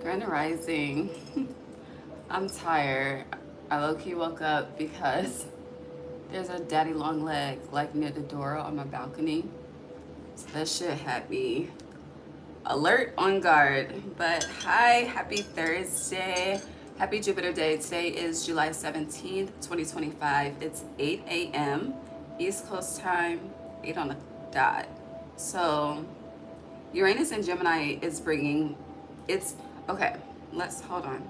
Grand Rising. I'm tired. I low-key woke up because there's a daddy long leg like near the door on my balcony. So that shit had me alert, on guard. But hi, happy Thursday. Happy Jupiter Day. Today is July 17th, 2025. It's 8 a.m. East Coast time, 8 on the dot. So Uranus and Gemini is bringing, okay, let's hold on.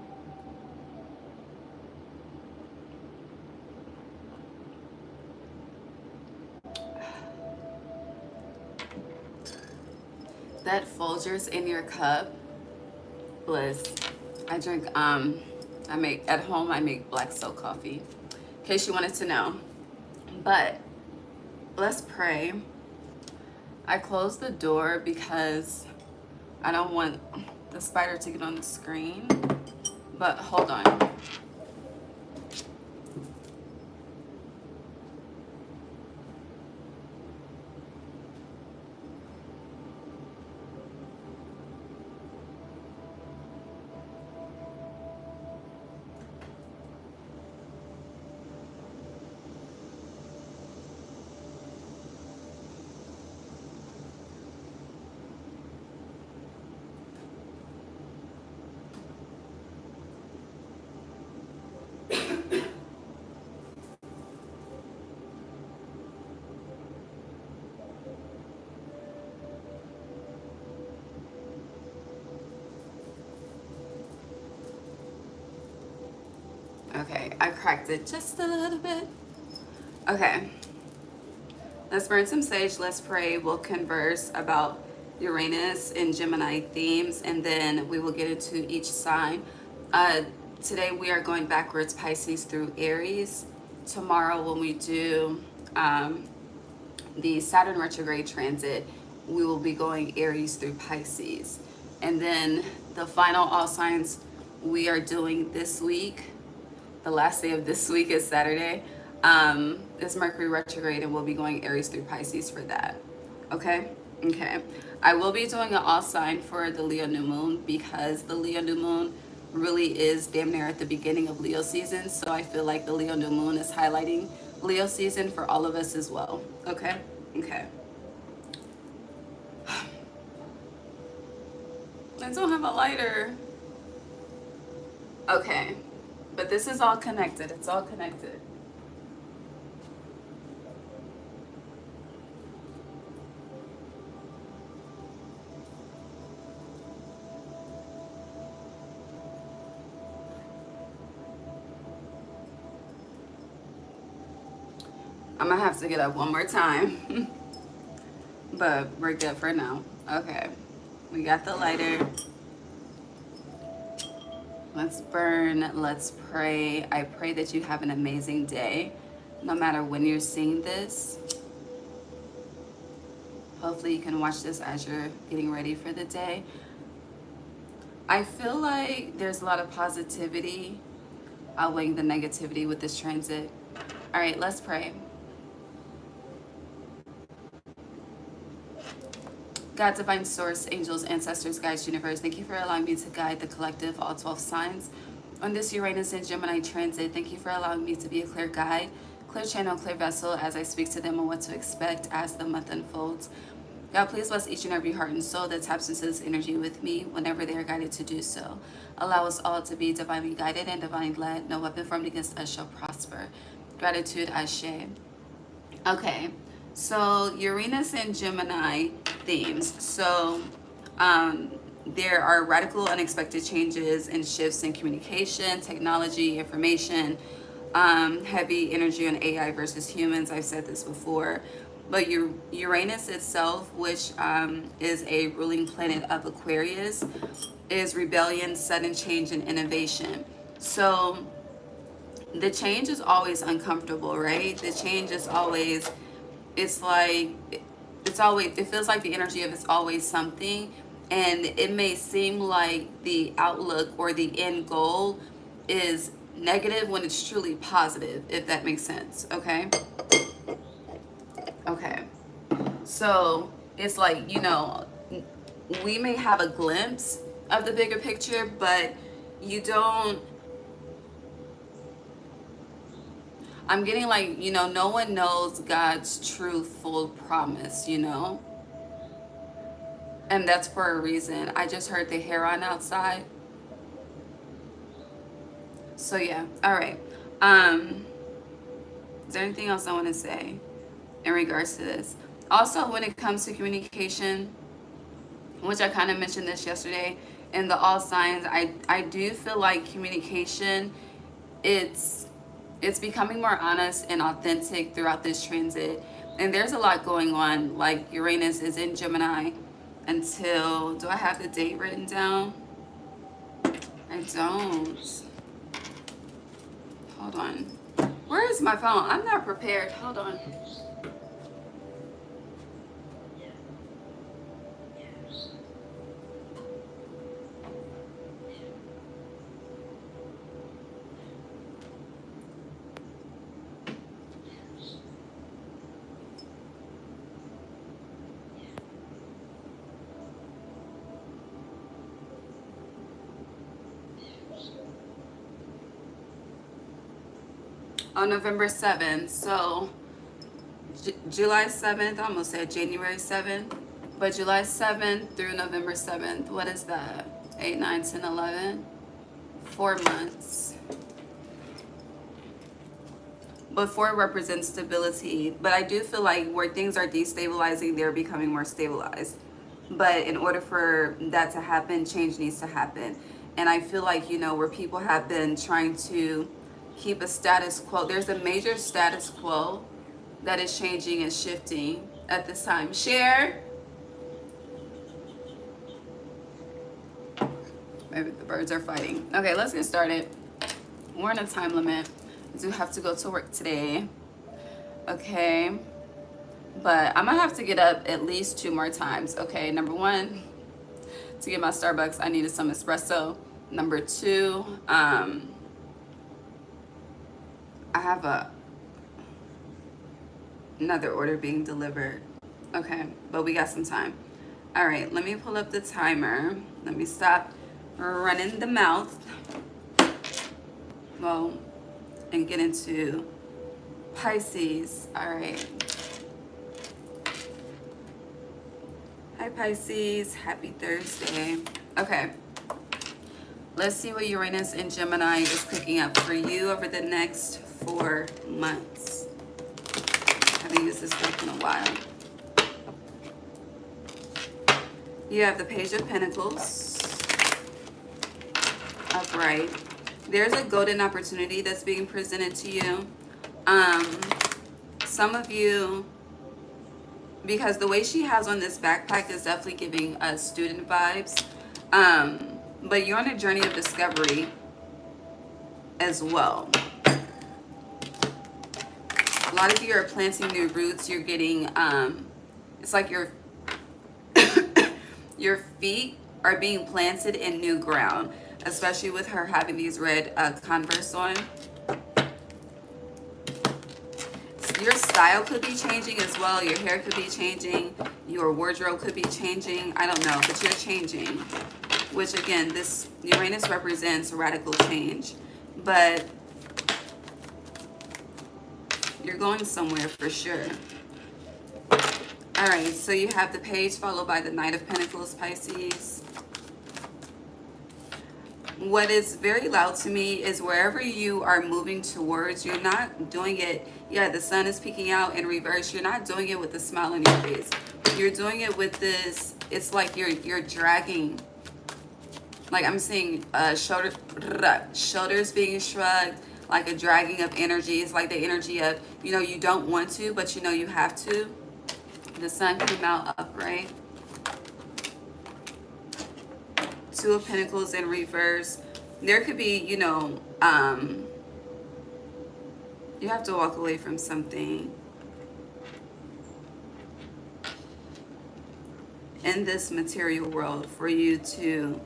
That Folgers in your cup, bliss. I drink, I make, at home I make black soak coffee, in case you wanted to know. But let's pray. I closed the door because I don't want the spider to get on the screen, but hold on. Okay, I cracked it just a little bit. Okay, let's burn some sage, let's pray, we'll converse about Uranus and Gemini themes, and then we will get into each sign. Today we are going backwards, Pisces through Aries. Tomorrow when we do the Saturn retrograde transit, we will be going Aries through Pisces. And then the final all signs we are doing this week, the last day of this week is Saturday, is Mercury retrograde, and we'll be going Aries through Pisces for that. Okay? Okay. I will be doing an all sign for the Leo new moon because the Leo new moon really is damn near at the beginning of Leo season. So I feel like the Leo new moon is highlighting Leo season for all of us as well. Okay? Okay. I don't have a lighter. Okay. But this is all connected. It's all connected. I'm gonna have to get up one more time. But we're good for now. Okay. We got the lighter. Let's burn, let's pray. I pray that you have an amazing day, no matter when you're seeing this. Hopefully you can watch this as you're getting ready for the day. I feel like there's a lot of positivity outweighing the negativity with this transit. All right, let's pray. God, divine source, angels, ancestors, guides, universe, thank you for allowing me to guide the collective, all 12 signs on this Uranus and Gemini transit. Thank you for allowing me to be a clear guide, clear channel, clear vessel as I speak to them on what to expect as the month unfolds. God, please bless each and every heart and soul that taps into this energy with me whenever they are guided to do so. Allow us all to be divinely guided and divinely led. No weapon formed against us shall prosper. Gratitude, Ashe. Okay. So Uranus and Gemini themes. So there are radical unexpected changes and shifts in communication, technology, information, heavy energy on AI versus humans. I've said this before. But Uranus itself, which is a ruling planet of Aquarius, is rebellion, sudden change, and innovation. So the change is always uncomfortable, right? The change is always, it feels like the energy of it's always something, and it may seem like the outlook or the end goal is negative when it's truly positive, if that makes sense. Okay. So it's like, you know, we may have a glimpse of the bigger picture, but you don't, I'm getting like, you know, no one knows God's true full promise, you know? And that's for a reason. I just heard the heron outside. So yeah, all right. Is there anything else I want to say in regards to this? Also, when it comes to communication, which I kind of mentioned this yesterday, in the all signs, I do feel like communication, it's becoming more honest and authentic throughout this transit. And there's a lot going on. Like Uranus is in Gemini until, do I have the date written down? I don't. Hold on. Where is my phone? I'm not prepared. Hold on. On November 7th, so July 7th, I almost said January 7th, but July 7th through November 7th, what is that? 8, 9, 10, 11, 4 months. But 4 represents stability, but I do feel like where things are destabilizing, they're becoming more stabilized. But in order for that to happen, change needs to happen. And I feel like, you know, where people have been trying to keep a status quo, there's a major status quo that is changing and shifting at this time. Share. Maybe the birds are fighting. Okay, let's get started. We're in a time limit. I do have to go to work today. Okay. But I'm gonna have to get up at least 2 more times. Okay, number 1, to get my Starbucks, I needed some espresso. Number 2, I have another order being delivered. Okay, but we got some time. All right, let me pull up the timer. Let me stop running the mouth. Well, and get into Pisces. All right. Hi Pisces, happy Thursday. Okay. Let's see what Uranus and Gemini is cooking up for you over the next 4 months. I haven't used this deck in a while. You have the Page of Pentacles upright. There's a golden opportunity that's being presented to you. Some of you, because the way she has on this backpack is definitely giving us student vibes. But you're on a journey of discovery as well. A lot of you are planting new roots. You're getting, it's like your feet are being planted in new ground, especially with her having these red Converse on. Your style could be changing as well. Your hair could be changing. Your wardrobe could be changing. I don't know, but you're changing. Which again, this Uranus represents radical change. But you're going somewhere for sure. All right, so you have the Page followed by the Knight of Pentacles, Pisces. What is very loud to me is wherever you are moving towards, you're not doing it. Yeah, the sun is peeking out in reverse. You're not doing it with a smile on your face. You're doing it with this, it's like you're dragging. Like I'm seeing shoulders being shrugged, like a dragging of energy. It's like the energy of, you know, you don't want to, but you know you have to. The sun came out upright. 2 of Pentacles in reverse. There could be, you know, you have to walk away from something in this material world for you to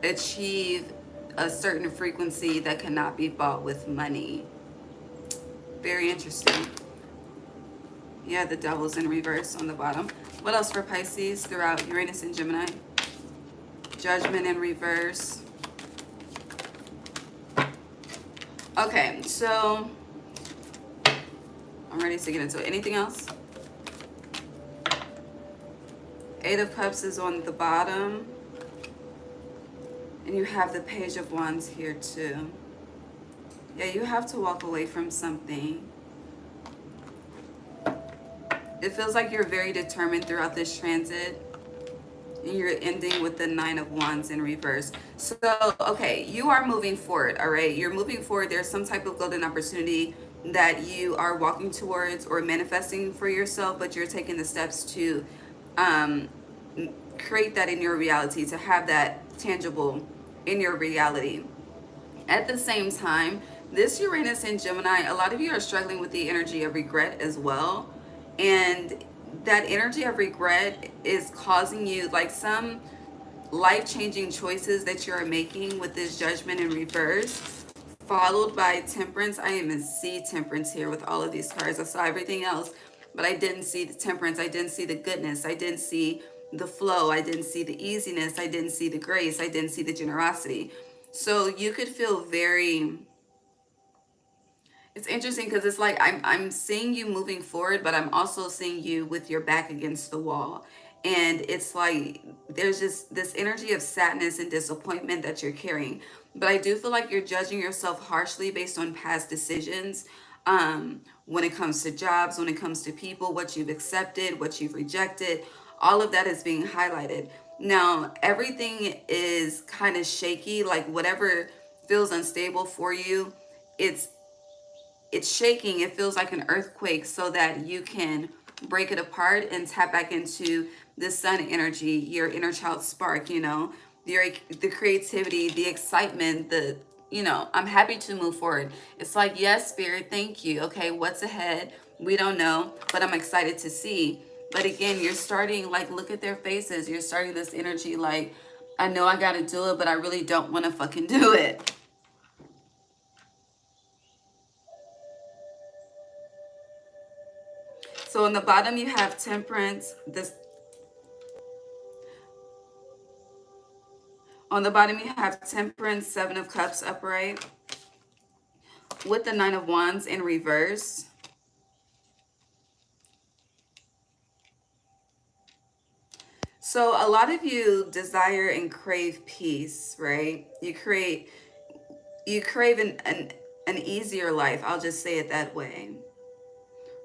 achieve a certain frequency that cannot be bought with money. Very interesting. Yeah, the Devil's in reverse on the bottom. What else for Pisces throughout Uranus and Gemini? Judgment in reverse. Okay, so I'm ready to get into it. Anything else? Eight of Cups is on the bottom. And you have the Page of Wands here too. Yeah, you have to walk away from something. It feels like you're very determined throughout this transit. And you're ending with the Nine of Wands in reverse. So, okay, you are moving forward, all right? You're moving forward. There's some type of golden opportunity that you are walking towards or manifesting for yourself, but you're taking the steps to create that in your reality, to have that tangible in your reality. At the same time, this Uranus in Gemini, a lot of you are struggling with the energy of regret as well. And that energy of regret is causing you like some life-changing choices that you're making with this Judgment in reverse, followed by Temperance. I didn't even see Temperance here with all of these cards. I saw everything else, but I didn't see the Temperance. I didn't see the goodness. I didn't see the flow. I didn't see the easiness. I didn't see the grace. I didn't see the generosity. So you could feel very... It's interesting because it's like I'm seeing you moving forward, but I'm also seeing you with your back against the wall. And it's like there's just this energy of sadness and disappointment that you're carrying. But I do feel like you're judging yourself harshly based on past decisions, when it comes to jobs, when it comes to people, what you've accepted, what you've rejected. All of that is being highlighted. Now, everything is kind of shaky, like whatever feels unstable for you, it's shaking. It feels like an earthquake, so that you can break it apart and tap back into the sun energy, your inner child spark, you know, the creativity, the excitement, I'm happy to move forward. It's like, yes, Spirit, thank you. Okay, what's ahead? We don't know, but I'm excited to see. But again, you're starting, like, look at their faces. You're starting this energy like, I know I got to do it, but I really don't want to fucking do it. So on the bottom, you have Temperance. On the bottom, you have Temperance, Seven of Cups upright, with the Nine of Wands in reverse. So a lot of you desire and crave peace, right? You crave an easier life. I'll just say it that way.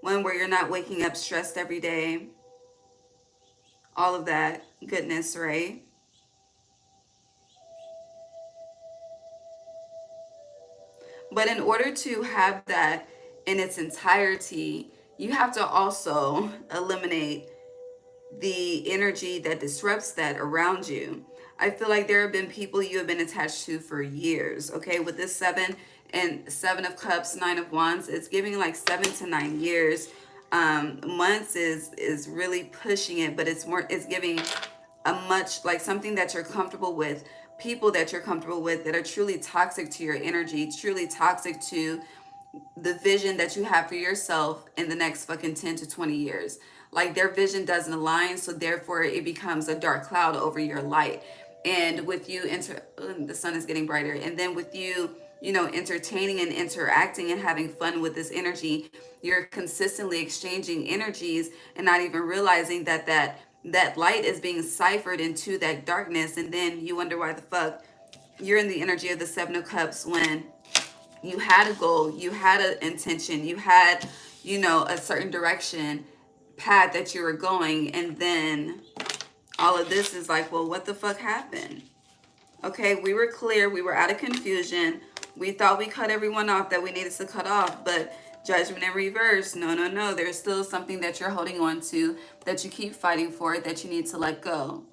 One where you're not waking up stressed every day. All of that goodness, right? But in order to have that in its entirety, you have to also eliminate the energy that disrupts that around you. I feel like there have been people you have been attached to for years, okay? With this Seven of Cups, Nine of Wands, it's giving like 7 to 9 years. Months is really pushing it, but it's giving a much, like, something that you're comfortable with, people that you're comfortable with that are truly toxic to your energy, truly toxic to the vision that you have for yourself in the next fucking 10 to 20 years. Like, their vision doesn't align, so therefore it becomes a dark cloud over your light. And with you the sun is getting brighter, and then with you entertaining and interacting and having fun with this energy, you're consistently exchanging energies and not even realizing that light is being ciphered into that darkness. And then you wonder why the fuck you're in the energy of the Seven of Cups when you had a goal, you had an intention, you had, a certain direction, path that you were going, and then all of this is like, well, what the fuck happened? Okay, we were clear, we were out of confusion, we thought we cut everyone off that we needed to cut off, but Judgment in reverse, no, there's still something that you're holding on to, that you keep fighting for, that you need to let go.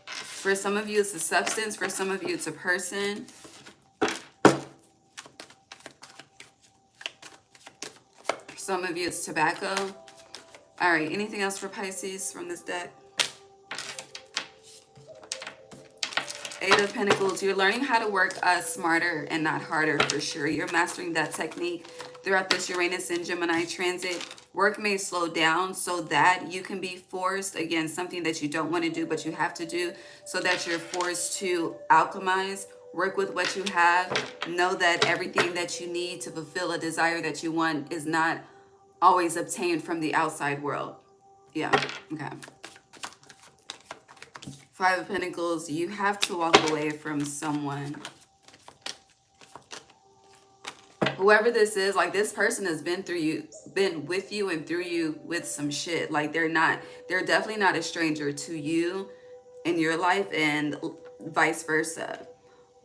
For some of you, it's a substance, for some of you, it's a person. Some of you, it's tobacco. All right, anything else for Pisces from this deck? Eight of Pentacles. You're learning how to work smarter and not harder, for sure. You're mastering that technique throughout this Uranus and Gemini transit. Work may slow down so that you can be forced, again, something that you don't want to do, but you have to do, so that you're forced to alchemize, work with what you have. Know that everything that you need to fulfill a desire that you want is not always obtained from the outside world. Yeah, okay. Five of Pentacles, you have to walk away from someone. Whoever this is, like, this person has been with you and through you with some shit. Like, they're definitely not a stranger to you in your life, and vice versa.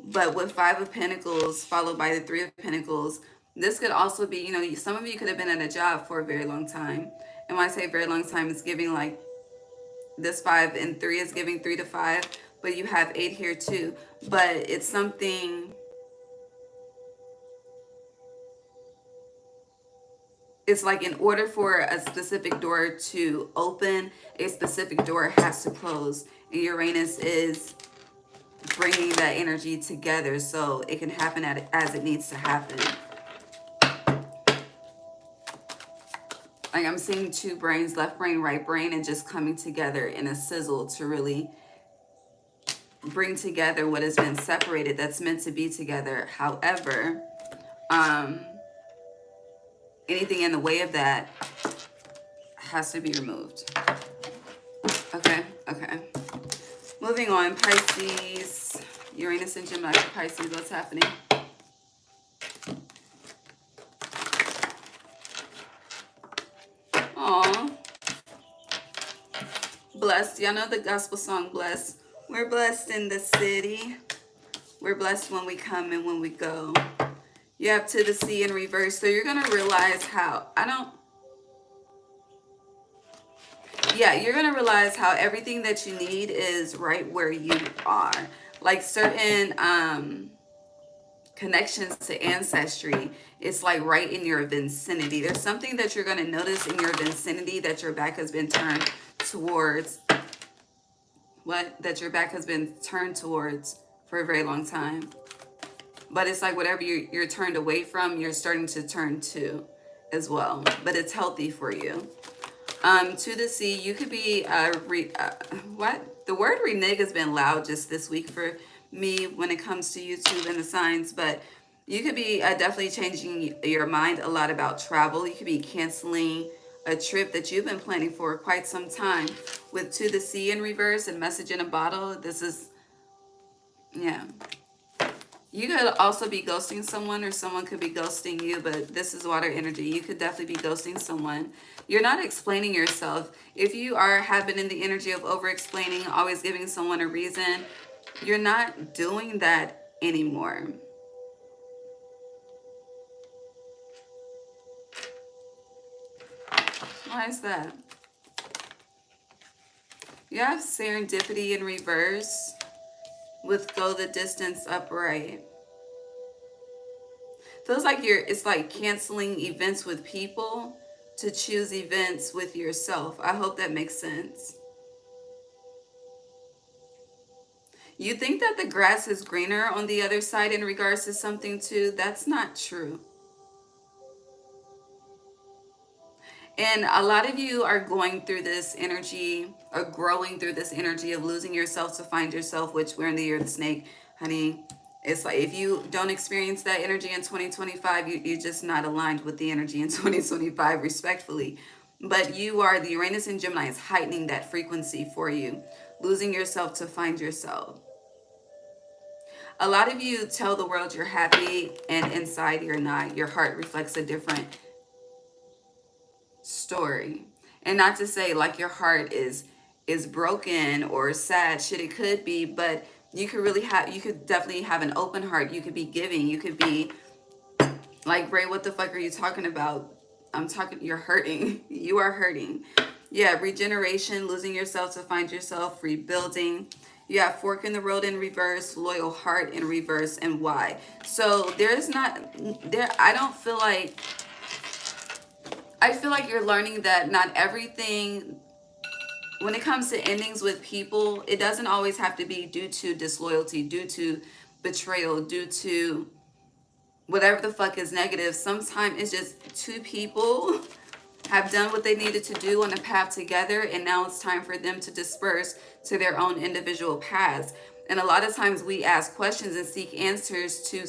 But with Five of Pentacles followed by the Three of Pentacles, this could also be, you know, some of you could have been at a job for a very long time. And when I say very long time, it's giving like this 5 and 3 is giving 3 to 5, but you have 8 here too. But it's something, it's like in order for a specific door to open, a specific door has to close. And Uranus is bringing that energy together so it can happen as it needs to happen. Like, I'm seeing two brains, left brain, right brain, and just coming together in a sizzle to really bring together what has been separated that's meant to be together. However, anything in the way of that has to be removed. Okay, okay. Moving on, Pisces, Uranus and Gemini for Pisces, what's happening? Aw. Blessed. Y'all know the gospel song, Blessed. We're blessed in the city. We're blessed when we come and when we go. You have to the sea in reverse. So you're going to realize how, you're going to realize how everything that you need is right where you are. Like certain connections to ancestry, it's like right in your vicinity. There's something that you're going to notice in your vicinity that your back has been turned towards. That your back has been turned towards for a very long time. But it's like whatever you're turned away from, you're starting to turn to as well. But it's healthy for you. To the sea, you could be, the word renege has been loud just this week for me when it comes to YouTube and the signs. But you could be definitely changing your mind a lot about travel. You could be canceling a trip that you've been planning for quite some time. With To the Sea in reverse and Message in a Bottle, this is, yeah. You could also be ghosting someone, or someone could be ghosting you, but this is water energy. You could definitely be ghosting someone. You're not explaining yourself. If you have been in the energy of over-explaining, always giving someone a reason, you're not doing that anymore. Why is that? You have serendipity in reverse with go the distance upright. Feels like it's like canceling events with people to choose events with yourself. I hope that makes sense. You think that the grass is greener on the other side in regards to something too. That's not true. And a lot of you are going through this energy, or growing through this energy of losing yourself to find yourself, which we're in the year of the snake, honey. It's like if you don't experience that energy in 2025, you're just not aligned with the energy in 2025, respectfully. But you are, the Uranus and Gemini is heightening that frequency for you, losing yourself to find yourself. A lot of you tell the world you're happy, and inside you're not. Your heart reflects a different story. And not to say like your heart is broken or sad, shit, it could be, but you could definitely have an open heart. You could be giving. You could be like, Ray, what the fuck are you talking about? You're hurting. You are hurting. Yeah, regeneration, losing yourself to find yourself, rebuilding. You have fork in the road in reverse, loyal heart in reverse, and why. So I feel like you're learning that not everything, when it comes to endings with people, it doesn't always have to be due to disloyalty, due to betrayal, due to whatever the fuck is negative. Sometimes it's just two people have done what they needed to do on the path together, and now it's time for them to disperse to their own individual paths. And a lot of times we ask questions and seek answers to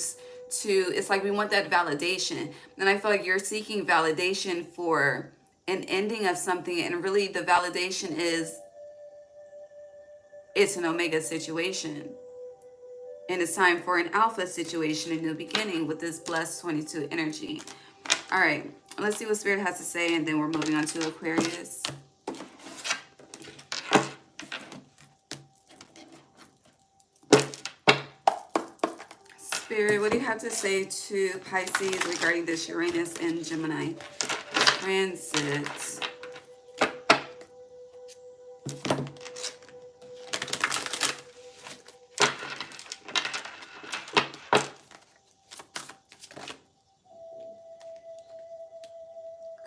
it's like we want that validation. And I feel like you're seeking validation for an ending of something, and really the validation is it's an omega situation. And it's time for an alpha situation, a new beginning with this blessed 22 energy. All right, let's see what Spirit has to say, and then we're moving on to Aquarius. Spirit, what do you have to say to Pisces regarding this Uranus and Gemini transit?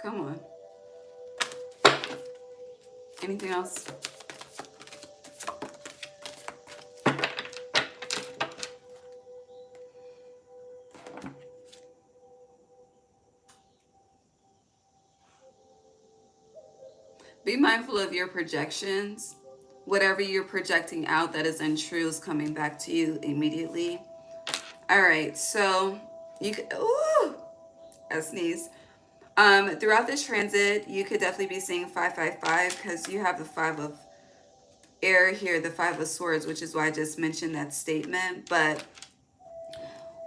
Come on. Anything else? Be mindful of your projections. Whatever you're projecting out that is untrue is coming back to you immediately. All right, so you could, ooh, I sneeze. Throughout this transit, you could definitely be seeing 555 because you have the 5 of air here, the 5 of swords, which is why I just mentioned that statement. But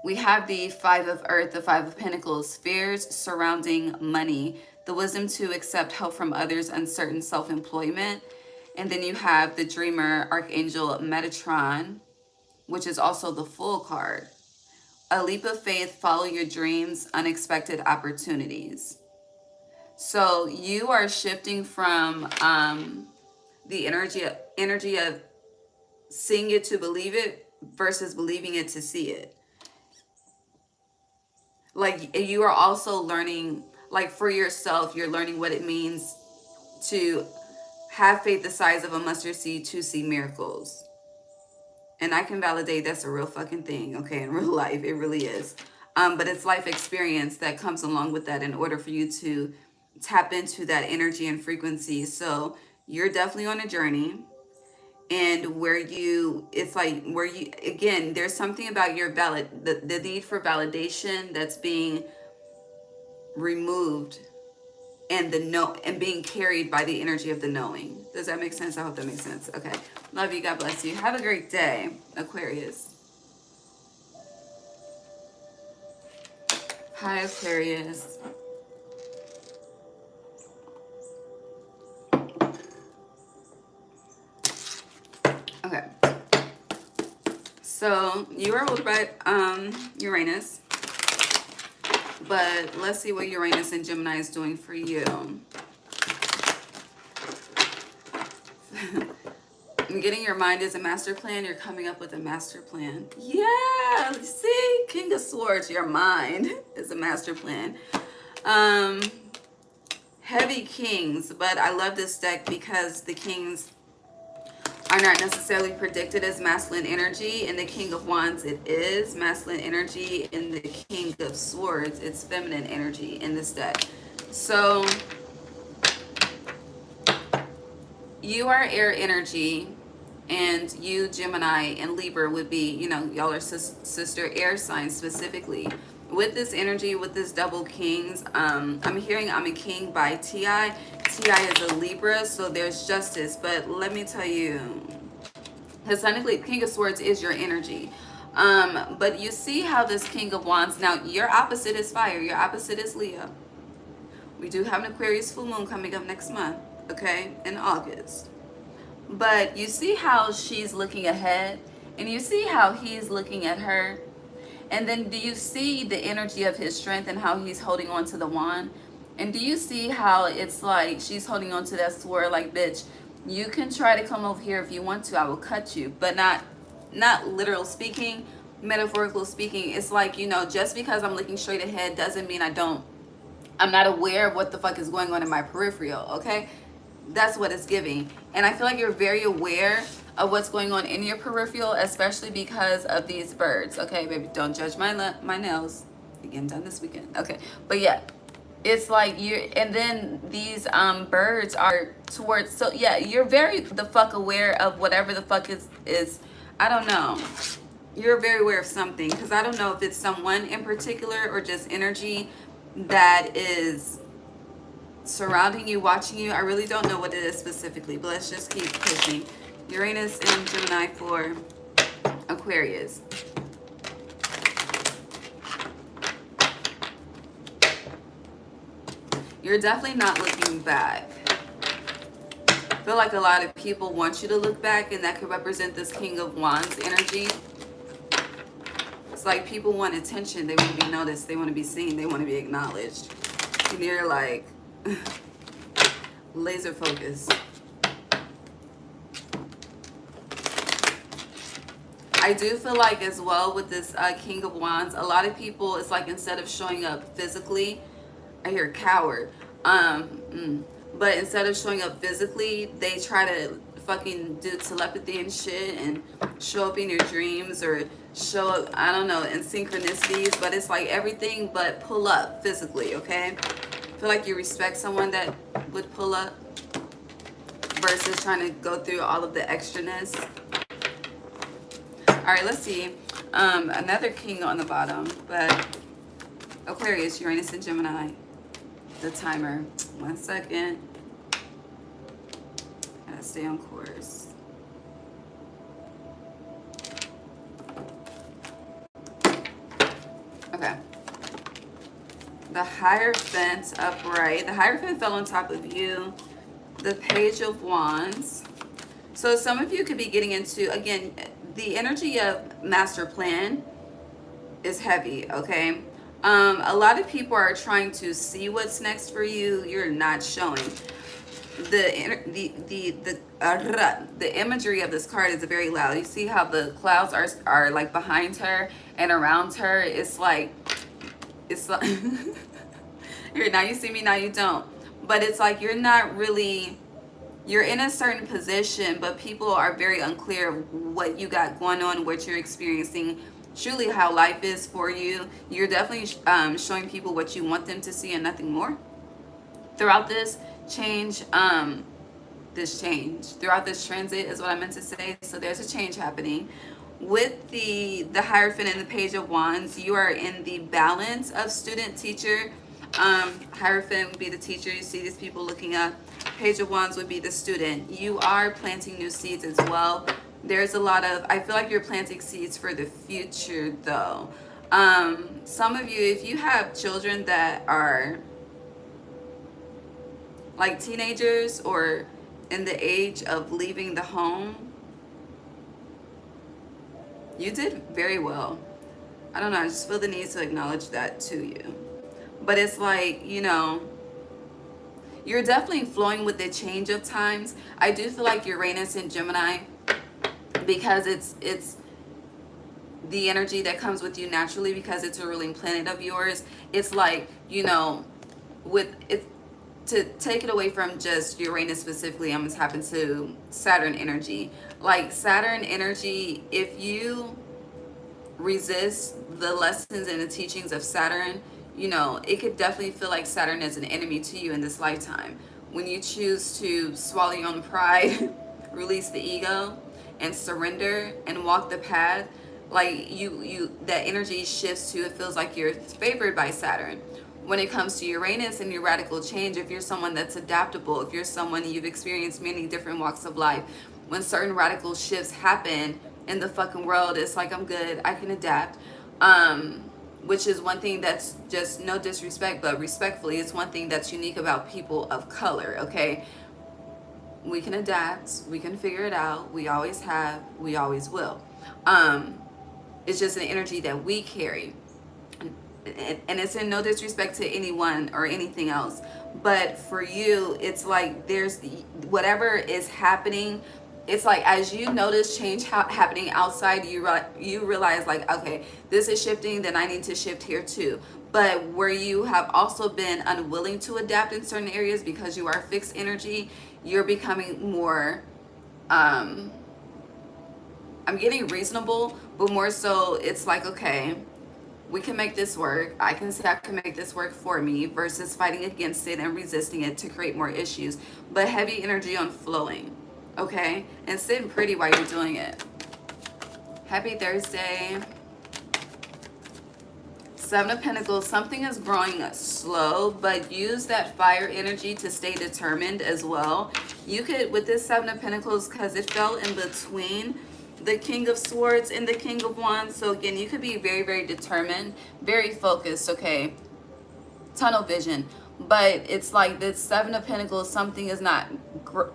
we have the 5 of earth, the 5 of pentacles, fears surrounding money, the wisdom to accept help from others, uncertain self-employment. And then you have the dreamer, Archangel Metatron, which is also the Fool card. A leap of faith, follow your dreams, unexpected opportunities. So you are shifting from the energy of seeing it to believe it versus believing it to see it. Like you are also learning, like for yourself, you're learning what it means to have faith the size of a mustard seed to see miracles. And I can validate that's a real fucking thing, okay, in real life, it really is. But it's life experience that comes along with that in order for you to tap into that energy and frequency. So you're definitely on a journey, and where you, it's like where you, again, there's something about your the need for validation that's being removed, and being carried by the energy of the knowing. Does that make sense? I hope that makes sense. Okay. Love you. God bless you. Have a great day, Aquarius. Hi, Aquarius. Okay. So you are ruled by Uranus. But let's see what Uranus and Gemini is doing for you. Getting your mind is a master plan. You're coming up with a master plan. Yeah, see? King of Swords, your mind is a master plan. Heavy kings, but I love this deck because the kings are not necessarily predicted as masculine energy. In the King of Wands, it is masculine energy. In the King of Swords, it's feminine energy in this deck. So you are air energy, and you, Gemini and Libra, would be, you know, y'all are sister air signs specifically. With this energy, with this double kings, I'm hearing I'm a King by T.I. T.I. is a Libra, so there's justice. But let me tell you, because technically King of Swords is your energy. But you see how this King of Wands, now your opposite is fire, your opposite is Leo. We do have an Aquarius full moon coming up next month, okay, in August. But you see how she's looking ahead, and you see how he's looking at her. And then do you see the energy of his strength and how he's holding on to the wand? And do you see how it's like she's holding on to that sword like, bitch, you can try to come over here if you want to, I will cut you. But not literal speaking, metaphorical speaking. It's like, you know, just because I'm looking straight ahead doesn't mean I'm not aware of what the fuck is going on in my peripheral, okay? That's what it's giving. And I feel like you're very aware of what's going on in your peripheral, especially because of these birds. Okay, baby, don't judge my nails. Again, done this weekend. Okay, but yeah, It's like and then these birds are towards, so yeah, you're very the fuck aware of whatever the fuck is, I don't know. You're very aware of something, because I don't know if it's someone in particular or just energy that is surrounding you, watching you. I really don't know what it is specifically, but let's just keep pushing. Uranus and Gemini for Aquarius. You're definitely not looking back. I feel like a lot of people want you to look back, and that could represent this King of Wands energy. It's like people want attention. They want to be noticed. They want to be seen. They want to be acknowledged. And you're like laser focused. I do feel like as well with this King of Wands, a lot of people, it's like instead of showing up physically, I hear coward. But instead of showing up physically, they try to fucking do telepathy and shit and show up in your dreams, or show up, I don't know, in synchronicities. But it's like everything but pull up physically, okay? I feel like you respect someone that would pull up versus trying to go through all of the extraness. All right, let's see. Another king on the bottom, but Aquarius, Uranus, and Gemini. The timer. 1 second. Gotta stay on course. Okay. The Hierophant upright. The Hierophant fell on top of you. The Page of Wands. So some of you could be getting into, again, the energy of master plan is heavy, okay? A lot of people are trying to see what's next for you. You're not showing. The imagery of this card is very loud. You see how the clouds are like behind her and around her. It's like here, now you see me, now you don't. But it's like you're not really, you're in a certain position, but people are very unclear of what you got going on, what you're experiencing, truly how life is for you. You're definitely showing people what you want them to see and nothing more. Throughout this change, throughout this transit is what I meant to say. So there's a change happening. With the Hierophant and the Page of Wands, you are in the balance of student-teacher. Hierophant would be the teacher. You see these people looking up. Page of Wands would be the student. You are planting new seeds as well. There's a lot of, I feel like you're planting seeds for the future though. Some of you, if you have children that are like teenagers or in the age of leaving the home, you did very well. I don't know, I just feel the need to acknowledge that to you. But it's like, you know, you're definitely flowing with the change of times. I do feel like Uranus and Gemini, because it's the energy that comes with you naturally, because it's a ruling planet of yours. It's like, you know, with it, to take it away from just Uranus specifically, I'm just tapping to Saturn energy. Like Saturn energy, if you resist the lessons and the teachings of Saturn, you know, it could definitely feel like Saturn is an enemy to you in this lifetime. When you choose to swallow your own pride, release the ego, and surrender and walk the path, like you that energy shifts to, it feels like you're favored by Saturn. When it comes to Uranus and your radical change, if you're someone that's adaptable, if you're someone you've experienced many different walks of life, when certain radical shifts happen in the fucking world, it's like, I'm good, I can adapt. Which is one thing that's, just no disrespect, but respectfully, it's one thing that's unique about people of color, okay? We can adapt, we can figure it out, we always have, we always will. It's just an energy that we carry. And it's in no disrespect to anyone or anything else, but for you, it's like there's whatever is happening. It's like as you notice change happening outside, you realize like, okay, this is shifting, then I need to shift here too. But where you have also been unwilling to adapt in certain areas because you are fixed energy, you're becoming more, I'm getting reasonable, but more so it's like, okay, We can make this work. I can say I can make this work for me versus fighting against it and resisting it to create more issues. But heavy energy on flowing, okay? And sitting pretty while you're doing it. Happy Thursday. Seven of Pentacles, something is growing slow, but use that fire energy to stay determined as well. You could, with this Seven of Pentacles, because it fell in between the King of Swords and the King of Wands. So again, you could be very, very determined, very focused, okay? Tunnel vision. But it's like this Seven of Pentacles, something is not,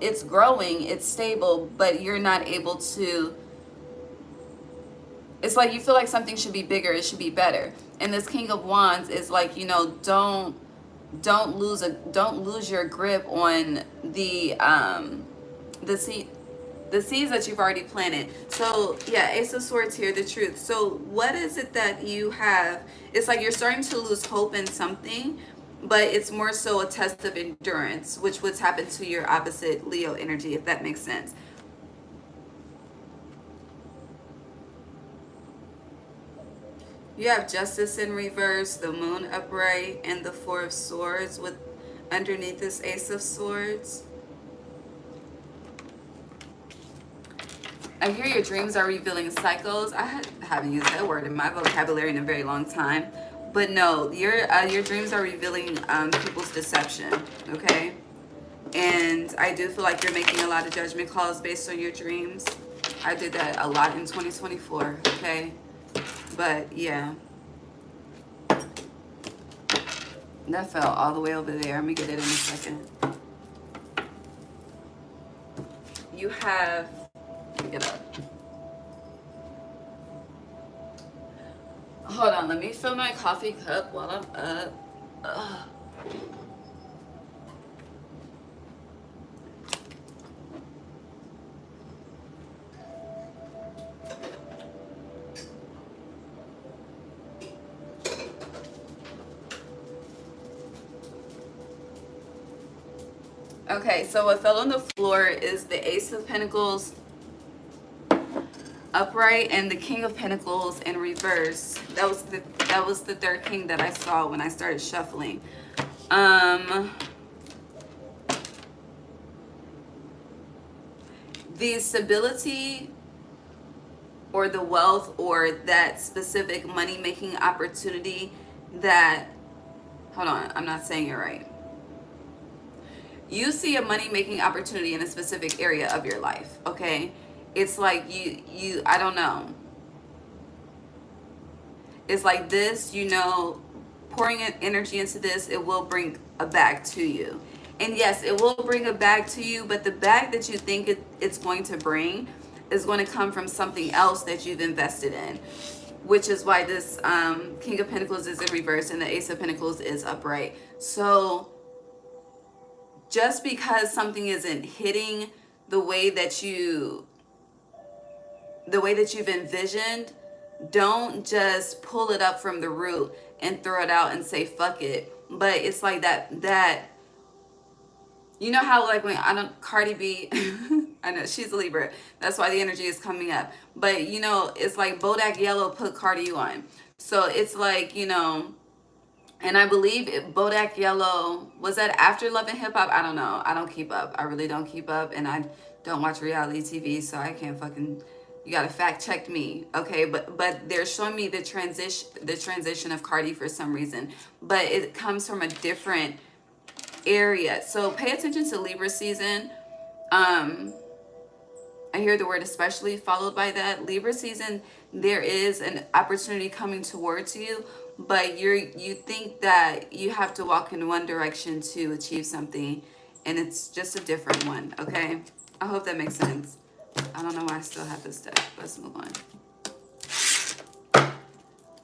it's growing, it's stable, but you're not able to, it's like you feel like something should be bigger, it should be better. And this King of Wands is like, you know, don't lose your grip on the seeds that you've already planted. So yeah, Ace of Swords here, the Truth. So what is it that you have? It's like you're starting to lose hope in something, but it's more so a test of endurance, which would happen to your opposite Leo energy, if that makes sense. You have Justice in reverse, the Moon upright, and the Four of Swords with underneath this Ace of Swords. I hear your dreams are revealing cycles. I haven't used that word in my vocabulary in a very long time. But no, your dreams are revealing people's deception, okay? And I do feel like you're making a lot of judgment calls based on your dreams. I did that a lot in 2024, okay? But yeah, that fell all the way over there. Let me get it in a second. You have, let me get up. Hold on, let me fill my coffee cup while I'm up. Ugh. Okay, so what fell on the floor is the Ace of Pentacles upright and the King of Pentacles in reverse. That was the third king that I saw when I started shuffling. The stability or the wealth or that specific money-making opportunity that, hold on, I'm not saying it right. You see a money-making opportunity in a specific area of your life, okay? It's like you I don't know. It's like this, you know, pouring energy into this, it will bring a bag to you. And yes, it will bring a bag to you, but the bag that you think it's going to bring is going to come from something else that you've invested in, which is why this King of Pentacles is in reverse and the Ace of Pentacles is upright. So just because something isn't hitting the way that you've envisioned, don't just pull it up from the root and throw it out and say fuck it. But it's like that you know how, like, when Cardi B I know she's a Libra, that's why the energy is coming up, but you know, it's like Bodak Yellow put Cardi on. So it's like, you know, and I believe Bodak Yellow, was that after Love and Hip Hop? I don't know. I don't keep up. I really don't keep up. And I don't watch reality TV, so I can't fucking, you gotta fact check me, okay? But they're showing me the transition of Cardi for some reason. But it comes from a different area. So pay attention to Libra season. I hear the word especially followed by that. Libra season, there is an opportunity coming towards you, but you think that you have to walk in one direction to achieve something, and it's just a different one, okay? I hope that makes sense. I don't know why I still have this deck. Let's move on.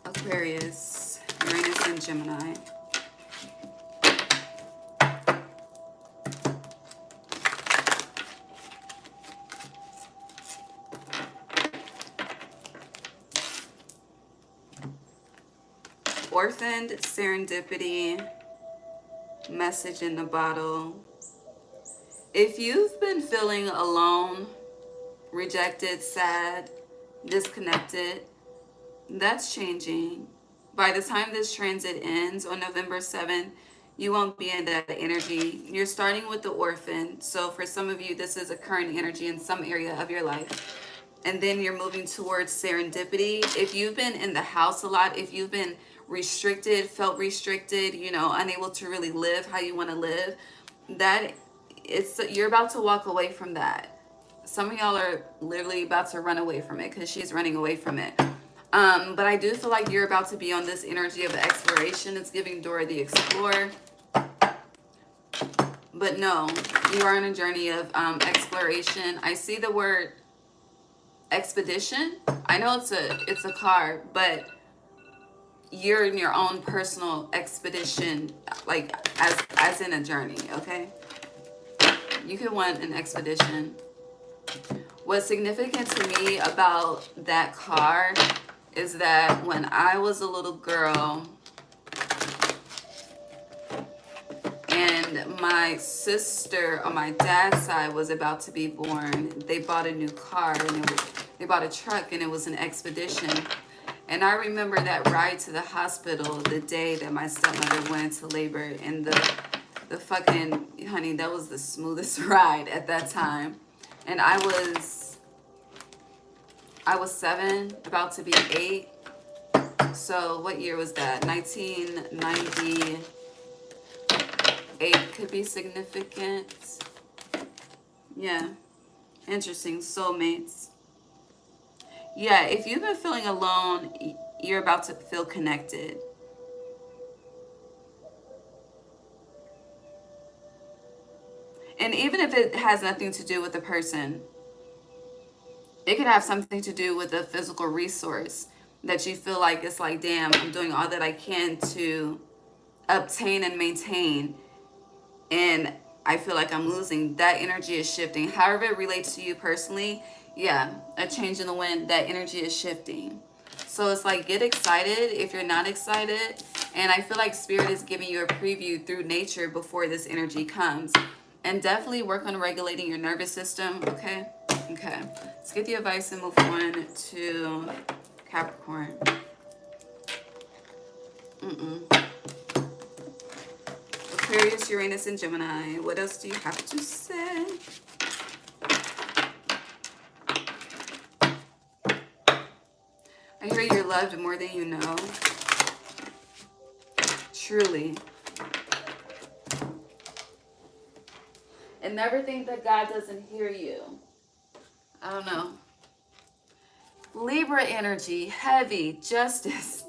Aquarius, Uranus, and Gemini. Orphaned, serendipity, message in the bottle. If you've been feeling alone, rejected, sad, disconnected, that's changing. By the time this transit ends on November 7th, you won't be in that energy. You're starting with the orphan. So for some of you, this is a current energy in some area of your life. And then you're moving towards serendipity. If you've been in the house a lot, if you've been restricted, felt restricted, you know, unable to really live how you want to live, that you're about to walk away from that. Some of y'all are literally about to run away from it because she's running away from it. But I do feel like you're about to be on this energy of exploration. It's giving Dora the Explorer. But no, you are on a journey of exploration. I see the word expedition. I know it's a car, but you're in your own personal expedition, like as in a journey, okay? You could want an expedition. What's significant to me about that car is that when I was a little girl and my sister on my dad's side was about to be born, they bought a new car and they bought a truck and it was an expedition. And I remember that ride to the hospital the day that my stepmother went into labor, and the fucking, honey, that was the smoothest ride at that time. And I was 7, about to be 8. So what year was that? 1998 could be significant. Yeah. Interesting. Soulmates. Yeah, if you've been feeling alone, you're about to feel connected. And even if it has nothing to do with the person, it could have something to do with a physical resource that you feel like it's like, damn, I'm doing all that I can to obtain and maintain, and I feel like I'm losing. That energy is shifting. However it relates to you personally, yeah, a change in the wind, that energy is shifting. So it's like, get excited if you're not excited. And I feel like Spirit is giving you a preview through nature before this energy comes. And definitely work on regulating your nervous system, okay? Okay. Let's get the advice and move on to Capricorn. Aquarius, Uranus, and Gemini. What else do you have to say? I hear you're loved more than you know. Truly. And never think that God doesn't hear you. I don't know. Libra energy, heavy, justice.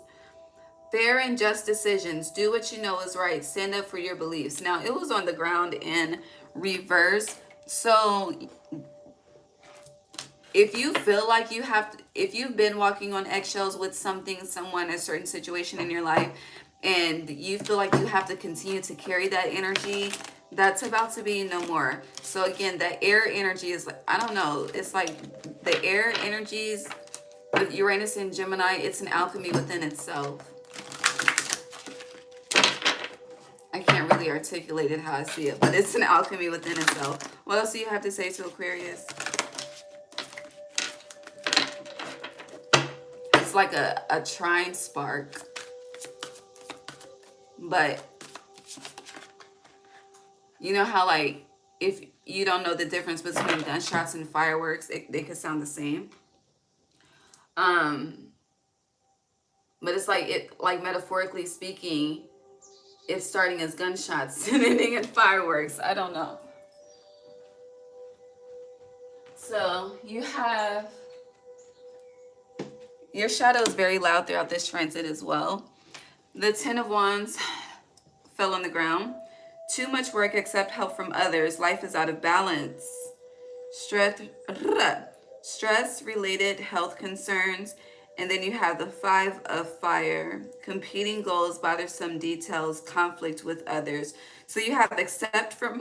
Fair and just decisions. Do what you know is right. Stand up for your beliefs. Now, it was on the ground in reverse. So if you feel like you have to, if you've been walking on eggshells with something, someone, a certain situation in your life, and you feel like you have to continue to carry that energy, that's about to be no more. So again, the air energy is like, I don't know, it's like the air energies with Uranus and Gemini, it's an alchemy within itself. I can't really articulate it how I see it, but it's an alchemy within itself. What else do you have to say to Aquarius? It's like a trine spark, but you know how, like, if you don't know the difference between gunshots and fireworks, they could sound the same. But it's like metaphorically speaking, it's starting as gunshots and ending in fireworks. I don't know. So you have, your shadow is very loud throughout this transit as well. The 10 of Wands fell on the ground. Too much work, accept help from others. Life is out of balance. Stress-related health concerns. And then you have the 5 of Fire. Competing goals, bothersome details, conflict with others. So you have accept from,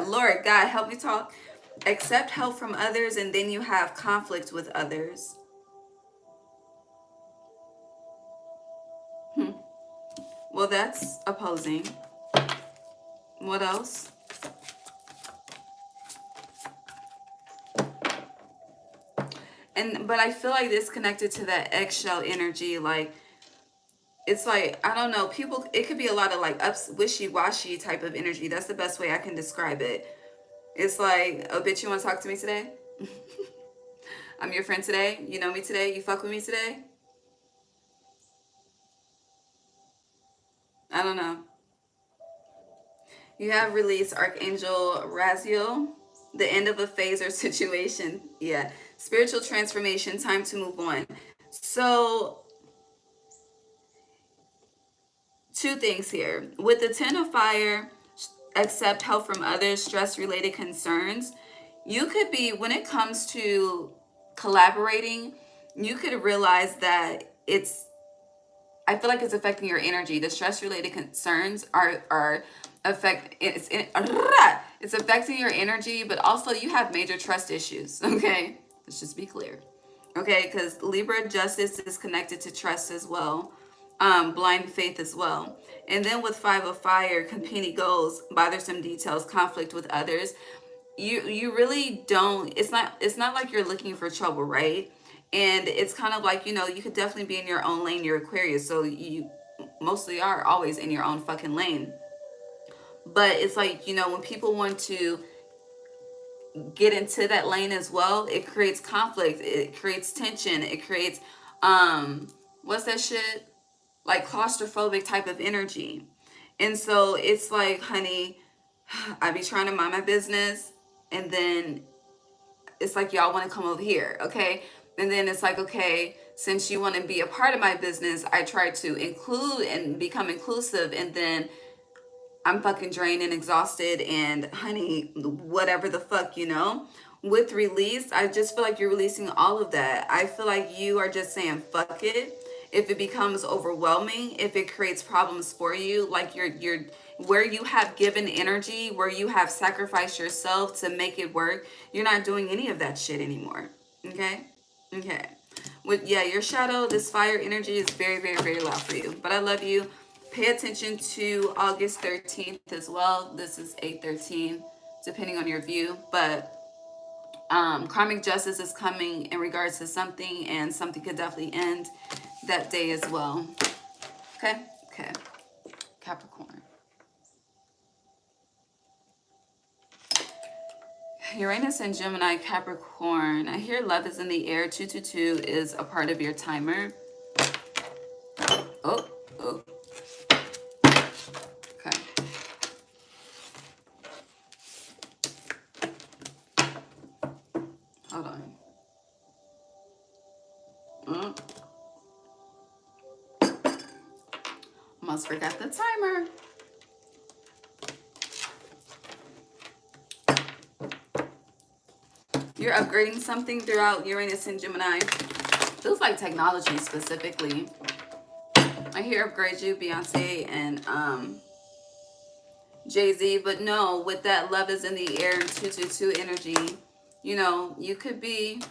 Lord God, help me talk. Accept help from others, and then you have conflict with others. Well, that's opposing. What else? But I feel like this connected to that eggshell energy, like it's like, I don't know, people, it could be a lot of like wishy-washy type of energy. That's the best way I can describe it. It's like, oh bitch, you want to talk to me today? I'm your friend today. You know me today. You fuck with me today. I don't know. You have released Archangel Raziel, the end of a phase or situation. Yeah. Spiritual transformation, time to move on. So, two things here. With the Ten of Fire, accept help from others, stress related concerns. You could be, when it comes to collaborating, you could realize that I feel like it's affecting your energy. The stress related concerns are it's affecting your energy, but also you have major trust issues. Okay, let's just be clear. Okay, because Libra justice is connected to trust as well, blind faith as well. And then with Five of Fire, competing goals, bothersome details, conflict with others. You really don't. It's not like you're looking for trouble, right? And it's kind of like, you could definitely be in your own lane. You're Aquarius, so you mostly are always in your own fucking lane. But it's like, when people want to get into that lane as well, it creates conflict, it creates tension, it creates what's that shit, like claustrophobic type of energy. And so it's like, honey, I be trying to mind my business, and then it's like, y'all want to come over here, okay? And then it's like, okay, since you want to be a part of my business, I try to include and become inclusive, and then I'm fucking drained and exhausted and, honey, whatever the fuck, With release, I just feel like you're releasing all of that. I feel like you are just saying fuck it. If it becomes overwhelming, if it creates problems for you, like you're where you have given energy, where you have sacrificed yourself to make it work, you're not doing any of that shit anymore. Okay? Okay. Your shadow, this fire energy is very, very, very loud for you. But I love you. Pay attention to August 13th as well. This is 8/13, depending on your view. But karmic justice is coming in regards to something, and something could definitely end that day as well. Okay? Okay. Capricorn. Uranus and Gemini, Capricorn. I hear love is in the air. 222 is a part of your timer. Oh. Okay. Hold on. Almost forgot the timer. You're upgrading something throughout Uranus and Gemini. Feels like technology specifically. I hear upgrade you, Beyonce and Jay-Z, but no, with that love is in the air and 222 energy, you could be,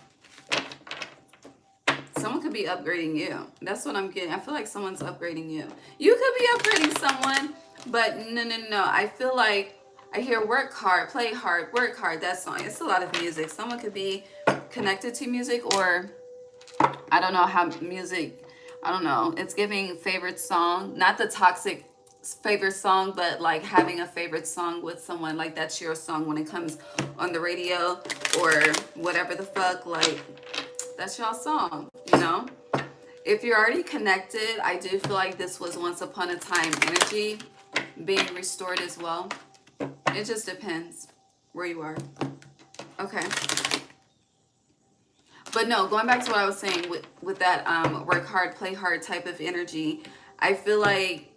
someone could be upgrading you. That's what I'm getting. I feel like someone's upgrading you. You could be upgrading someone, but no. I feel like I hear work hard, play hard, work hard. That song. It's a lot of music. Someone could be connected to music, or I don't know how music, I don't know. It's giving favorite song, not the toxic favorite song, but like having a favorite song with someone, like that's your song when it comes on the radio or whatever the fuck, like that's your song, If you're already connected, I do feel like this was once upon a time energy being restored as well. It just depends where you are. Okay. But no, going back to what I was saying with that work hard, play hard type of energy, I feel like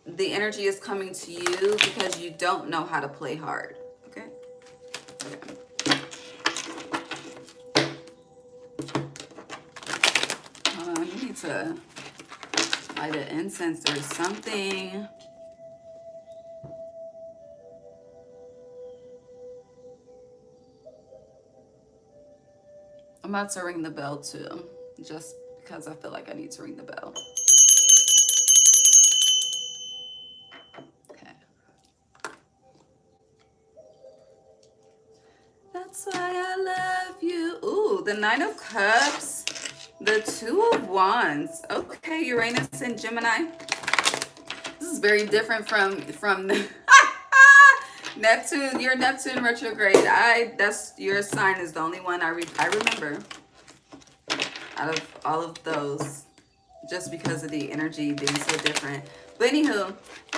the energy is coming to you because you don't know how to play hard. Okay? You need to light an incense or something. I'm about to ring the bell too, just because I feel like I need to ring the bell. Okay. That's why I love you. Ooh, the Nine of Cups. The Two of Wands. Okay, Uranus and Gemini. This is very different from the Neptune. Your Neptune retrograde. That's your sign is the only one I remember out of all of those, just because of the energy being so different. But anywho,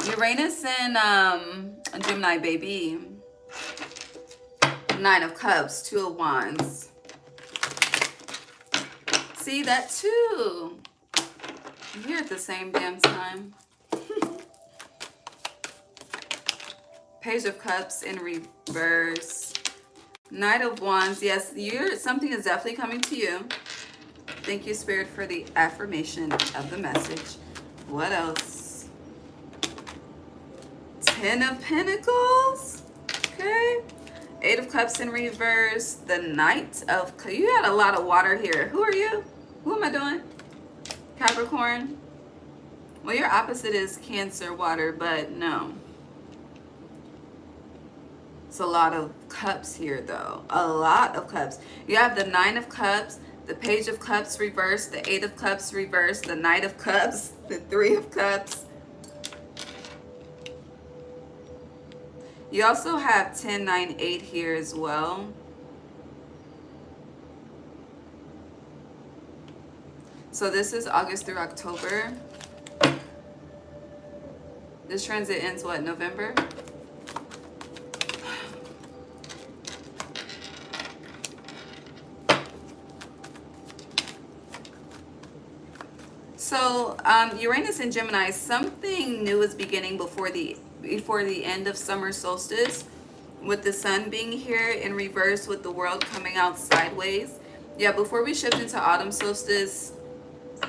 Uranus and Gemini, baby. Nine of Cups, Two of Wands. See that too. You're at the same damn time. Page of Cups in reverse. Knight of Wands. Yes, something is definitely coming to you. Thank you, Spirit, for the affirmation of the message. What else? Ten of Pentacles. Okay. Eight of Cups in reverse. The Knight of... You had a lot of water here. Who are you? Who am I doing? Capricorn. Well, your opposite is Cancer, water, but no. It's a lot of cups here, though. A lot of cups. You have the Nine of Cups, the Page of Cups reversed, the Eight of Cups reversed, the Knight of Cups, the Three of Cups. You also have 10, 9, 8 here as well. So this is August through October. This transit ends what, November? So Uranus and Gemini, something new is beginning before the end of summer solstice, with the sun being here in reverse, with the world coming out sideways. Yeah, before we shift into autumn solstice,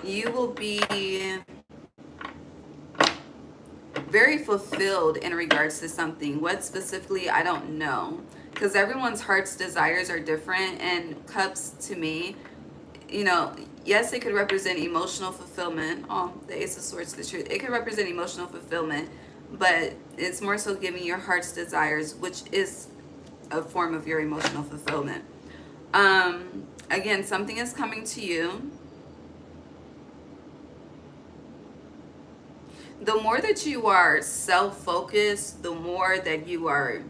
you will be very fulfilled in regards to something. What specifically, I don't know, because everyone's heart's desires are different. And cups, to me, you know, yes, it could represent emotional fulfillment. Oh, the Ace of Swords, the truth. It could represent emotional fulfillment, but it's more so giving your heart's desires, which is a form of your emotional fulfillment. Again, something is coming to you. The more that you are self-focused, the more that you are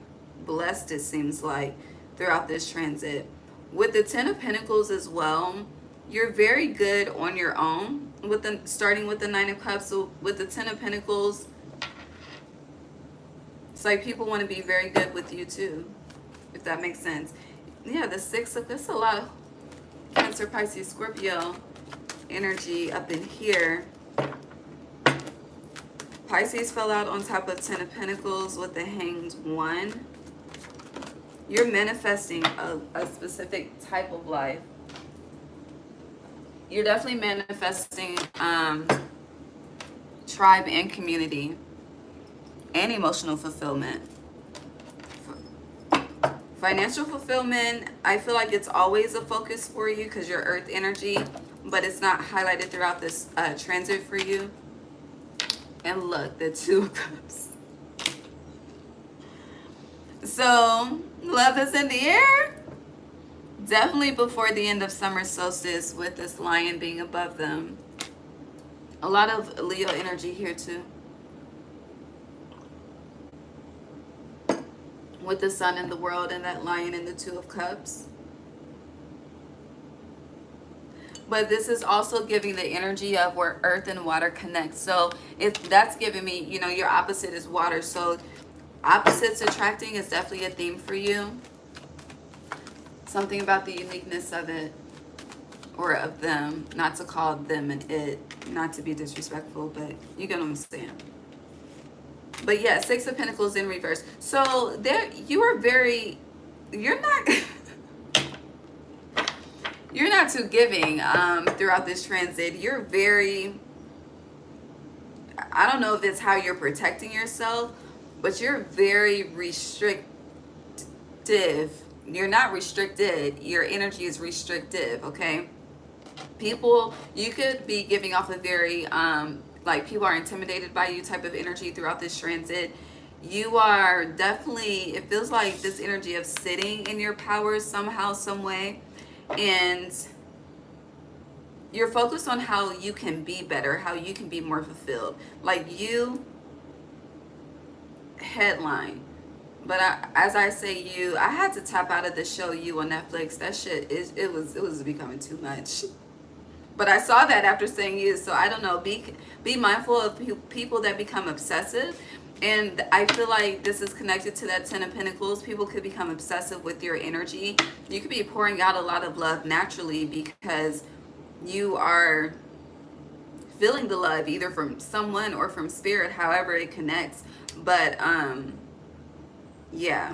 blessed, it seems like, throughout this transit. With the Ten of Pentacles as well, you're very good on your own. Starting with the Nine of Cups, so with the Ten of Pentacles, it's like people want to be very good with you too, if that makes sense. Yeah, the Six of... That's a lot of Cancer, Pisces, Scorpio energy up in here. Pisces fell out on top of Ten of Pentacles with the Hanged One. You're manifesting a specific type of life. You're definitely manifesting tribe and community and emotional fulfillment. Financial fulfillment, I feel like it's always a focus for you because you're earth energy, but it's not highlighted throughout this transit for you. And look, the Two of Cups. So, love is in the air. Definitely before the end of summer solstice, with this lion being above them. A lot of Leo energy here too. With the sun in the world and that lion and the Two of Cups. But this is also giving the energy of where earth and water connect. So if that's giving me, you know, your opposite is water. So opposites attracting is definitely a theme for you. Something about the uniqueness of it, or of them, not to call them and it, not to be disrespectful, but you get what I'm saying. But yeah, Six of Pentacles in reverse. So there, you are very, you're not you're not too giving throughout this transit. You're very, I don't know if it's how you're protecting yourself, but you're very restrictive. You're not restricted. Your energy is restrictive, okay? People, you could be giving off a very, like people are intimidated by you type of energy throughout this transit. You are definitely, it feels like this energy of sitting in your power somehow, some way. And you're focused on how you can be better, how you can be more fulfilled. Like you headline. But as I say you, I had to tap out of the show You on Netflix. That shit is it was becoming too much. But I saw that after saying You, so I don't know. Be mindful of people that become obsessive, and I feel like this is connected to that Ten of Pentacles. People could become obsessive with your energy. You could be pouring out a lot of love naturally because you are feeling the love either from someone or from spirit, however it connects. But yeah,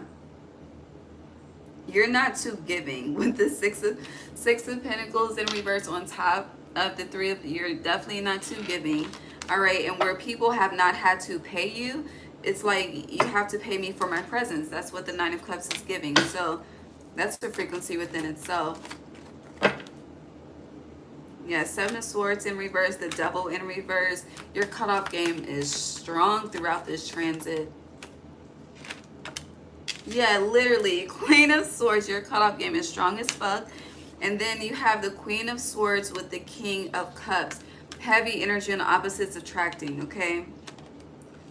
you're not too giving with the six of Pentacles in reverse on top of the Three of, you're definitely not too giving. All right, and where people have not had to pay you, it's like you have to pay me for my presence. That's what the Nine of Cups is giving. So that's the frequency within itself. Yeah, Seven of Swords in reverse, the Devil in reverse. Your cutoff game is strong throughout this transit. Yeah, literally, Queen of Swords, your cutoff game is strong as fuck. And then you have the Queen of Swords with the King of Cups. Heavy energy and opposites attracting, okay?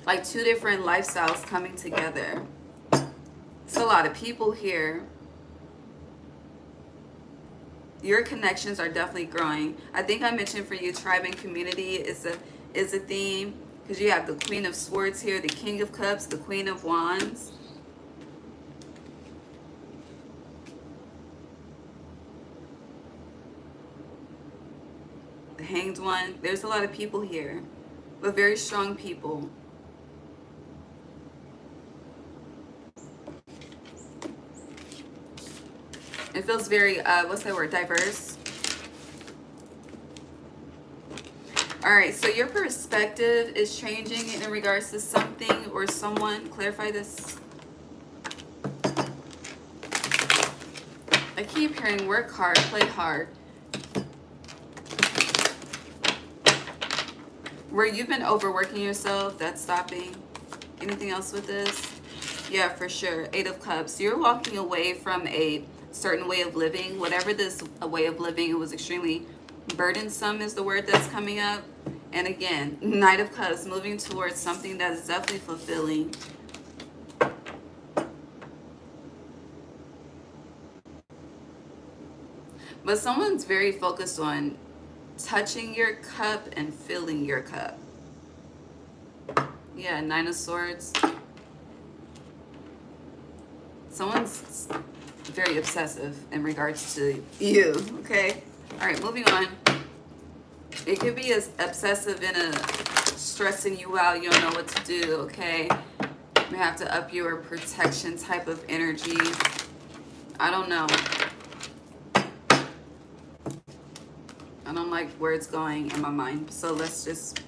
Like two different lifestyles coming together. It's a lot of people here. Your connections are definitely growing. I think I mentioned for you, tribe and community is a theme. Because you have the Queen of Swords here, the King of Cups, the Queen of Wands. The Hanged One. There's a lot of people here, but very strong people. It feels very, what's that word, diverse. All right, so your perspective is changing in regards to something or someone. Clarify this. I keep hearing work hard, play hard. Where you've been overworking yourself, that's stopping. Anything else with this? Yeah, for sure. Eight of Cups. You're walking away from a certain way of living. Whatever this way of living, it was extremely burdensome is the word that's coming up. And again, Knight of Cups, moving towards something that is definitely fulfilling. But someone's very focused on touching your cup and filling your cup. Yeah, Nine of Swords. Someone's very obsessive in regards to you, okay? All right, moving on. It could be as obsessive in a stressing you out, you don't know what to do, okay? You have to up your protection type of energy. I don't know. I don't like where it's going in my mind. So let's just,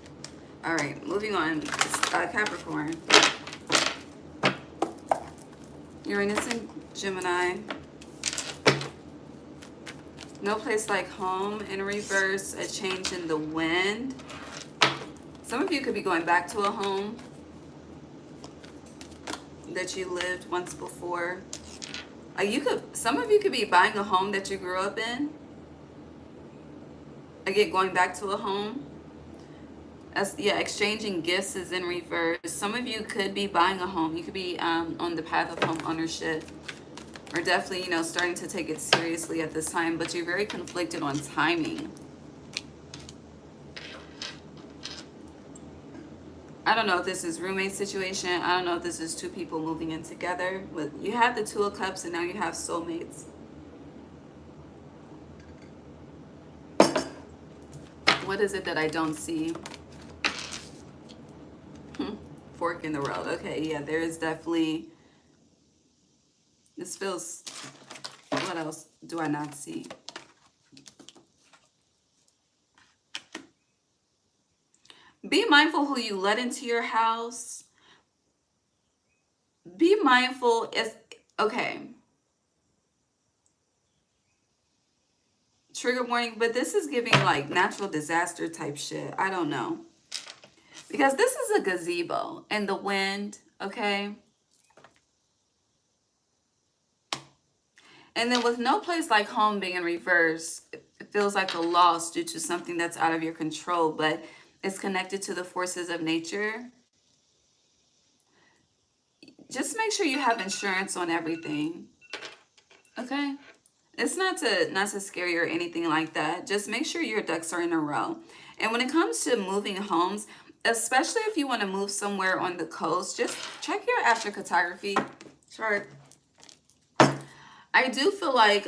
all right, moving on. Capricorn. Uranus and Gemini. No place like home in reverse, a change in the wind. Some of you could be going back to a home that you lived once before. Some of you could be buying a home that you grew up in. Again, going back to a home. Yeah, exchanging gifts is in reverse. Some of you could be buying a home. You could be on the path of home ownership. Or definitely, you know, starting to take it seriously at this time. But you're very conflicted on timing. I don't know if this is roommate situation. I don't know if this is two people moving in together. But you have the Two of Cups and now you have soulmates. What is it that I don't see? Fork in the road. Okay, yeah, there is definitely... This feels... What else do I not see? Be mindful who you let into your house. Be mindful as... Okay. Trigger warning, but this is giving like natural disaster type shit. I don't know. Because this is a gazebo and the wind, okay? And then with no place like home being in reverse, it feels like a loss due to something that's out of your control, but it's connected to the forces of nature. Just make sure you have insurance on everything. Okay? It's not to scare you or anything like that. Just make sure your ducks are in a row. And when it comes to moving homes, especially if you want to move somewhere on the coast, just check your astrocartography chart. I do feel like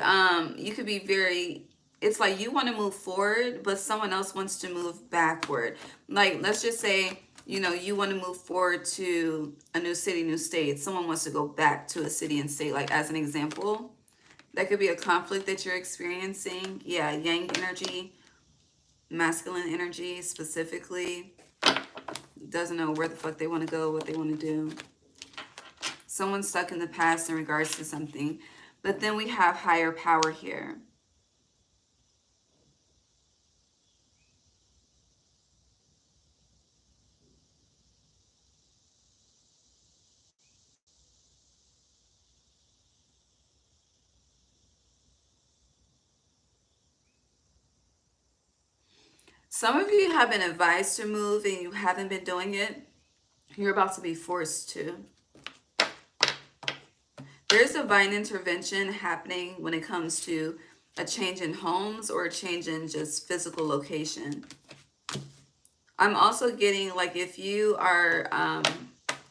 you could be very, it's like you want to move forward, but someone else wants to move backward. Like, let's just say, you know, you want to move forward to a new city, new state. Someone wants to go back to a city and state, like as an example. That could be a conflict that you're experiencing. Yeah, yang energy, masculine energy specifically. Doesn't know where the fuck they want to go, what they want to do. Someone's stuck in the past in regards to something. But then we have higher power here. Some of you have been advised to move and you haven't been doing it. You're about to be forced to. There's divine intervention happening when it comes to a change in homes or a change in just physical location. I'm also getting, like, if you are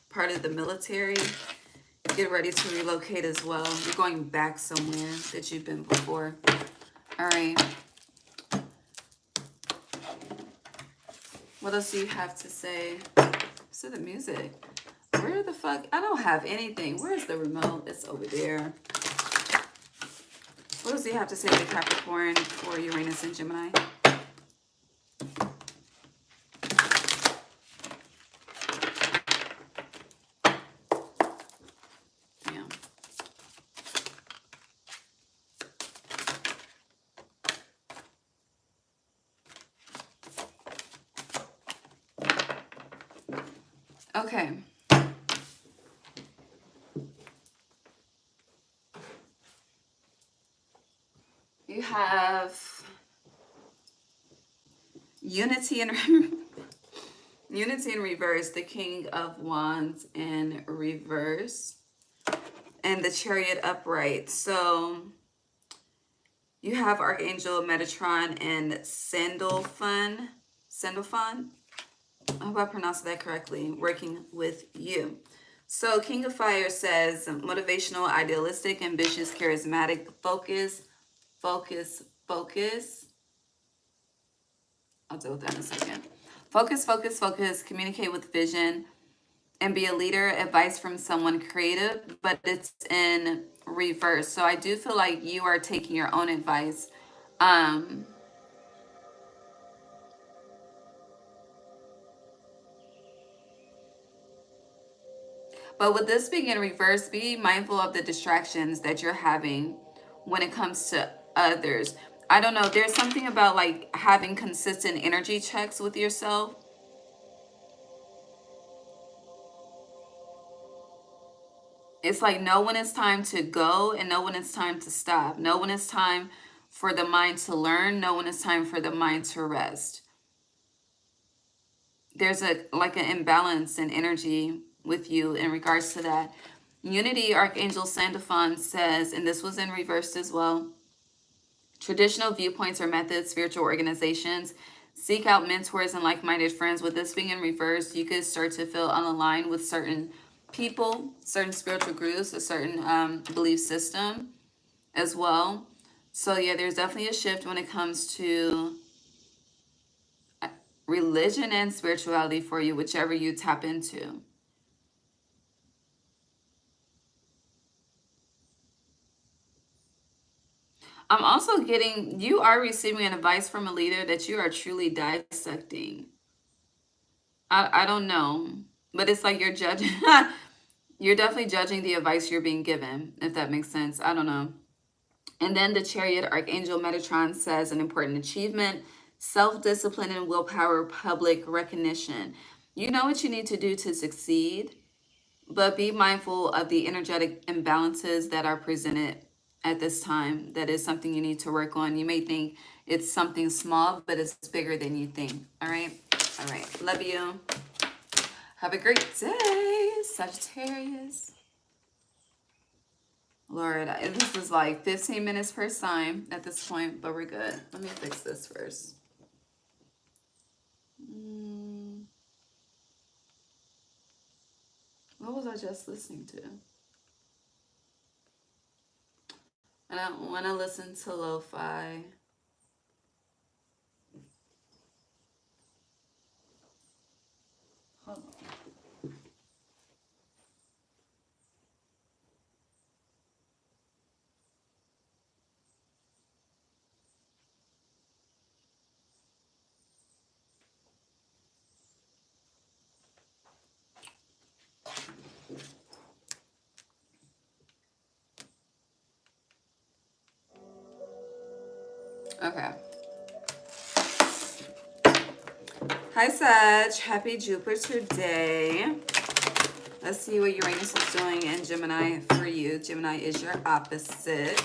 part of the military, get ready to relocate as well. You're going back somewhere that you've been before. All right. What else do you have to say? To the music. Where the fuck? I don't have anything. Where's the remote? It's over there. What does he have to say to Capricorn for Uranus and Gemini? Damn. Okay. You have Unity in Unity in reverse, the King of Wands in reverse, and the Chariot upright. So you have Archangel Metatron and Sandalphon. I hope I pronounced that correctly, working with you. So King of Fire says motivational, idealistic, ambitious, charismatic, focus. I'll deal with that in a second. Focus, communicate with vision, and be a leader. Advice from someone creative, but it's in reverse. So I do feel like you are taking your own advice. But with this being in reverse, be mindful of the distractions that you're having when it comes to others. I don't know. There's something about like having consistent energy checks with yourself. It's like know when it's time to go and know when it's time to stop. Know when it's time for the mind to learn. Know when it's time for the mind to rest. There's an imbalance in energy with you in regards to that. Unity, Archangel Sandalphon says, and this was in reverse as well, traditional viewpoints or methods, spiritual organizations, seek out mentors and like-minded friends. With this being in reverse, you could start to feel unaligned with certain people, certain spiritual groups, a certain belief system as well. So yeah, there's definitely a shift when it comes to religion and spirituality for you, whichever you tap into. I'm also getting, you are receiving an advice from a leader that you are truly dissecting. I don't know, but it's like you're judging. You're definitely judging the advice you're being given, if that makes sense. I don't know. And then the Chariot, Archangel Metatron says an important achievement, self-discipline and willpower, public recognition. You know what you need to do to succeed, but be mindful of the energetic imbalances that are presented at this time. That is something you need to work on. You may think it's something small, but it's bigger than you think. All right? All right. Love you. Have a great day, Sagittarius. Lord, this is like 15 minutes per sign at this point, but we're good. Let me fix this first. What was I just listening to? I don't want to listen to lo-fi. Hold on. Okay. Hi, Sag. Happy Jupiter day. Let's see what Uranus is doing in Gemini for you. Gemini is your opposite.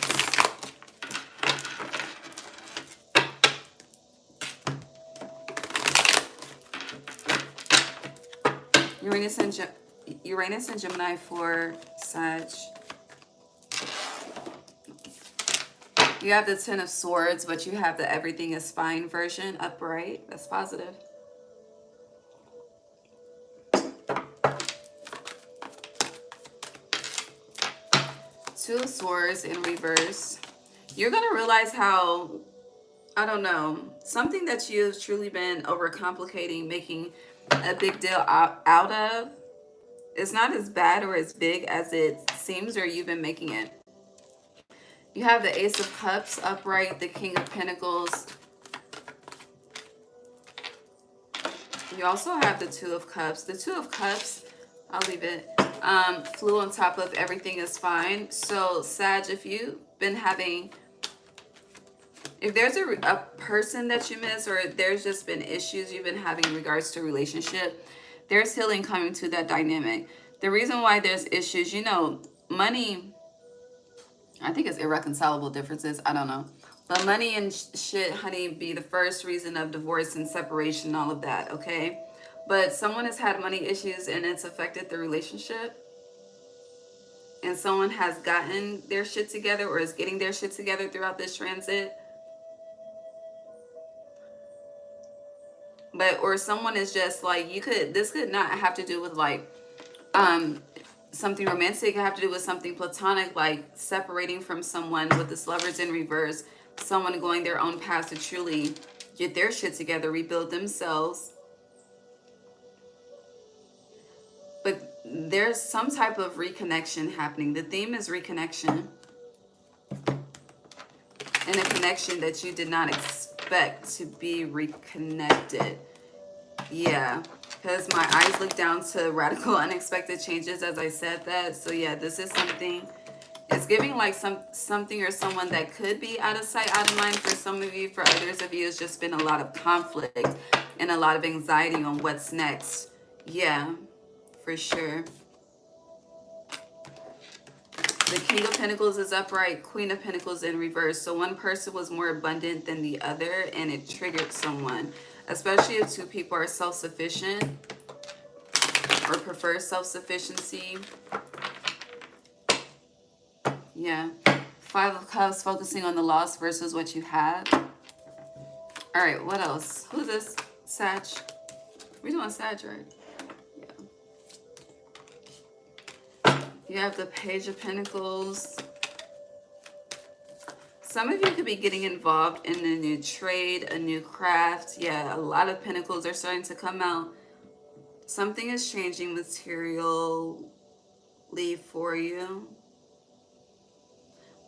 Uranus and Gemini for Sag. You have the Ten of Swords, but you have the everything is fine version upright. That's positive. Two of Swords in reverse. You're going to realize how, I don't know, something that you've truly been overcomplicating, making a big deal out of, is not as bad or as big as it seems, or you've been making it. You have the Ace of Cups upright, the King of Pentacles. You also have the Two of Cups. The Two of Cups, I'll leave it, flew on top of everything is fine. So, Sag, if you've been having, if there's a person that you miss, or there's just been issues you've been having in regards to relationship, there's healing coming to that dynamic. The reason why there's issues, you know, money, I think it's irreconcilable differences. I don't know. But money and shit, honey, be the first reason of divorce and separation, all of that, okay? But someone has had money issues and it's affected the relationship. And someone has gotten their shit together or is getting their shit together throughout this transit. But, or someone is just like, this could not have to do with like, something romantic. It could have to do with something platonic, like separating from someone with this Lovers in reverse, someone going their own path to truly get their shit together, rebuild themselves. But there's some type of reconnection happening. The theme is reconnection. And a connection that you did not expect to be reconnected. Yeah. Because my eyes look down to radical unexpected changes as I said that. So yeah, this is something, it's giving like something or someone that could be out of sight, out of mind for some of you. For others of you, it's just been a lot of conflict and a lot of anxiety on what's next. Yeah, for sure. The King of Pentacles is upright, Queen of Pentacles in reverse. So one person was more abundant than the other and it triggered someone. Especially if two people are self-sufficient or prefer self-sufficiency. Yeah. Five of Cups, focusing on the loss versus what you have. All right, what else? Who's this? Sag. We're doing Sag, right? Yeah. You have the Page of Pentacles. Some of you could be getting involved in a new trade, a new craft. Yeah, a lot of pentacles are starting to come out. Something is changing materially for you.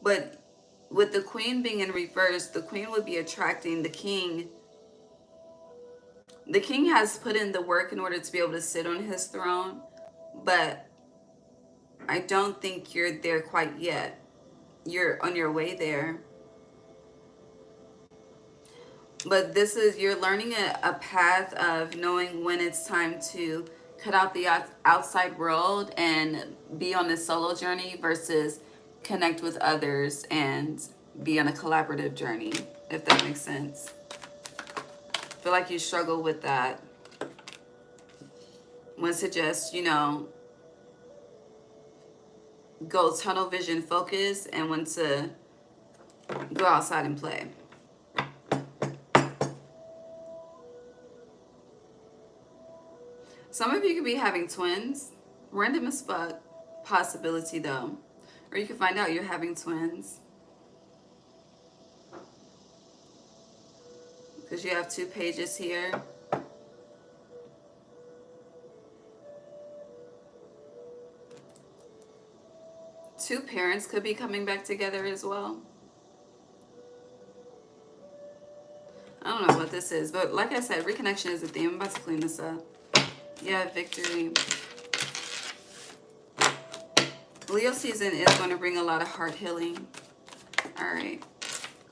But with the Queen being in reverse, the Queen would be attracting the King. The King has put in the work in order to be able to sit on his throne. But I don't think you're there quite yet. You're on your way there. But this is, you're learning a path of knowing when it's time to cut out the outside world and be on this solo journey versus connect with others and be on a collaborative journey, if that makes sense. I feel like you struggle with that. One suggests, you know, go tunnel vision focus, and when to go outside and play. Some of you could be having twins. Random as fuck. Possibility though. Or you can find out you're having twins. Because you have 2 pages here. Two parents could be coming back together as well. I don't know what this is, but like I said, reconnection is a theme. I'm about to clean this up. Yeah, victory. Leo season is going to bring a lot of heart healing. All right.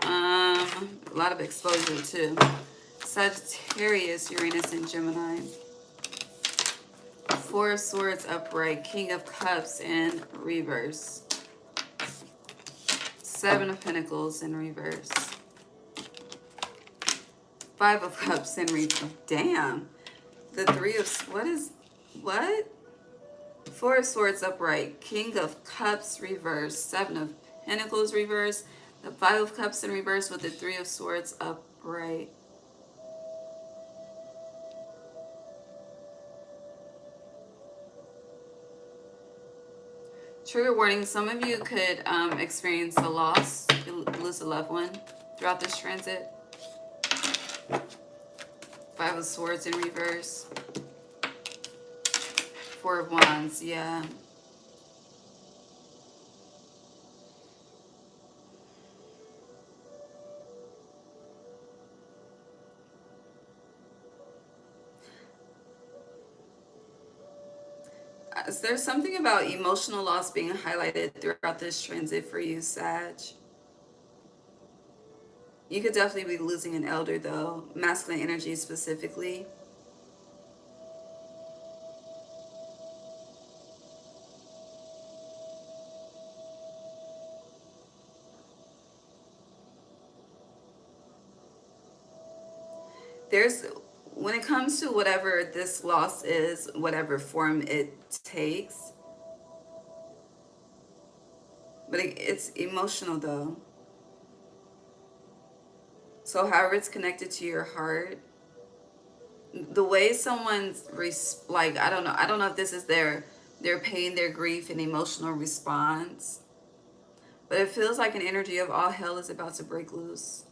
A lot of exposure too. Sagittarius, Uranus, and Gemini. 4 of Swords upright, King of Cups in reverse. 7 of Pentacles in reverse. 5 of Cups in reverse. Damn. The 3 of... What? 4 of Swords upright, King of Cups reverse. 7 of Pentacles reverse. The 5 of Cups in reverse with the 3 of Swords upright. Trigger warning, some of you could experience a loss, lose a loved one throughout this transit. 5 of Swords in reverse. 4 of Wands, yeah. There's something about emotional loss being highlighted throughout this transit for you, Sag. You could definitely be losing an elder, though. Masculine energy specifically. When it comes to whatever this loss is, whatever form it takes, but it's emotional though. So however it's connected to your heart, the way someone's like, I don't know if this is their pain, their grief, and emotional response, but it feels like an energy of all hell is about to break loose.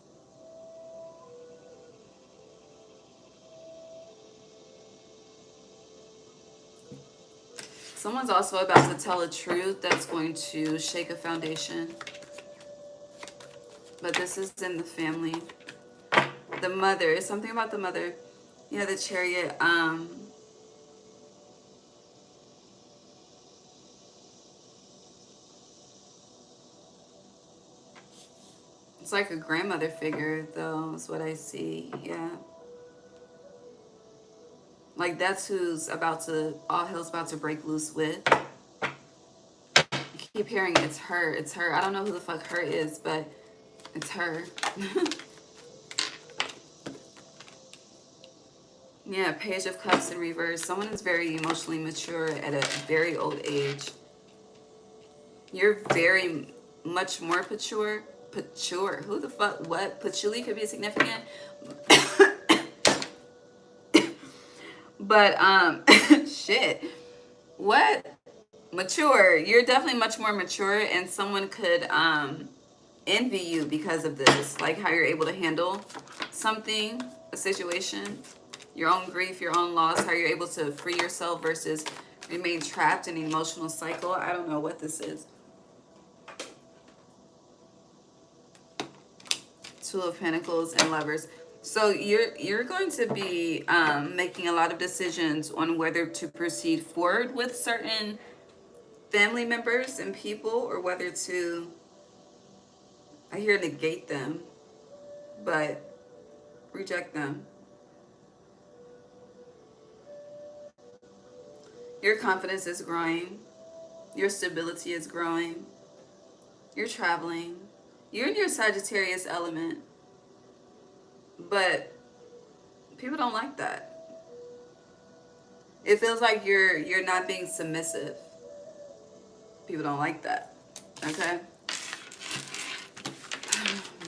Someone's also about to tell a truth that's going to shake a foundation. But this is in the family. The mother, it's something about the mother. Yeah, the Chariot. It's like a grandmother figure, though, is what I see. Yeah. Like that's who's all hell's about to break loose with. I keep hearing it's her, it's her. I don't know who the fuck her is, but it's her. Yeah, Page of Cups in reverse. Someone is very emotionally mature at a very old age. You're very much more mature. Who the fuck? What? Patchouli could be significant. But shit. What? Mature. You're definitely much more mature, and someone could envy you because of this. Like how you're able to handle something, a situation, your own grief, your own loss, how you're able to free yourself versus remain trapped in an emotional cycle. I don't know what this is. 2 of Pentacles and Lovers. So you're going to be making a lot of decisions on whether to proceed forward with certain family members and people, or whether to, I hear negate them, but reject them. Your confidence is growing. Your stability is growing. You're traveling. You're in your Sagittarius element, but people don't like that. It feels like you're not being submissive. People don't like that. Okay?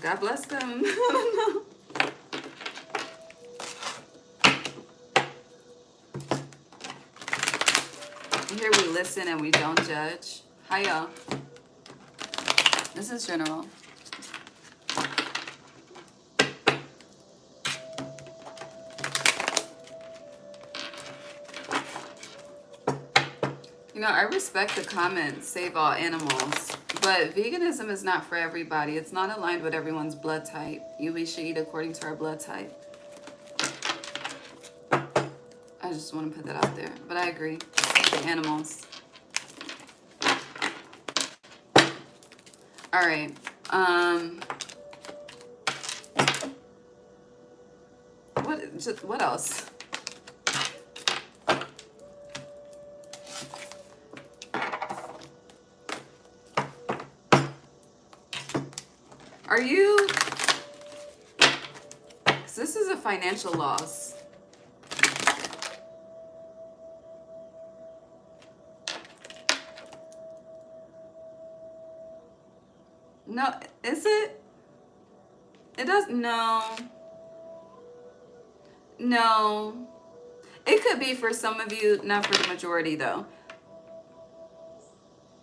God bless them. I don't know. Here we listen and we don't judge. Hi, y'all. This is general. You know, I respect the comments, save all animals. But veganism is not for everybody. It's not aligned with everyone's blood type. We should eat according to our blood type. I just want to put that out there. But I agree. Save the animals. All right. What else? Are you, because this is a financial loss. No, is it? It does, no. No. It could be for some of you, not for the majority though.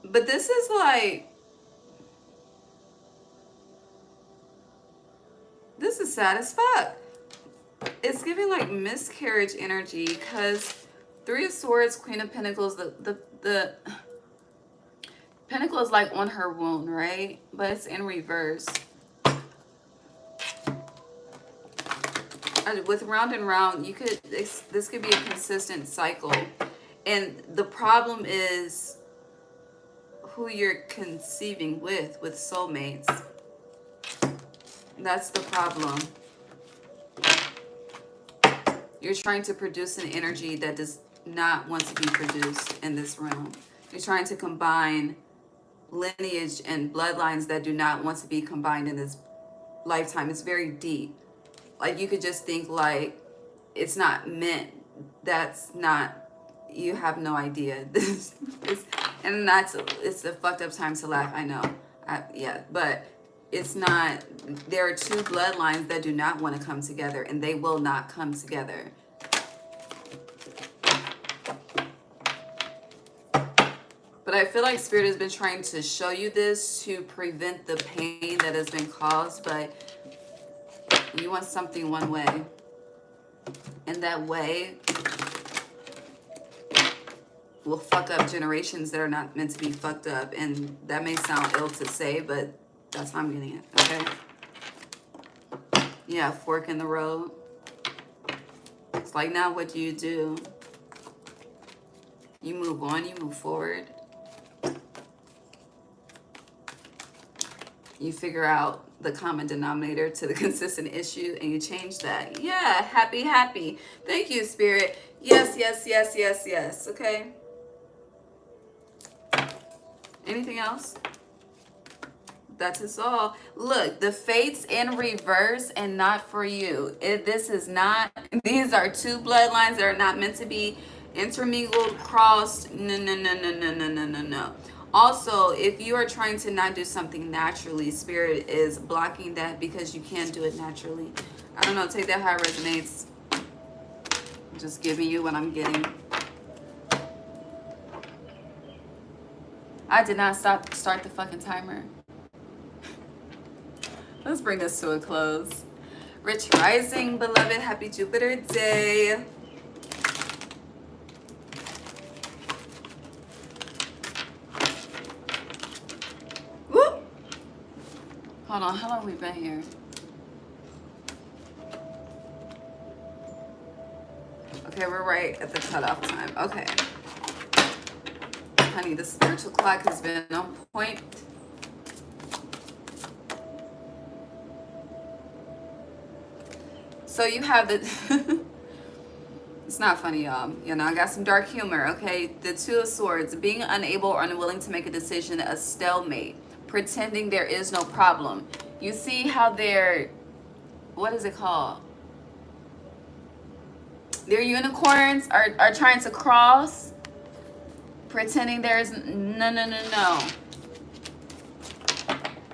But this is like, this is sad as fuck. It's giving like miscarriage energy because Three of Swords, Queen of Pentacles, the Pentacle is like on her wound, right? But it's in reverse. With round and round, you could, this could be a consistent cycle. And the problem is who you're conceiving with soulmates. That's the problem. You're trying to produce an energy that does not want to be produced in this realm. You're trying to combine lineage and bloodlines that do not want to be combined in this lifetime. It's very deep. Like you could just think like it's not meant. That's not, you have no idea. This is, and it's a fucked up time to laugh. I know. Yeah, but it's not, there are two bloodlines that do not want to come together and they will not come together. But I feel like Spirit has been trying to show you this to prevent the pain that has been caused, but you want something one way. And that way will fuck up generations that are not meant to be fucked up. And that may sound ill to say, but that's how I'm getting it, okay? Yeah, fork in the road. It's like, now what do? You move on, you move forward. You figure out the common denominator to the consistent issue and you change that. Yeah, happy, happy. Thank you, Spirit. Yes, yes, yes, yes, yes, okay? Anything else? That's us all. Look, the fate's in reverse and not for you. This is not, these are two bloodlines that are not meant to be intermingled, crossed. No, no, no, no, no, no, no, no, no. Also, if you are trying to not do something naturally, Spirit is blocking that because you can't do it naturally. I don't know, take that how it resonates. I'm just giving you what I'm getting. I did not start the fucking timer. Let's bring this to a close. Rich rising, beloved. Happy Jupiter day. Whoop. Hold on, how long have we been here? Okay, we're right at the cutoff time. Okay. Honey, the spiritual clock has been on point. So you have the, it's not funny, y'all. You know, I got some dark humor, okay? The Two of Swords, being unable or unwilling to make a decision, a stalemate, pretending there is no problem. You see how they're, what is it called? Their unicorns are trying to cross, pretending there's no.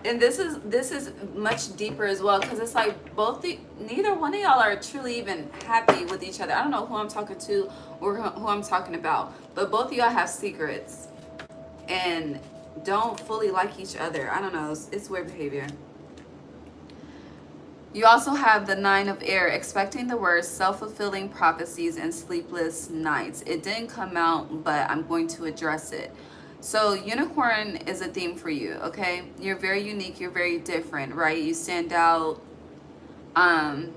And this is much deeper as well, because it's like neither one of y'all are truly even happy with each other. I don't know who I'm talking to or who I'm talking about, but both of y'all have secrets and don't fully like each other. I don't know, it's weird behavior. You also have the 9 of air, expecting the worst, self-fulfilling prophecies, and sleepless nights. It didn't come out, but I'm going to address it. So unicorn is a theme for you, okay? You're very unique, you're very different, right? You stand out. You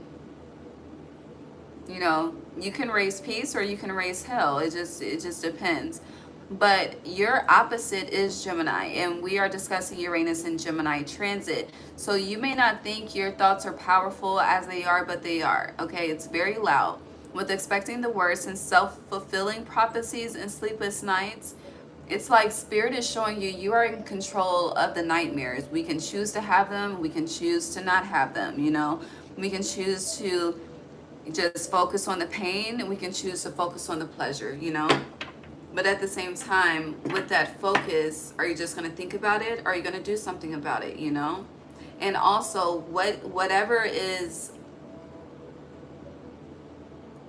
know, you can raise peace or you can raise hell. It just depends. But your opposite is Gemini, and we are discussing Uranus and Gemini transit. So you may not think your thoughts are powerful as they are, but they are, okay? It's very loud. With expecting the worst and self-fulfilling prophecies and sleepless nights, it's like spirit is showing you you are in control of the nightmares. We can choose to have them. We can choose to not have them, you know? We can choose to just focus on the pain, and we can choose to focus on the pleasure, you know? But at the same time, with that focus, are you just going to think about it? Or are you going to do something about it, you know? And also, whatever is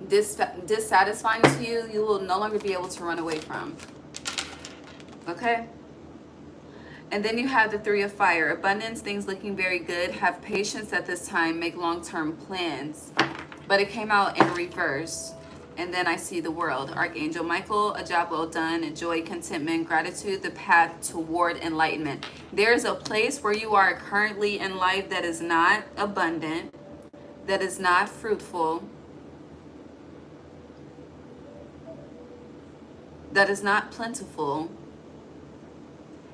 dissatisfying to you, you will no longer be able to run away from. Okay? And then you have the 3 of fire. Abundance, things looking very good. Have patience at this time. Make long-term plans. But it came out in reverse. And then I see the world. Archangel Michael, a job well done, joy, contentment, gratitude, the path toward enlightenment. There's a place where you are currently in life that is not abundant, that is not fruitful, that is not plentiful.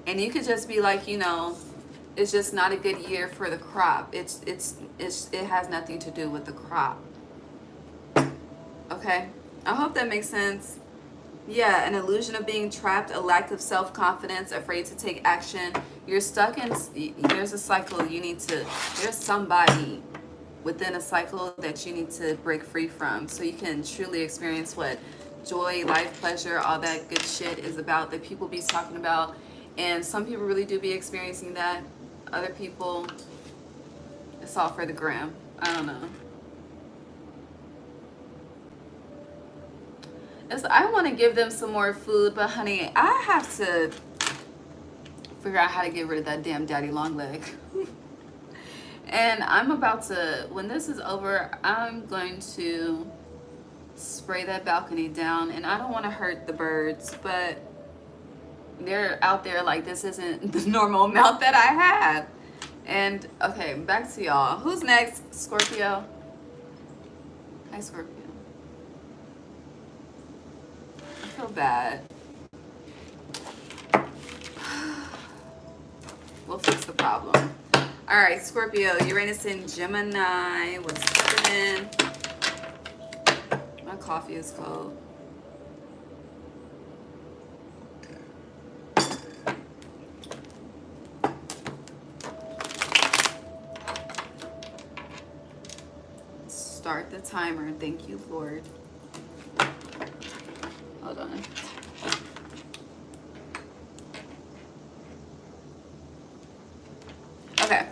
And you could just be like, you know, it's just not a good year for the crop. It has nothing to do with the crop. Okay, I hope that makes sense. Yeah, an illusion of being trapped, a lack of self-confidence, afraid to take action. You're stuck in, there's a cycle you need to, there's somebody within a cycle that you need to break free from, so you can truly experience what joy, life, pleasure, all that good shit is about, that people be talking about. And some people really do be experiencing that. Other people, it's all for the gram. I don't know. I want to give them some more food, but honey, I have to figure out how to get rid of that damn daddy long leg. And I'm about to, when this is over, I'm going to spray that balcony down. And I don't want to hurt the birds, but they're out there like this isn't the normal amount that I have. And okay, back to y'all. Who's next? Scorpio. Hi, Scorpio. I feel bad. We'll fix the problem. All right, Scorpio, Uranus in Gemini. What's happening? My coffee is cold. Start the timer. Thank you, Lord. Hold on. Okay.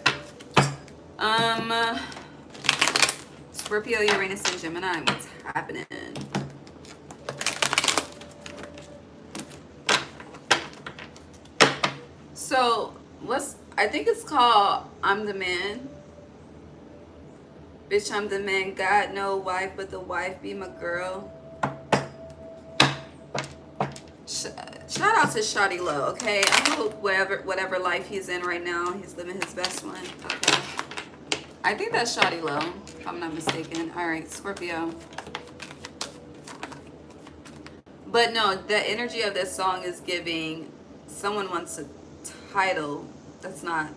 Scorpio, Uranus, and Gemini. What's happening? So, I think it's called I'm the Man. Bitch, I'm the man, got no wife, but the wife be my girl. Shout out to Shawty Low, okay? I hope whatever life he's in right now, he's living his best one, okay? I think that's Shawty Low, if I'm not mistaken. All right, Scorpio. But no, the energy of this song is giving someone wants a title that's not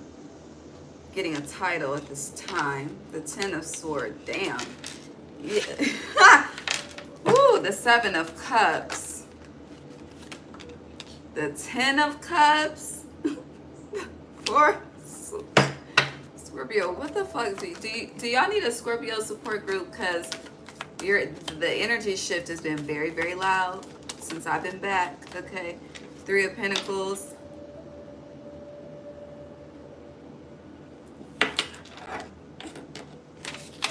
getting a title at this time. The 10 of Swords, damn. Yeah. Ooh, the 7 of Cups. The 10 of Cups. for Scorpio. What the fuck? Do y'all need a Scorpio support group? Because the energy shift has been very, very loud since I've been back. Okay. 3 of Pentacles.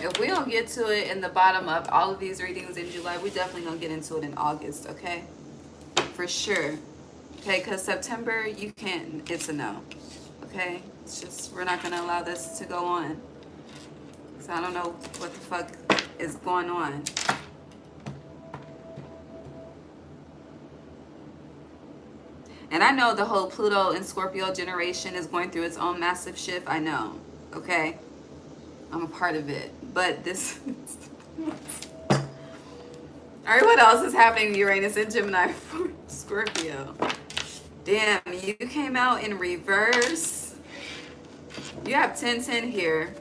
If we don't get to it in the bottom of all of these readings in July, we definitely gonna get into it in August, okay? For sure. Okay, because September, you can't, it's a no. Okay? It's just, we're not gonna allow this to go on. So I don't know what the fuck is going on. And I know the whole Pluto and Scorpio generation is going through its own massive shift. I know, okay? I'm a part of it. But this... All right, what else is happening, Uranus and Gemini for Scorpio? Damn, you came out in reverse. You have 10-10 here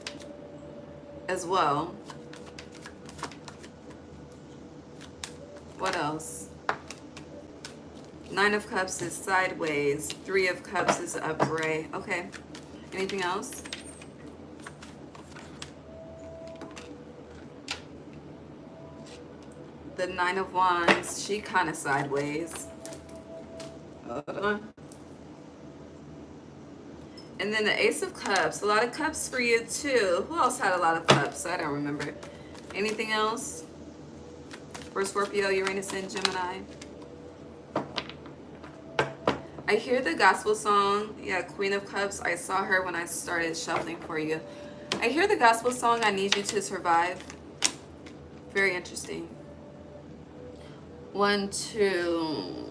as well. What else? 9 of Cups is sideways. 3 of Cups is upright. Okay. Anything else? The 9 of Wands, she kind of sideways. Hold on. And then the Ace of Cups. A lot of cups for you too. Who else had a lot of cups? I don't remember. Anything else for Scorpio, Uranus, and Gemini? I hear the gospel song. Yeah, Queen of Cups. I saw her when I started shuffling for you. I hear the gospel song, I Need You to Survive. Very interesting. 1, 2...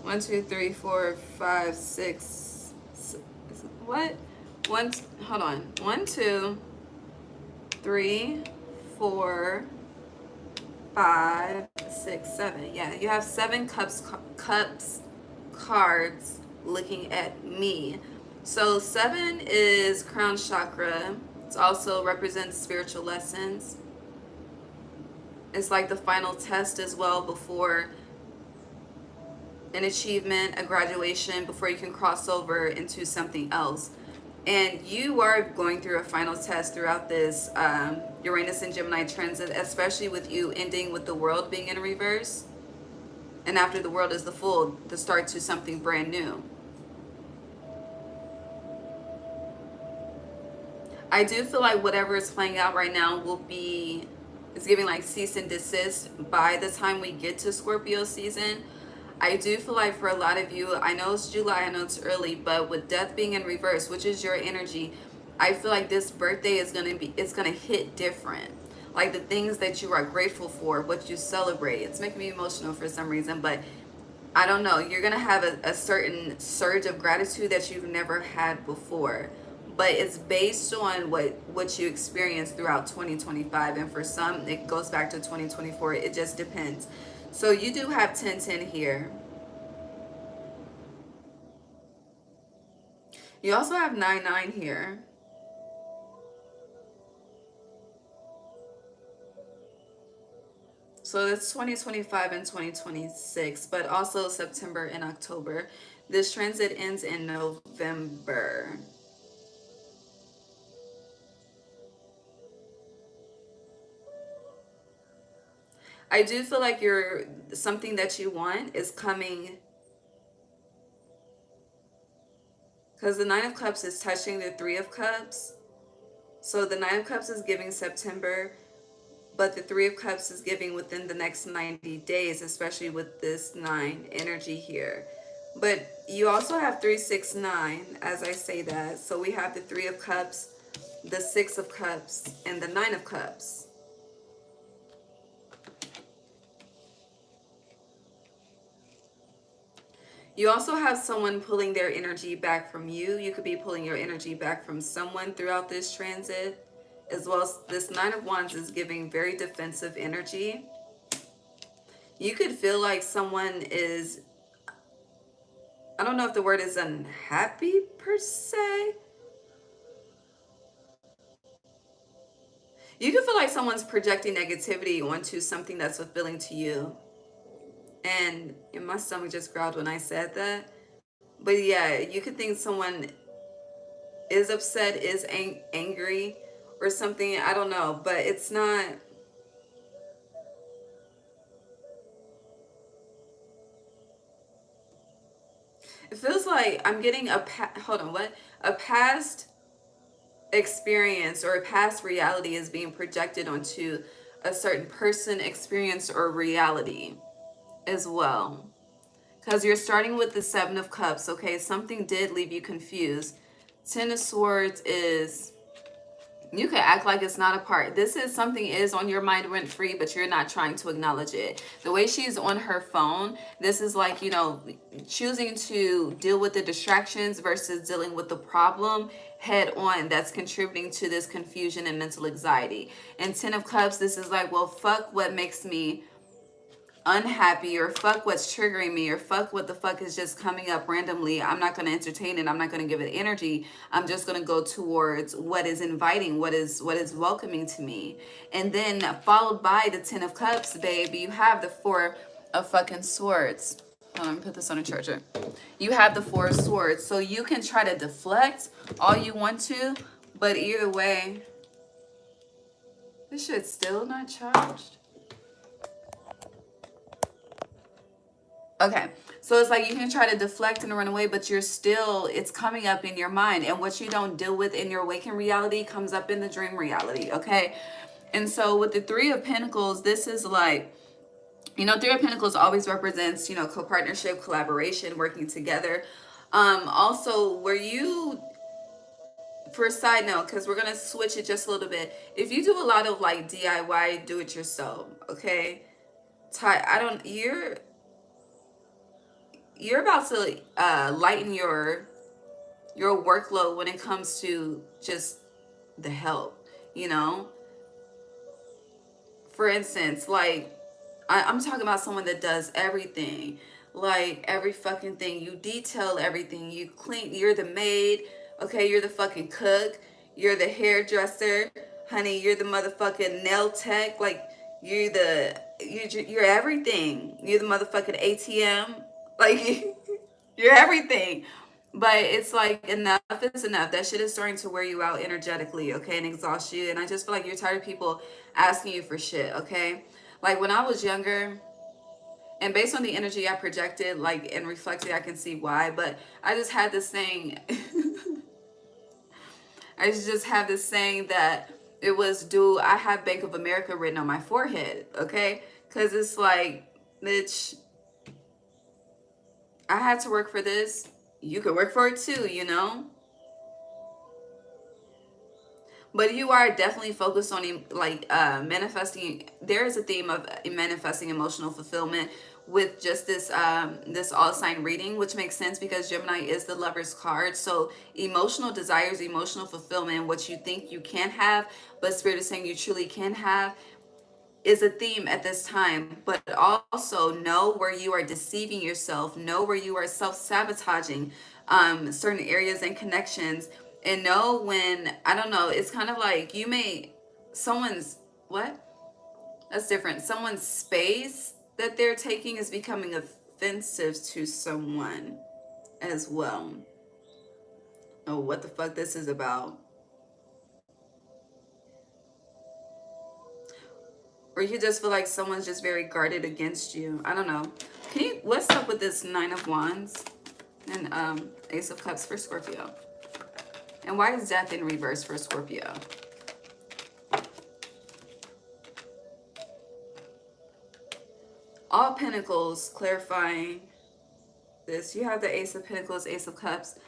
1, 2, 3, 4, 5, 6. What? Hold on. 1, 2, 3, 4, 5, 6, 7. Yeah, you have 7 cups cards looking at me. So 7 is crown chakra. It also represents spiritual lessons. It's like the final test as well before an achievement, a graduation, before you can cross over into something else. And you are going through a final test throughout this Uranus and Gemini transit, especially with you ending with the world being in reverse. And after the world is the full, the start to something brand new. I do feel like whatever is playing out right now will be, it's giving like cease and desist by the time we get to Scorpio season. I do feel like for a lot of you, I know it's July, I know it's early, but with death being in reverse, which is your energy, I feel like this birthday is it's gonna hit different. Like the things that you are grateful for, what you celebrate. It's making me emotional for some reason, but I don't know. You're gonna have a certain surge of gratitude that you've never had before. But it's based on what you experienced throughout 2025. And for some, it goes back to 2024. It just depends. So you do have 10-10 here. You also have 9-9 here. So that's 2025 and 2026, but also September and October. This transit ends in November. I do feel like something that you want is coming, because the 9 of Cups is touching the 3 of Cups. So the 9 of Cups is giving September, but the 3 of Cups is giving within the next 90 days, especially with this 9 energy here. But you also have 3, 6, 9, as I say that. So we have the 3 of Cups, the 6 of Cups, and the 9 of Cups. You also have someone pulling their energy back from you. You could be pulling your energy back from someone throughout this transit. As well as this 9 of Wands is giving very defensive energy. You could feel like someone is, I don't know if the word is unhappy per se. You could feel like someone's projecting negativity onto something that's fulfilling to you. And my stomach just growled when I said that. But yeah, you could think someone is upset, is angry or something. I don't know, but it's not. It feels like I'm getting hold on, what? A past experience or a past reality is being projected onto a certain person, experience, or reality as well. Because you're starting with the Seven of Cups, okay? Something did leave you confused. Ten of Swords is, you can act like it's not a part. This is something is on your mind rent free, but you're not trying to acknowledge it. The way she's on her phone, this is like, you know, choosing to deal with the distractions versus dealing with the problem head on, that's contributing to this confusion and mental anxiety. And Ten of Cups, this is like, well, fuck what makes me unhappy, or fuck what's triggering me, or fuck what the fuck is just coming up randomly. I'm not going to entertain it. I'm not going to give it energy. I'm just going to go towards what is inviting, what is welcoming to me. And then followed by the Ten of Cups, baby, you have the Four of fucking Swords. Hold on, let me put this on a charger. You have the Four of Swords. So you can try to deflect all you want to, but either way, this shit's still not charged. Okay, so it's like you can try to deflect and run away, but you're still, it's coming up in your mind. And what you don't deal with in your waking reality comes up in the dream reality, okay? And so with the Three of Pentacles, this is like, you know, Three of Pentacles always represents, you know, co-partnership, collaboration, working together. Also, where you, for a side note, because we're going to switch it just a little bit. If you do a lot of like DIY, do it yourself, okay? You're about to lighten your workload when it comes to just the help, you know? For instance, like, I'm talking about someone that does everything, like every fucking thing. You detail everything. You clean, you're the maid, okay? You're the fucking cook. You're the hairdresser. Honey, you're the motherfucking nail tech. Like, you're everything. You're the motherfucking ATM. Like, you're everything. But it's like, enough is enough. That shit is starting to wear you out energetically, okay, and exhaust you. And I just feel like you're tired of people asking you for shit, okay? Like when I was younger, and based on the energy I projected, like, and reflected, I can see why. But I just had this saying, I just have this saying that it was, do I have Bank of America written on my forehead, okay? Because it's like, bitch, I had to work for this. You could work for it too, you know? But you are definitely focused on like manifesting. There is a theme of manifesting emotional fulfillment with just this this all sign reading, which makes sense because Gemini is the Lover's card. So emotional desires, emotional fulfillment, what you think you can have, but Spirit is saying you truly can have, is a theme at this time. But also know where you are deceiving yourself, know where you are self-sabotaging certain areas and connections, and know when, I don't know, it's kind of like you may, someone's, what? That's different. Someone's space that they're taking is becoming offensive to someone as well. Oh, what the fuck this is about. Or you just feel like someone's just very guarded against you. I don't know. Can you, what's up with this Nine of Wands and Ace of Cups for Scorpio? And why is Death in reverse for Scorpio? All Pentacles, clarifying this. You have the Ace of Pentacles, Ace of Cups.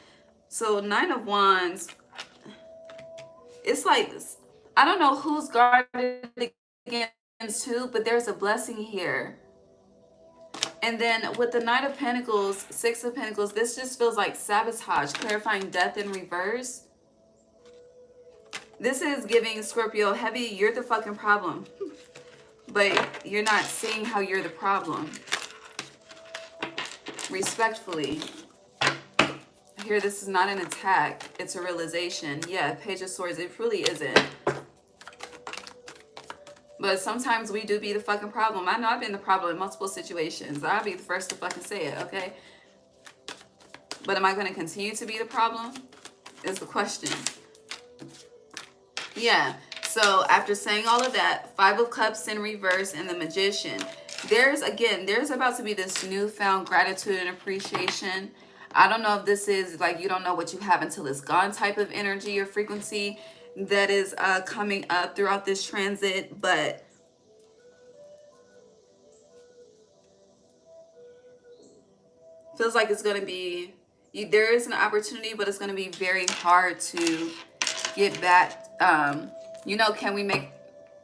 So Nine of Wands, it's like, I don't know who's guarded against who, but there's a blessing here. And then with the Knight of Pentacles, Six of Pentacles, this just feels like sabotage, clarifying Death in reverse. This is giving Scorpio heavy, you're the fucking problem. But you're not seeing how you're the problem. Respectfully. Here, this is not an attack. It's a realization. Yeah, Page of Swords, it really isn't. But sometimes we do be the fucking problem. I know I've been the problem in multiple situations. I'll be the first to fucking say it, okay? But am I going to continue to be the problem? Is the question. Yeah. So after saying all of that, 5 of Cups in reverse and the Magician, there's about to be this newfound gratitude and appreciation. I don't know if this is like you don't know what you have until it's gone type of energy or frequency that is coming up throughout this transit, but feels like it's going to be, there is an opportunity, but it's going to be very hard to get back. You know, Can We Make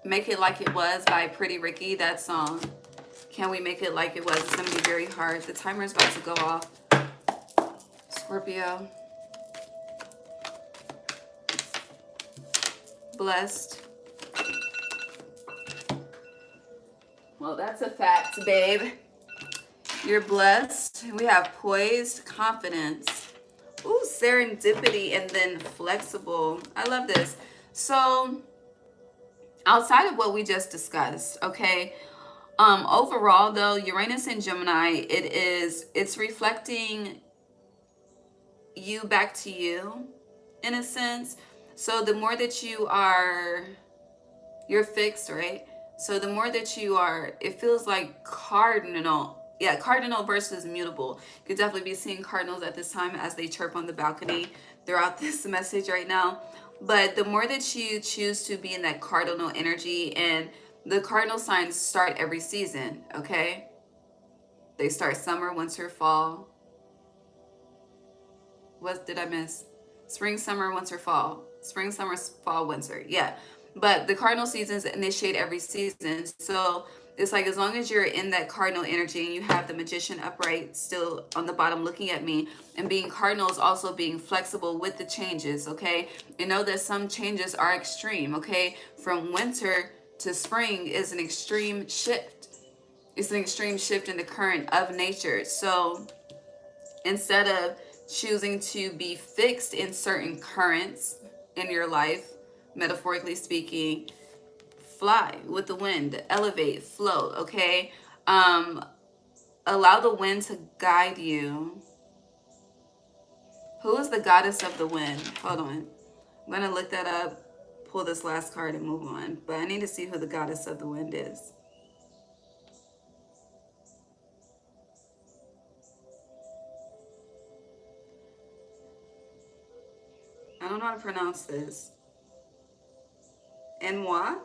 It Like It Was by Pretty Ricky, that song. Can we make it like it was? It's going to be very hard. The timer is about to go off. Scorpio. Blessed. Well, that's a fact, babe. You're blessed. We have poised, confidence. Ooh, serendipity, and then flexible. I love this. So, outside of what we just discussed, okay, overall though, Uranus and Gemini, it's reflecting you back to you in a sense. So the more that you're fixed, right? So the more that you are, it feels like cardinal. Yeah, cardinal versus mutable. You could definitely be seeing cardinals at this time as they chirp on the balcony throughout this message right now. But the more that you choose to be in that cardinal energy, and the cardinal signs start every season, okay? They start summer, winter, fall. What did I miss? Spring, summer, winter, fall. Spring, summer, fall, winter. Yeah. But the cardinal seasons initiate every season. So it's like as long as you're in that cardinal energy and you have the Magician upright still on the bottom looking at me, and being cardinal is also being flexible with the changes, okay? You know that some changes are extreme, okay? From winter to spring is an extreme shift. It's an extreme shift in the current of nature. So instead of choosing to be fixed in certain currents in your life, metaphorically speaking, fly with the wind, elevate, float, okay? Allow the wind to guide you. Who is the goddess of the wind? Hold on. I'm going to look that up, pull this last card and move on. But I need to see who the goddess of the wind is. I don't know how to pronounce this. Enoi?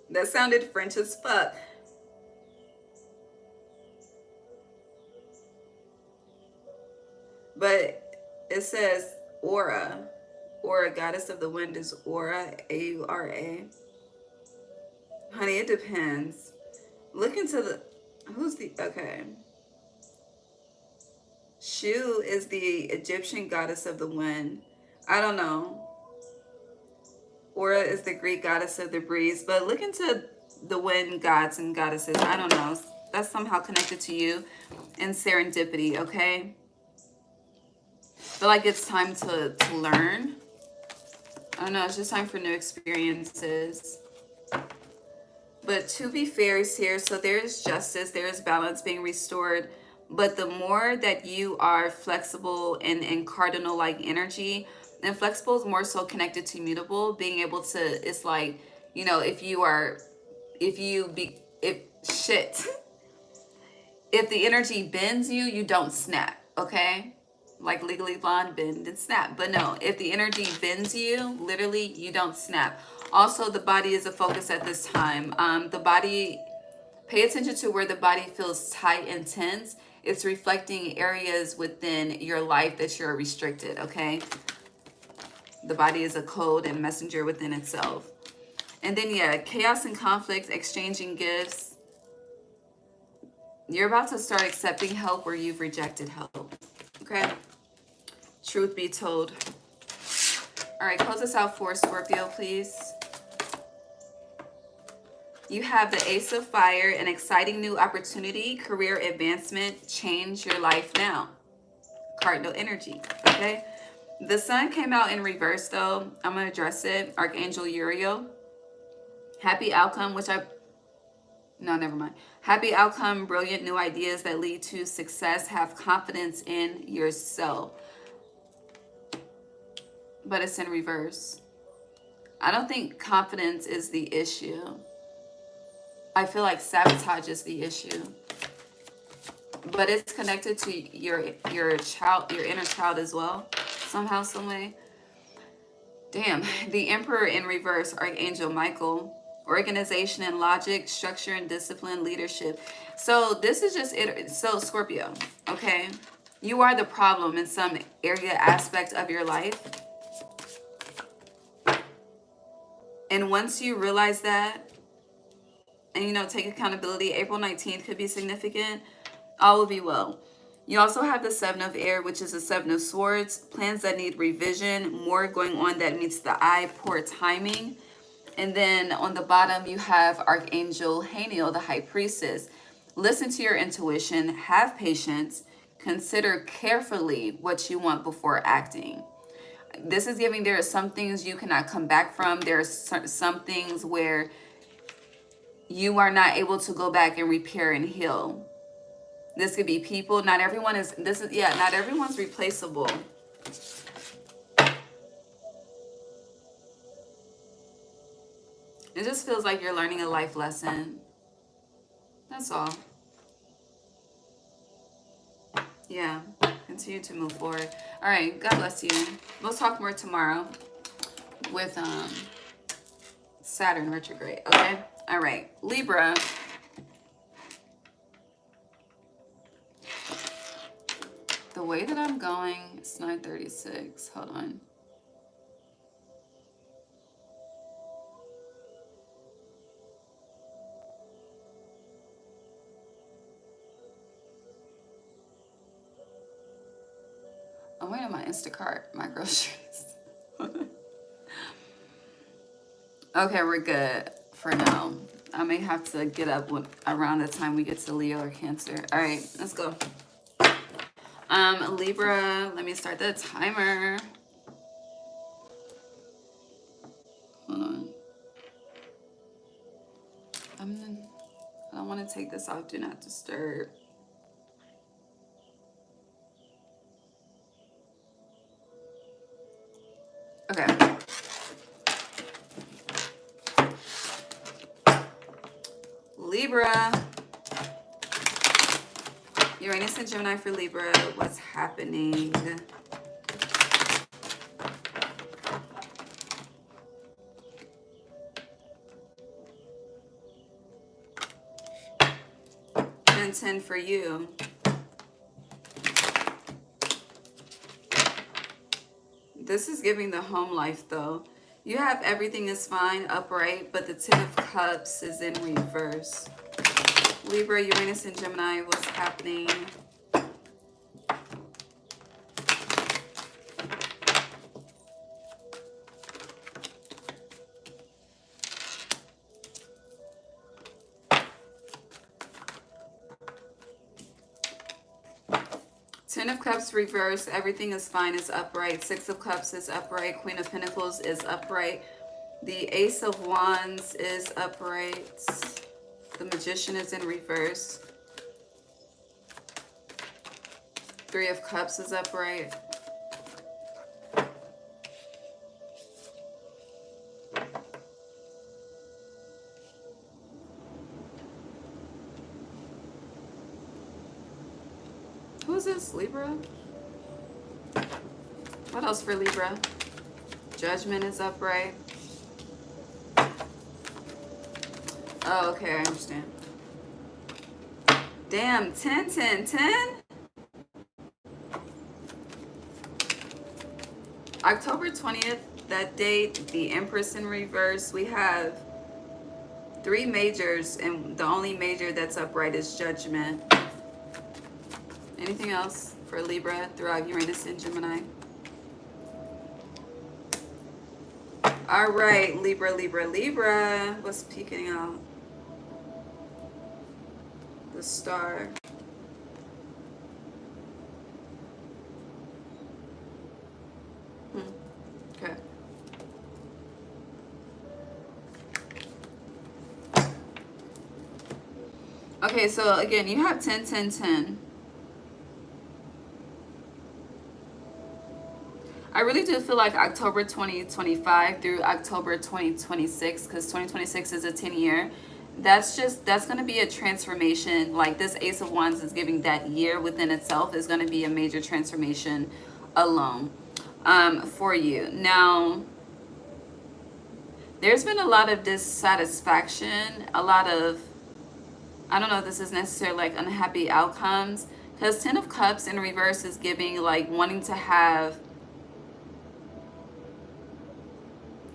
That sounded French as fuck. But it says Aura. Aura, goddess of the wind is Aura, A-U-R-A. Honey, it depends. Look into the, okay. Shu is the Egyptian goddess of the wind. I don't know. Aura is the Greek goddess of the breeze. But look into the wind gods and goddesses. I don't know. That's somehow connected to you and serendipity, okay? I feel like it's time to learn. I don't know. It's just time for new experiences. But to be fair is here. So there's justice. There's balance being restored. But the more that you are flexible and in cardinal-like energy, and flexible is more so connected to mutable, being able to, it's like, you know, if the energy bends you, you don't snap, okay? Like Legally Blonde, bend and snap. But no, if the energy bends you, literally, you don't snap. Also, the body is a focus at this time. The body, pay attention to where the body feels tight and tense. It's reflecting areas within your life that you're restricted, okay? The body is a code and messenger within itself. And then, yeah, chaos and conflict, exchanging gifts. You're about to start accepting help where you've rejected help, okay? Truth be told. All right, close us out for Scorpio, please. You have the Ace of Fire, an exciting new opportunity, career advancement, change your life now. Cardinal energy, okay? The sun came out in reverse, though. I'm going to address it. Archangel Uriel. Happy outcome, no, never mind. Happy outcome, brilliant new ideas that lead to success. Have confidence in yourself. But it's in reverse. I don't think confidence is the issue. I feel like sabotage is the issue. But it's connected to your child, your inner child as well, somehow, some way. Damn. The Emperor in reverse, Archangel Michael. Organization and logic, structure and discipline, leadership. So this is just it. So Scorpio, okay? You are the problem in some area, aspect of your life. And once you realize that, and, you know, take accountability, April 19th could be significant. All will be well. You also have the Seven of Air, which is the Seven of Swords. Plans that need revision, more going on that meets the eye, poor timing. And then on the bottom, you have Archangel Haniel, the High Priestess. Listen to your intuition, have patience, consider carefully what you want before acting. This is giving there are some things you cannot come back from. There are some things where you are not able to go back and repair and heal. This could be people. Not everyone is, not everyone's replaceable. It just feels like you're learning a life lesson. That's all. Yeah. Continue to move forward. All right. God bless you. We'll talk more tomorrow with Saturn retrograde. Okay. All right. Libra. The way that I'm going, it's 9:36. Hold on. I'm waiting on my Instacart, my groceries. Okay, we're good for now. I may have to get up around the time we get to Leo or Cancer. All right, let's go. Libra, let me start the timer. Hold on. I don't want to take this off. Do not disturb. Okay. Libra. Uranus and Gemini for Libra. What's happening? And 10 for you. This is giving the home life though. You have everything is fine, upright, but the Ten of Cups is in reverse. Libra, Uranus and Gemini, what's happening? Ten of Cups reverse, everything is fine, is upright. Six of Cups is upright. Queen of Pentacles is upright. The Ace of Wands is upright. The Magician is in reverse. Three of Cups is upright. Who's this? Libra? What else for Libra? Judgment is upright. Oh, okay, I understand. Damn, 10, 10, 10? October 20th, that date, the Empress in reverse. We have three majors, and the only major that's upright is Judgment. Anything else for Libra throughout Uranus and Gemini? All right, Libra, Libra, Libra. What's peeking out? The Star. Okay. Okay, so again, you have 10, 10, 10. I really do feel like October 2025 through October 2026, because 2026 is a 10-year. That's going to be a transformation. Like this Ace of Wands is giving that year within itself is going to be a major transformation alone for you. Now, there's been a lot of dissatisfaction, a lot of, I don't know if this is necessarily like unhappy outcomes, because 10 of Cups in reverse is giving like wanting to have,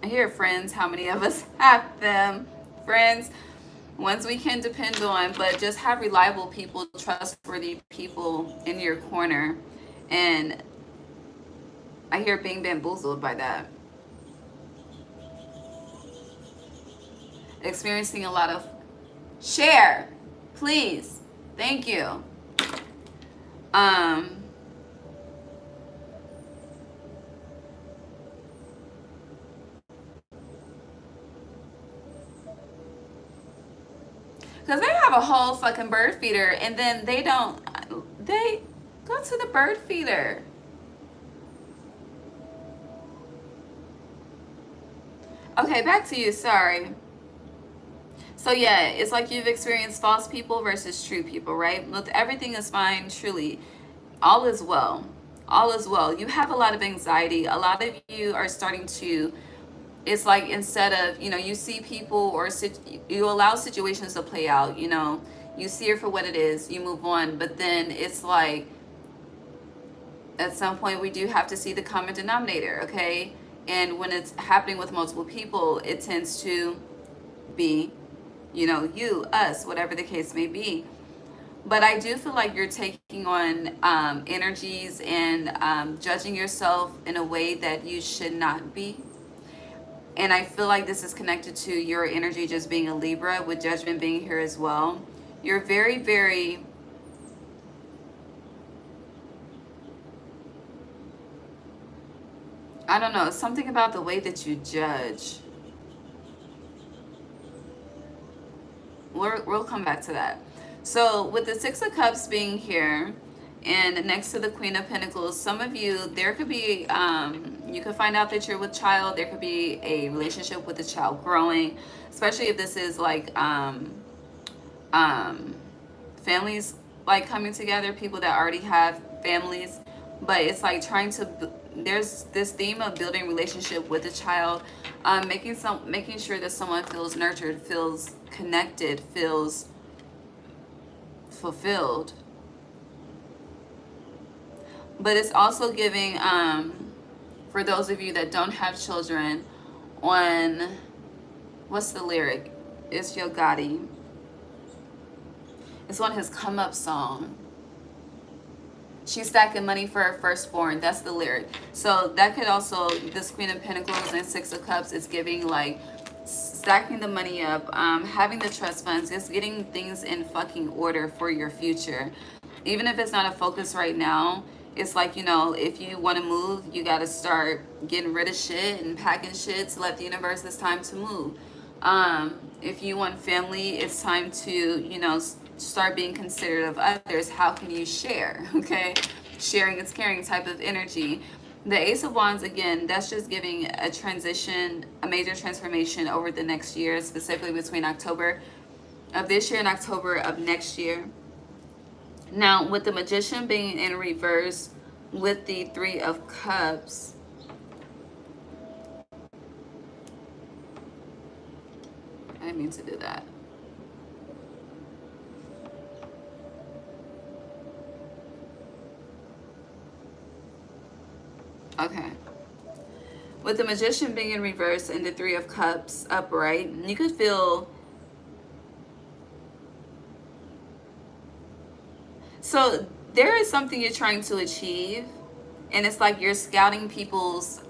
I hear friends, how many of us have them? Friends, ones we can depend on, but just have reliable people, trustworthy people in your corner. And I hear being bamboozled by that. Experiencing a lot of share, please. Thank you. Because they have a whole fucking bird feeder and then they go to the bird feeder. Okay, back to you, sorry. So yeah, it's like you've experienced false people versus true people, right? Look, everything is fine, truly. All is well. All is well. You have a lot of anxiety. A lot of you are starting to, it's like instead of, you see people or you allow situations to play out, you see it for what it is, you move on. But then it's like, at some point we do have to see the common denominator, okay? And when it's happening with multiple people, it tends to be, you, us, whatever the case may be. But I do feel like you're taking on energies and judging yourself in a way that you should not be. And I feel like this is connected to your energy just being a Libra, with judgment being here as well. You're very, very, I don't know, something about the way that you judge. We'll come back to that. So with the Six of Cups being here and next to the Queen of Pentacles, some of you, there could be, you could find out that you're with child. There could be a relationship with the child growing, especially if this is like families like coming together, people that already have families. But it's like trying to, there's this theme of building relationship with a child, making sure that someone feels nurtured, feels connected, feels fulfilled. But it's also giving, for those of you that don't have children, on, what's the lyric? It's Yo Gotti. It's on his Come Up song. She's stacking money for her firstborn. That's the lyric. So that could also, this Queen of Pentacles and Six of Cups is giving like stacking the money up, having the trust funds, just getting things in fucking order for your future. Even if it's not a focus right now, it's like, if you want to move, you got to start getting rid of shit and packing shit to let the universe, it's time to move. If you want family, it's time to, start being considerate of others. How can you share? Okay, sharing is caring type of energy. The Ace of Wands, again, that's just giving a transition, a major transformation over the next year, specifically between October of this year and October of next year. Now, with the Magician being in reverse with the Three of Cups, I didn't mean to do that. Okay. With the Magician being in reverse and the Three of Cups upright, you could feel, so there is something you're trying to achieve, and it's like you're scouting people's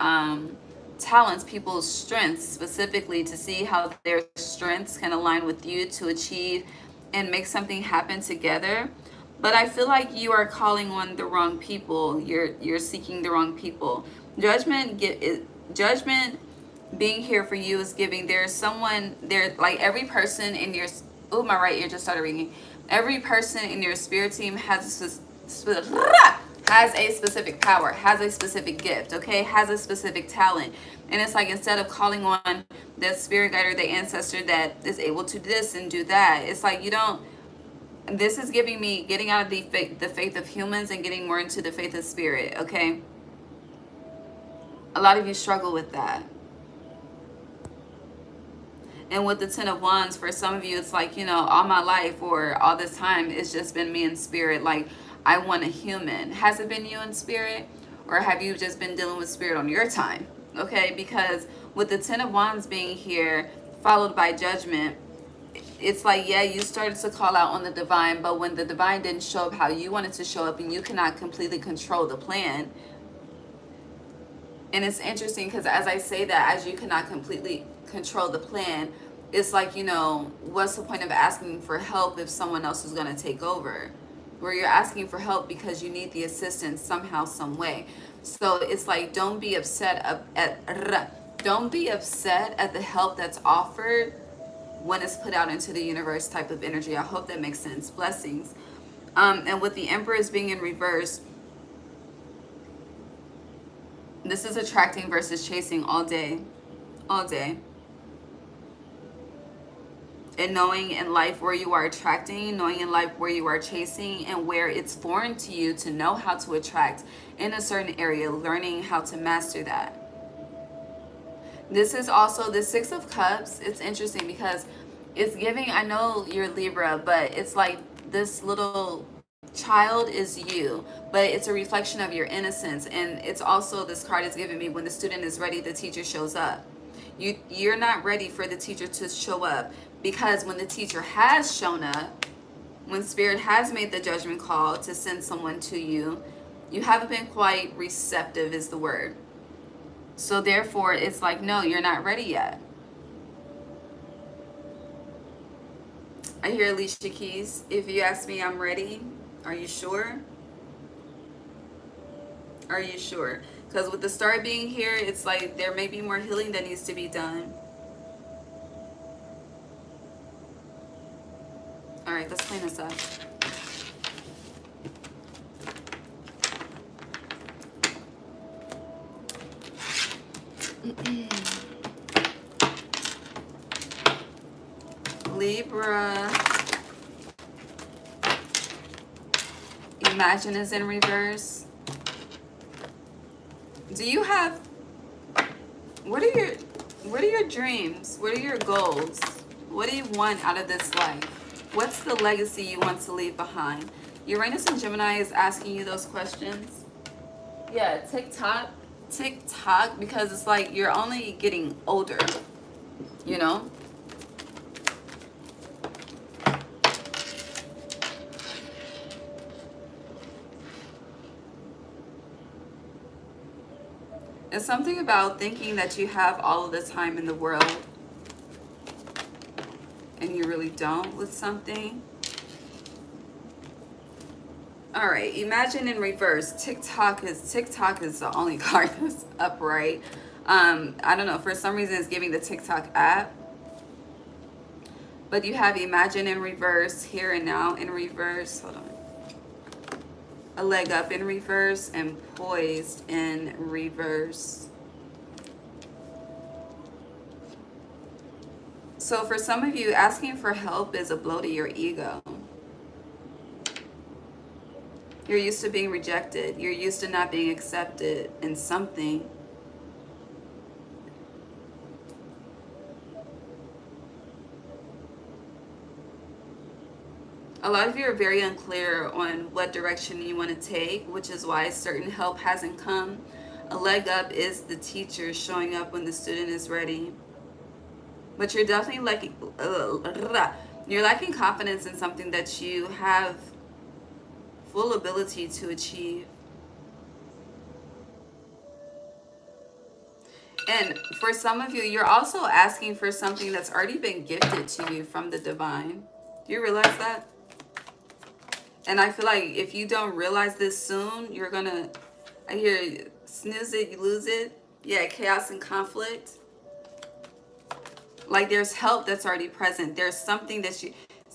talents, people's strengths specifically, to see how their strengths can align with you to achieve and make something happen together. But I feel like you are calling on the wrong people. You're seeking the wrong people. Judgment being here for you is giving, there's someone there, like every person in your, oh, my right ear just started ringing. Every person in your spirit team has a specific power, has a specific gift, okay, has a specific talent. And it's like, instead of calling on that spirit guide or the ancestor that is able to do this and do that, it's like, you don't, this is giving me getting out of the faith of humans and getting more into the faith of spirit, okay? A lot of you struggle with that. And with the Ten of Wands, for some of you, it's like, you know, all my life or all this time, it's just been me in spirit. Like, I want a human. Has it been you in spirit? Or have you just been dealing with spirit on your time? Okay, because with the Ten of Wands being here, followed by Judgment, it's like, yeah, you started to call out on the divine, but when the divine didn't show up how you wanted to show up, and you cannot completely control the plan. And it's interesting because as I say that, as you cannot completely control the plan, it's like, you know, what's the point of asking for help if someone else is going to take over? Where you're asking for help because you need the assistance somehow, some way. So it's like, don't be upset at the help that's offered when it's put out into the universe type of energy. I hope that makes sense. Blessings. And with the Empress being in reverse, this is attracting versus chasing all day. All day. And knowing in life where you are attracting, knowing in life where you are chasing, and where it's foreign to you to know how to attract in a certain area, learning how to master that. This is also the Six of Cups. It's interesting because it's giving, I know you're Libra, but it's like this little child is you, but it's a reflection of your innocence. And it's also, this card is giving me, when the student is ready, the teacher shows up. You're not ready for the teacher to show up, because when the teacher has shown up, when Spirit has made the judgment call to send someone to you, you haven't been quite receptive is the word. So therefore, it's like, no, you're not ready yet. I hear Alicia Keys. If you ask me, I'm ready. Are you sure? Are you sure? Because with the star being here, it's like there may be more healing that needs to be done. All right, let's clean this up. Libra. Imagine is in reverse. Do you have, what are your dreams? What are your goals? What do you want out of this life? What's the legacy you want to leave behind? Uranus and Gemini is asking you those questions. Yeah, tick-tock, because it's like you're only getting older, you know? It's something about thinking that you have all of the time in the world and you really don't with something. All right, imagine in reverse. TikTok is the only card that's upright. I don't know, for some reason it's giving the TikTok app. But you have imagine in reverse, here and now in reverse. Hold on. A leg up in reverse and poised in reverse. So for some of you, asking for help is a blow to your ego. You're used to being rejected. You're used to not being accepted in something. A lot of you are very unclear on what direction you want to take, which is why certain help hasn't come. A leg up is the teacher showing up when the student is ready. But you're definitely lacking confidence in something that you have full ability to achieve. And for some of you, you're also asking for something that's already been gifted to you from the divine. Do you realize that? And I feel like if you don't realize this soon, you're gonna, I hear snooze it, you lose it. Yeah, chaos and conflict. Like there's help that's already present. There's something that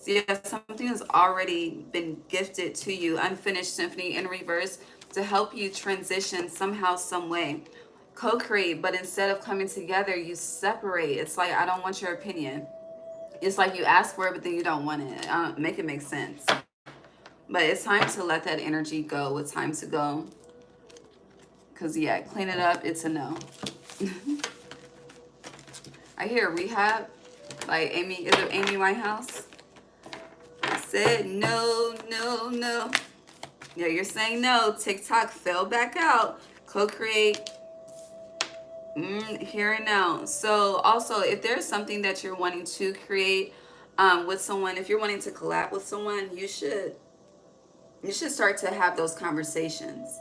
So yeah, something has already been gifted to you, unfinished symphony in reverse, to help you transition somehow, some way. Co-create, but instead of coming together, you separate. It's like, I don't want your opinion. It's like you ask for it, but then you don't want it. I don't make it make sense. But it's time to let that energy go. It's time to go. Because, yeah, clean it up. It's a no. I hear rehab. Like Amy, is it Amy Winehouse? I said no, no, no. Yeah, you're saying no. TikTok fell back out. Co-create. Here and now. So also, if there's something that you're wanting to create with someone, if you're wanting to collab with someone, you should start to have those conversations.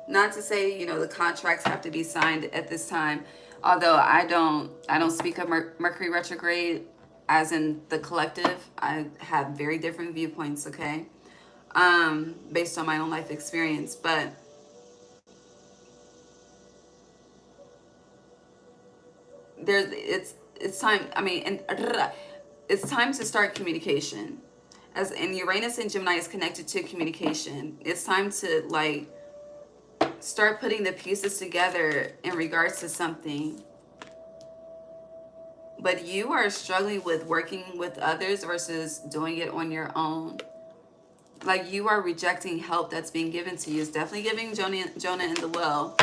Not to say, you know, the contracts have to be signed at this time. Although I don't speak of Mercury retrograde as in the collective. I have very different viewpoints, okay? Based on my own life experience, but it's time. I mean, and it's time to start communication. As in Uranus and Gemini is connected to communication. It's time to like start putting the pieces together in regards to something. But you are struggling with working with others versus doing it on your own. Like you are rejecting help that's being given to you. It's definitely giving Jonah in the well.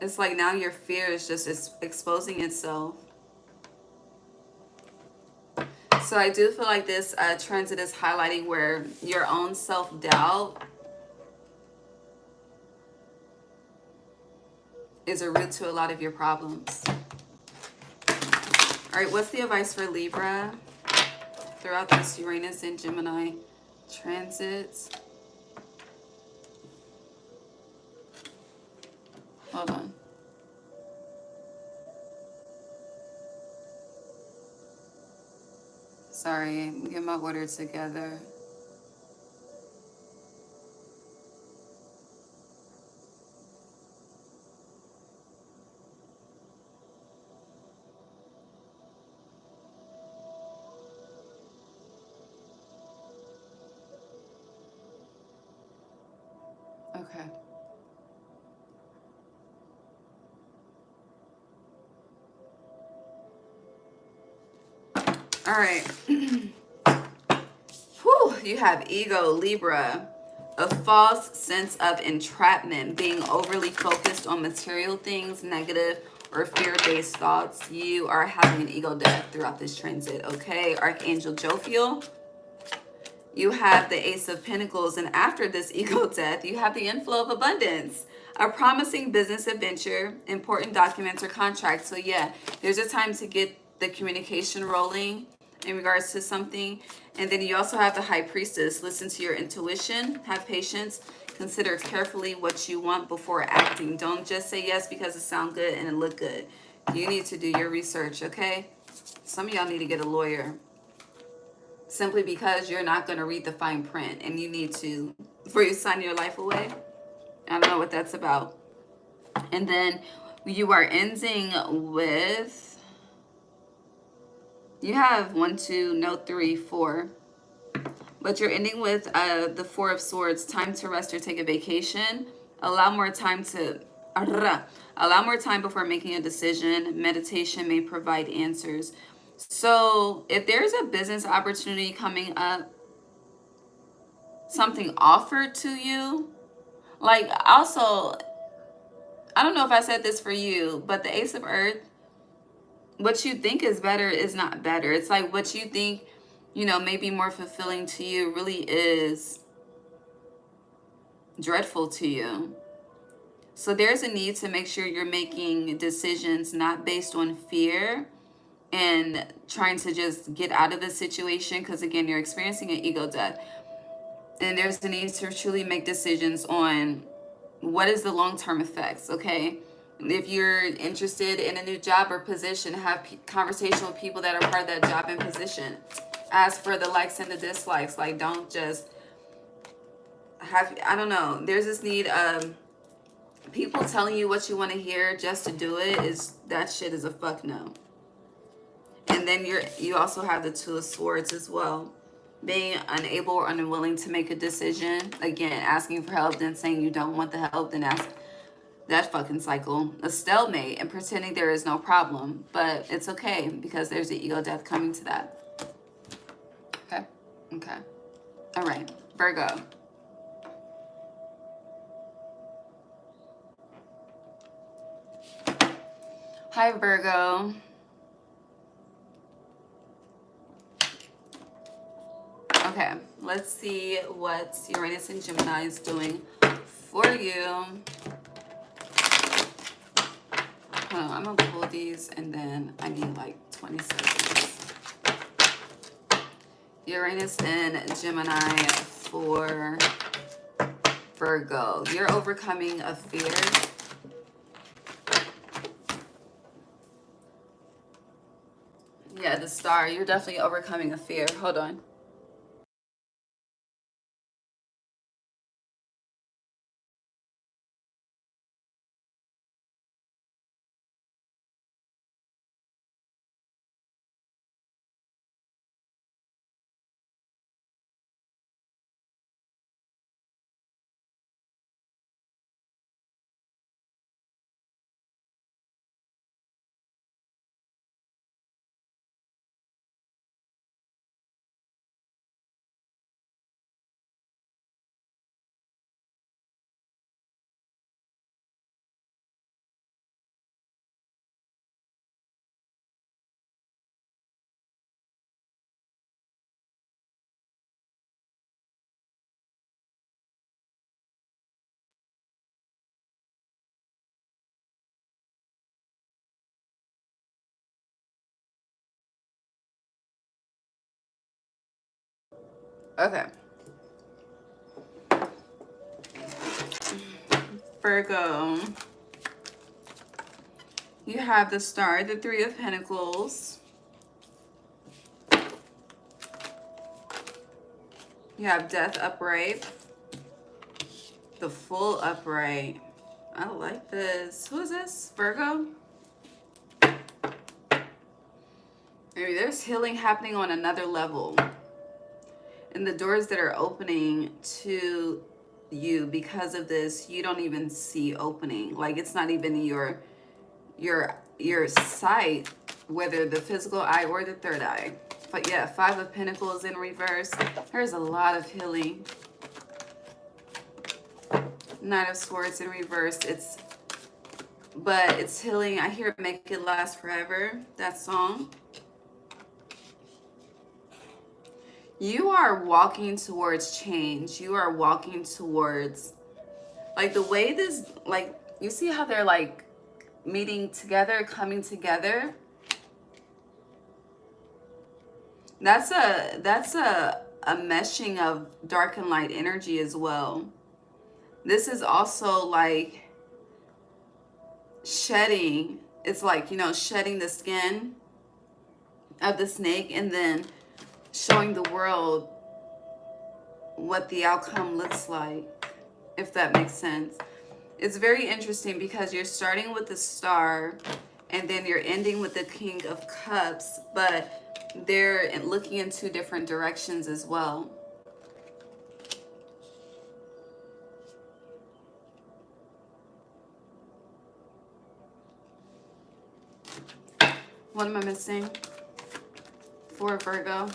It's like now your fear is just exposing itself. So I do feel like this transit is highlighting where your own self-doubt is a root to a lot of your problems. All right, what's the advice for Libra throughout this Uranus and Gemini transits? Hold on. Sorry, I'm getting my order together. Okay. All right. Whew, you have ego, Libra. A false sense of entrapment, being overly focused on material things, negative or fear-based thoughts. You are having an ego death throughout this transit, okay? Archangel Jophiel. You have the Ace of Pentacles, and after this ego death, you have the inflow of abundance. A promising business adventure, important documents or contracts. So yeah, there's a time to get the communication rolling in regards to something. And then you also have the High Priestess. Listen to your intuition, have patience, consider carefully what you want before acting. Don't just say yes because it sounds good and it look good. You need to do your research, okay? Some of y'all need to get a lawyer. Simply because you're not going to read the fine print and you need to, before you sign your life away. I don't know what that's about. And then you are ending with, you have 1, 2, no 3, 4. But you're ending with the Four of Swords, time to rest or take a vacation. Allow more time before making a decision. Meditation may provide answers. So if there's a business opportunity coming up, something offered to you, like also, I don't know if I said this for you, but the Ace of Earth, what you think is better is not better. It's like what you think, you know, may be more fulfilling to you really is dreadful to you. So there's a need to make sure you're making decisions not based on fear and trying to just get out of the situation, because again, you're experiencing an ego death. And there's the need to truly make decisions on what is the long-term effects, okay? If you're interested in a new job or position, have conversation with people that are part of that job and position. Ask for the likes and the dislikes. Like, don't just have, I don't know. There's this need of People telling you what you want to hear just to do it, is that shit is a fuck no. And then you also have the Two of Swords as well. Being unable or unwilling to make a decision. Again, asking for help, then saying you don't want the help, then ask. That fucking cycle. A stalemate and pretending there is no problem. But it's okay because there's the ego death coming to that. Okay? Okay. All right. Virgo. Hi, Virgo. Okay, let's see what Uranus and Gemini is doing for you. Hold on, I'm gonna pull these and then I need like 20 seconds. Uranus and Gemini for Virgo. You're overcoming a fear. Yeah, the star. You're definitely overcoming a fear. Hold on. Okay. Virgo. You have the star, the Three of Pentacles. You have Death upright. The Full upright. I like this. Who is this? Virgo? Maybe there's healing happening on another level. And the doors that are opening to you because of this, you don't even see opening. Like it's not even your sight, whether the physical eye or the third eye. But yeah, Five of Pentacles in reverse. There's a lot of healing. Knight of Swords in reverse. But it's healing. I hear Make It Last Forever, that song. You are walking towards change. You are walking towards, like the way this, like, you see how they're like meeting together, coming together? That's a meshing of dark and light energy as well. This is also like shedding. It's like, you know, shedding the skin of the snake and then showing the world what the outcome looks like, if that makes sense. It's very interesting because you're starting with the star and then you're ending with the King of Cups, but they're looking in two different directions as well. What am I missing for Virgo?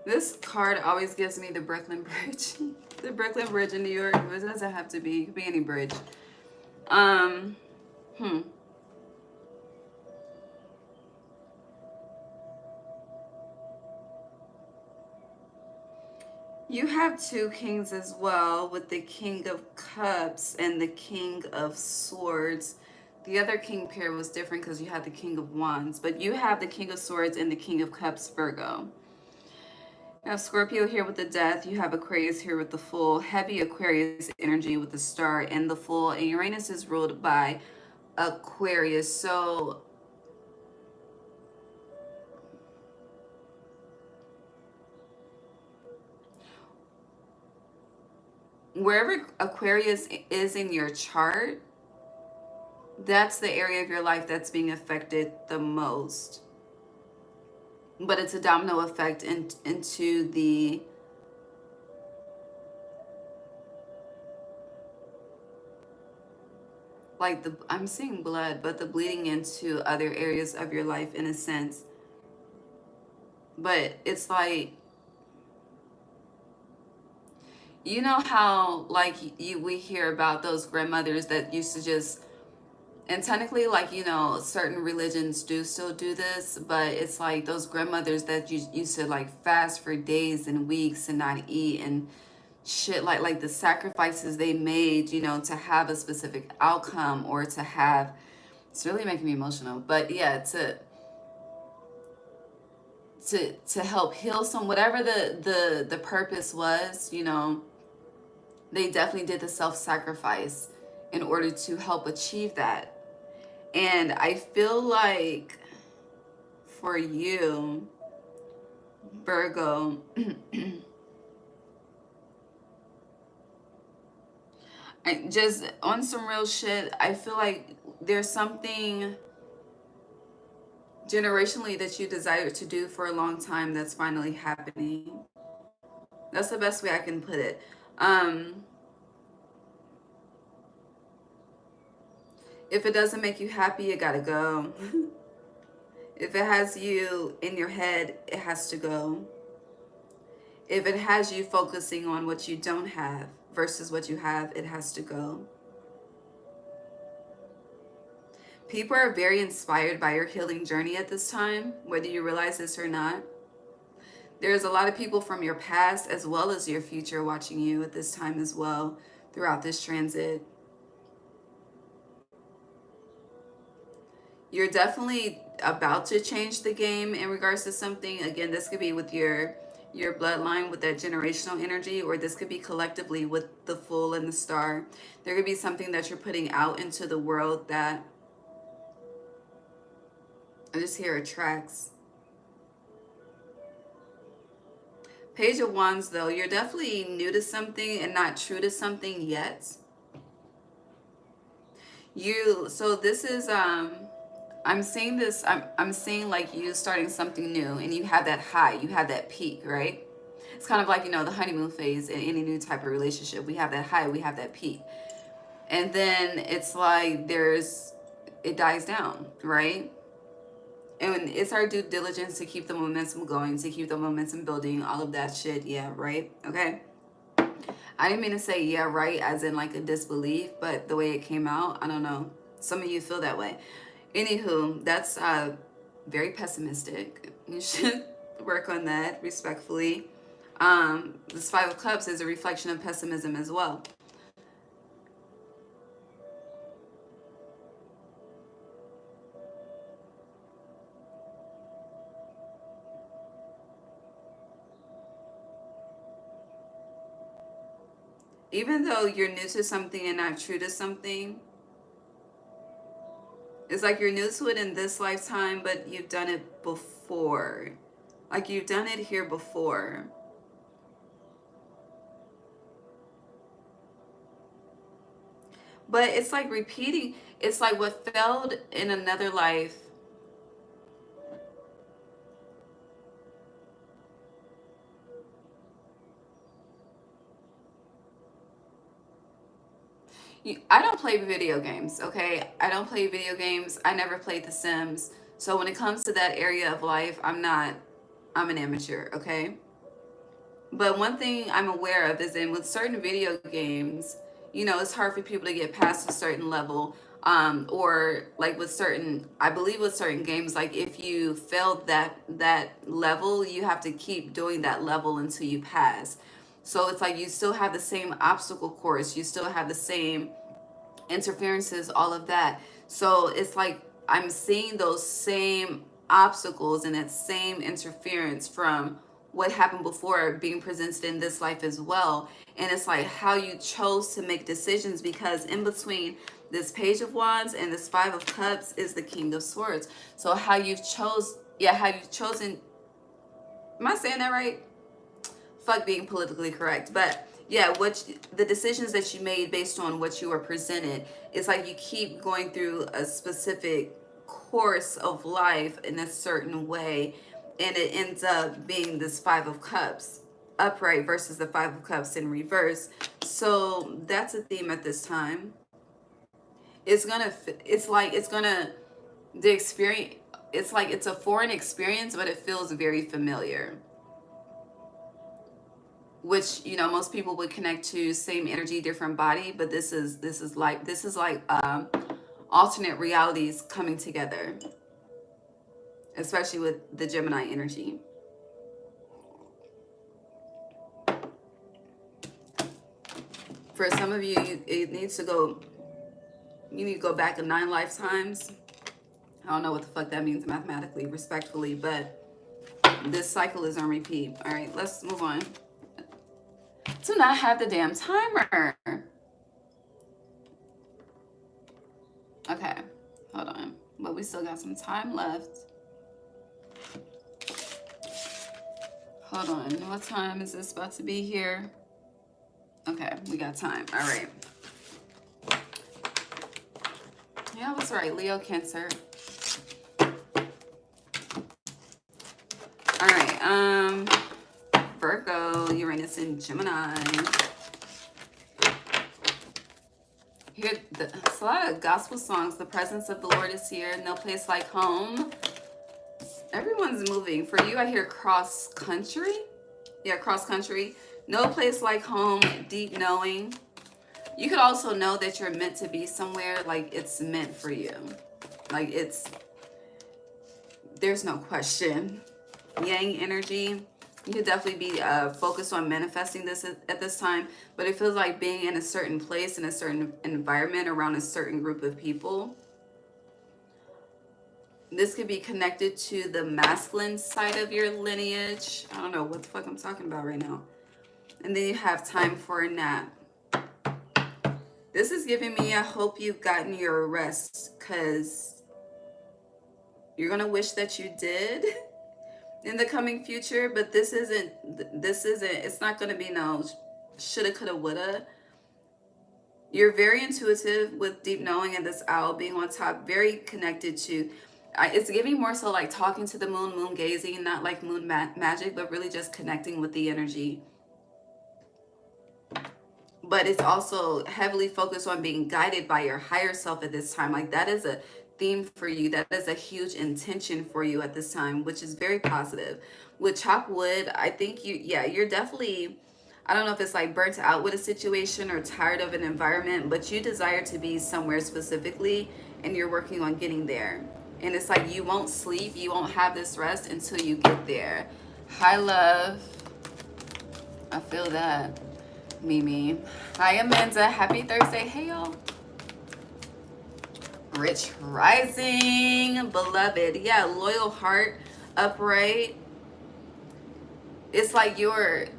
This card always gives me the Brooklyn Bridge. The Brooklyn Bridge in New York. It doesn't have to be. It could be any bridge. You have two kings as well, with the King of Cups and the King of Swords. The other king pair was different because you had the King of Wands, but you have the King of Swords and the King of Cups, Virgo. You have Scorpio here with the Death. You have Aquarius here with the Full. Heavy Aquarius energy with the Star and the Full. And Uranus is ruled by Aquarius. So wherever Aquarius is in your chart, that's the area of your life that's being affected the most. But it's a domino effect into the like the, I'm seeing blood, but the bleeding into other areas of your life in a sense. But it's like, you know how like we hear about those grandmothers that used to just, and technically, like, you know, certain religions do still do this, but it's like those grandmothers that used to like fast for days and weeks and not eat and shit, like the sacrifices they made, you know, to have a specific outcome or to have, it's really making me emotional, but yeah, to help heal some, whatever the purpose was, you know, they definitely did the self-sacrifice in order to help achieve that. And I feel like for you, Virgo, just on some real shit, I feel like there's something generationally that you desired to do for a long time that's finally happening. That's the best way I can put it. If it doesn't make you happy, it gotta go. If it has you in your head, it has to go. If it has you focusing on what you don't have versus what you have, it has to go. People are very inspired by your healing journey at this time, whether you realize this or not. There's a lot of people from your past as well as your future watching you at this time as well throughout this transit. You're definitely about to change the game in regards to something. Again, this could be with your bloodline, with that generational energy, or this could be collectively with the Fool and the Star. There could be something that you're putting out into the world that I just hear attracts. Page of Wands, though, you're definitely new to something and not true to something yet. So this is I'm seeing this, I'm seeing like you starting something new, and you have that high, you have that peak, right? It's kind of like, you know, the honeymoon phase in any new type of relationship. We have that high, we have that peak. And then it's like it dies down, right? And it's our due diligence to keep the momentum going, to keep the momentum building, all of that shit. Yeah, right? Okay. I didn't mean to say yeah, right, as in like a disbelief, but the way it came out, I don't know. Some of you feel that way. Anywho, that's very pessimistic. You should work on that respectfully. This Five of Cups is a reflection of pessimism as well. Even though you're new to something and not true to something, it's like you're new to it in this lifetime, but you've done it before. Like you've done it here before. But it's like repeating. It's like what failed in another life. I don't play video games, okay? I don't play video games. I never played The Sims. So when it comes to that area of life, I'm an amateur, okay? But one thing I'm aware of is that with certain video games, you know, it's hard for people to get past a certain level. Or like with certain, I believe with certain games, like if you failed that level, you have to keep doing that level until you pass. So it's like you still have the same obstacle course, you still have the same interferences, all of that. So it's like I'm seeing those same obstacles and that same interference from what happened before being presented in this life as well. And it's like how you chose to make decisions, because in between this Page of Wands and this Five of Cups is the King of Swords. So how you've chosen, am I saying that right? Fuck being politically correct. But yeah, the decisions that you made based on what you were presented. It's like you keep going through a specific course of life in a certain way, and it ends up being this Five of Cups upright versus the Five of Cups in reverse. So that's a theme at this time. The experience, it's like it's a foreign experience, but it feels very familiar, which, you know, most people would connect to same energy, different body, but this is like alternate realities coming together, especially with the Gemini energy. For some of you, you need to go back 9 lifetimes. I don't know what the fuck that means mathematically, respectfully, but this cycle is on repeat. All right, let's move on. Do not have the damn timer. Okay, hold on. But we still got some time left. Hold on. What time is this about to be here? Okay, we got time. All right. Yeah, I was right. Leo, Cancer. All right. Virgo, Uranus, and Gemini. Here, it's a lot of gospel songs. The presence of the Lord is here. No place like home. Everyone's moving. For you, I hear cross country. Yeah, cross country. No place like home. Deep knowing. You could also know that you're meant to be somewhere. Like it's meant for you. Like there's no question. Yang energy. You could definitely be focused on manifesting this at this time, but it feels like being in a certain place, in a certain environment, around a certain group of people. This could be connected to the masculine side of your lineage. I don't know what the fuck I'm talking about right now. And then you have time for a nap. This is giving me, I hope you've gotten your rest, because you're going to wish that you did in the coming future, but this isn't, it's not going to be no shoulda, coulda, woulda. You're very intuitive with deep knowing and this owl being on top, very connected to, it's giving more so like talking to the moon gazing, not like moon magic, but really just connecting with the energy. But it's also heavily focused on being guided by your higher self at this time. Like that is a theme for you. That is a huge intention for you at this time, which is very positive. With chop wood, I think you're definitely, I don't know if it's like burnt out with a situation or tired of an environment, but you desire to be somewhere specifically and you're working on getting there. And it's like you won't sleep, you won't have this rest until you get there. Hi, love. I feel that. Mimi. Hi, Amanda. Happy Thursday. Hey, y'all. Rich rising, beloved. Yeah, loyal heart, upright. It's like your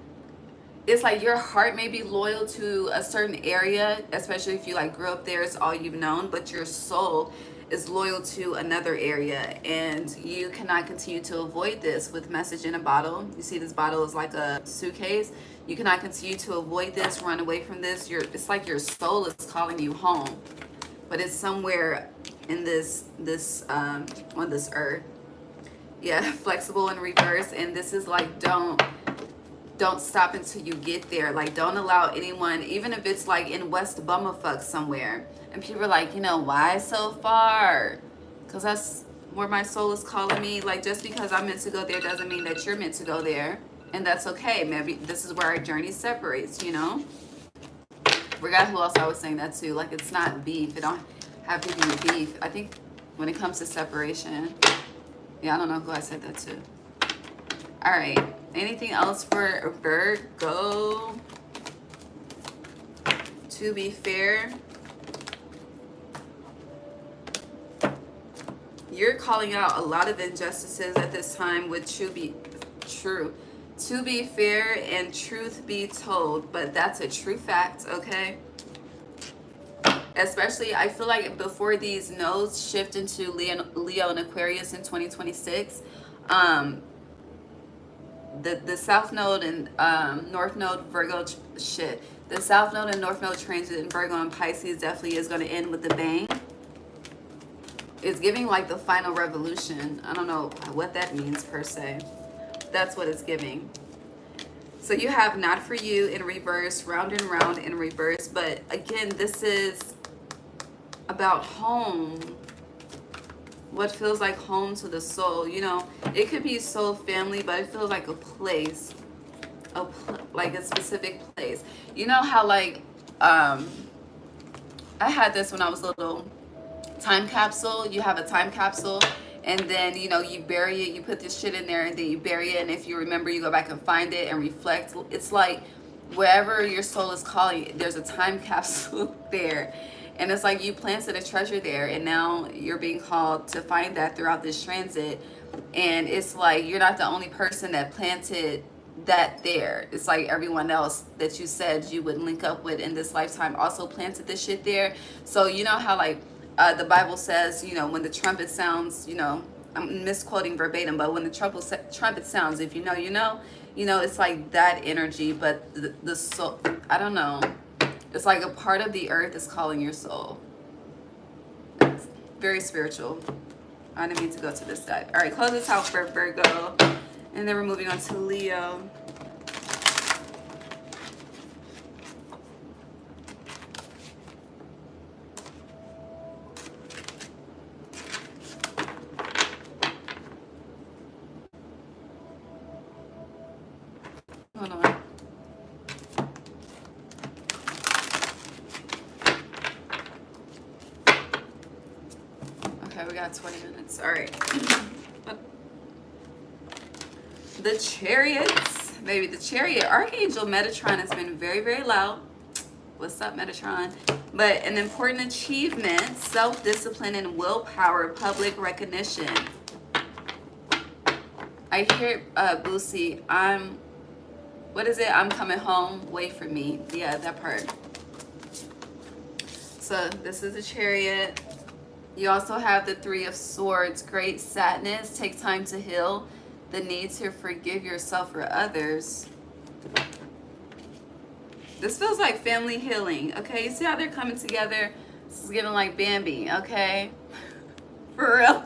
heart may be loyal to a certain area, especially if you like grew up there, it's all you've known, but your soul is loyal to another area, and you cannot continue to avoid this with message in a bottle. You see this bottle is like a suitcase. You cannot continue to avoid this, run away from this. It's like your soul is calling you home, but it's somewhere in this on this earth. Yeah, flexible in reverse, and this is like don't stop until you get there. Like don't allow anyone, even if it's like in West Bummerfuck somewhere, and people are like, you know, why so far? Because that's where my soul is calling me. Like just because I'm meant to go there doesn't mean that you're meant to go there, and that's okay. Maybe this is where our journey separates, you know. Forgot who else I was saying that to. Like it's not beef. It don't have to be beef. I think when it comes to separation, yeah, I don't know who I said that to. All right. Anything else for Virgo? To be fair, you're calling out a lot of injustices at this time with to be fair and truth be told, but that's a true fact, okay? Especially, I feel like before these nodes shift into Leo and Aquarius in 2026, the South Node and North Node Virgo shit. The South Node and North Node transit in Virgo and Pisces definitely is going to end with a bang. It's giving like the final revolution. I don't know what that means per se. That's what it's giving. So you have not for you in reverse, round and round in reverse. But again, this is about home. What feels like home to the soul. You know, it could be soul family, but it feels like a place. Like a specific place. You know how like, I had this when I was little. Time capsule. You have a time capsule. And then, you know, you bury it, you put this shit in there, and then you bury it. And if you remember, you go back and find it and reflect. It's like wherever your soul is calling, there's a time capsule there. And it's like you planted a treasure there. And now you're being called to find that throughout this transit. And it's like you're not the only person that planted that there. It's like everyone else that you said you would link up with in this lifetime also planted this shit there. So you know how like, the Bible says, you know, when the trumpet sounds, you know, I'm misquoting verbatim, but when the trumpet sounds, if you know, you know, it's like that energy. But the soul, I don't know. It's like a part of the earth is calling your soul. It's very spiritual. I didn't mean to go to this side. All right, close this out for Virgo. And then we're moving on to Leo. Hold on. Okay, we got 20 minutes. All right. The Chariots. Baby, the Chariot. Archangel Metatron has been very, very loud. What's up, Metatron? But an important achievement, self-discipline and willpower, public recognition. I hear, Boosie, what is it? I'm coming home. Wait for me. Yeah, that part. So this is a Chariot. You also have the Three of Swords. Great sadness. Take time to heal. The need to forgive yourself or others. This feels like family healing. Okay, you see how they're coming together? This is giving like Bambi. Okay, for real.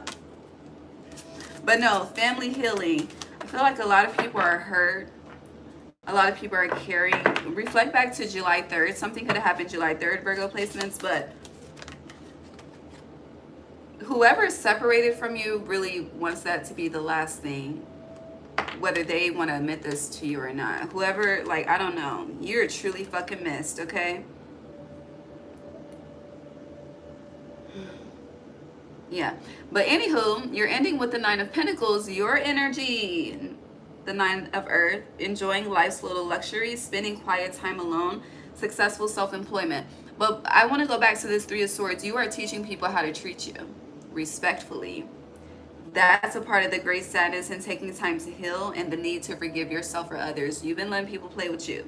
But no, family healing. I feel like a lot of people are hurt. A lot of people are carrying. Reflect back to July 3rd. Something could have happened July 3rd, Virgo placements, but whoever is separated from you really wants that to be the last thing, whether they want to admit this to you or not. Whoever, like, I don't know. You're truly fucking missed, okay? Yeah. But anywho, you're ending with the Nine of Pentacles. Your energy, the Nine of Earth, enjoying life's little luxuries, spending quiet time alone, successful self-employment. But I want to go back to this Three of Swords. You are teaching people how to treat you respectfully. That's a part of the great sadness and taking time to heal and the need to forgive yourself or others. You've been letting people play with you.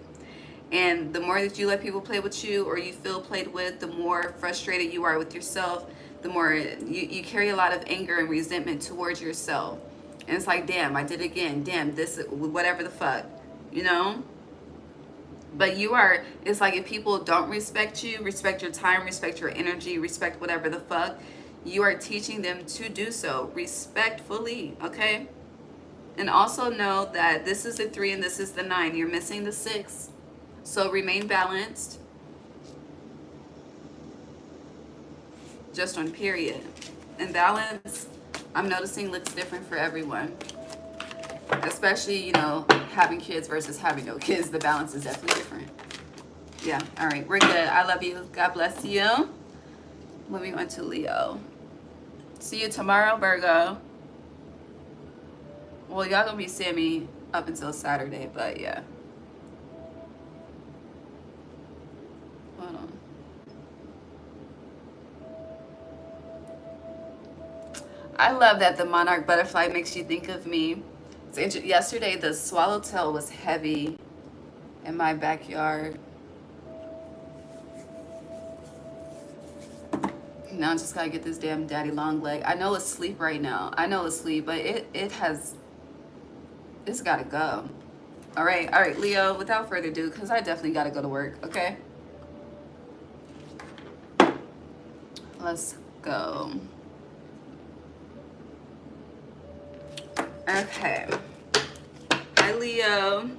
And the more that you let people play with you or you feel played with, the more frustrated you are with yourself, the more you carry a lot of anger and resentment towards yourself. And it's like, damn, I did it again. Damn, this, whatever the fuck, you know? But you are, it's like if people don't respect you, respect your time, respect your energy, respect whatever the fuck, you are teaching them to do so respectfully, okay? And also know that this is the 3 and this is the 9. You're missing the 6. So remain balanced. Just on period. And balance, I'm noticing, looks different for everyone. Especially, you know, having kids versus having no kids. The balance is definitely different. Yeah, all right, we're good. I love you. God bless you. Moving on to Leo. See you tomorrow, Virgo. Well, y'all gonna be seeing me up until Saturday, but yeah. Hold on. I love that the monarch butterfly makes you think of me. Yesterday, the swallowtail was heavy in my backyard. Now I just gotta get this damn daddy long leg. I know it's asleep right now. I know it's asleep, but it has This gotta go. All right, Leo, without further ado, because I definitely gotta go to work, okay? Let's go. Okay. Hi, Leo.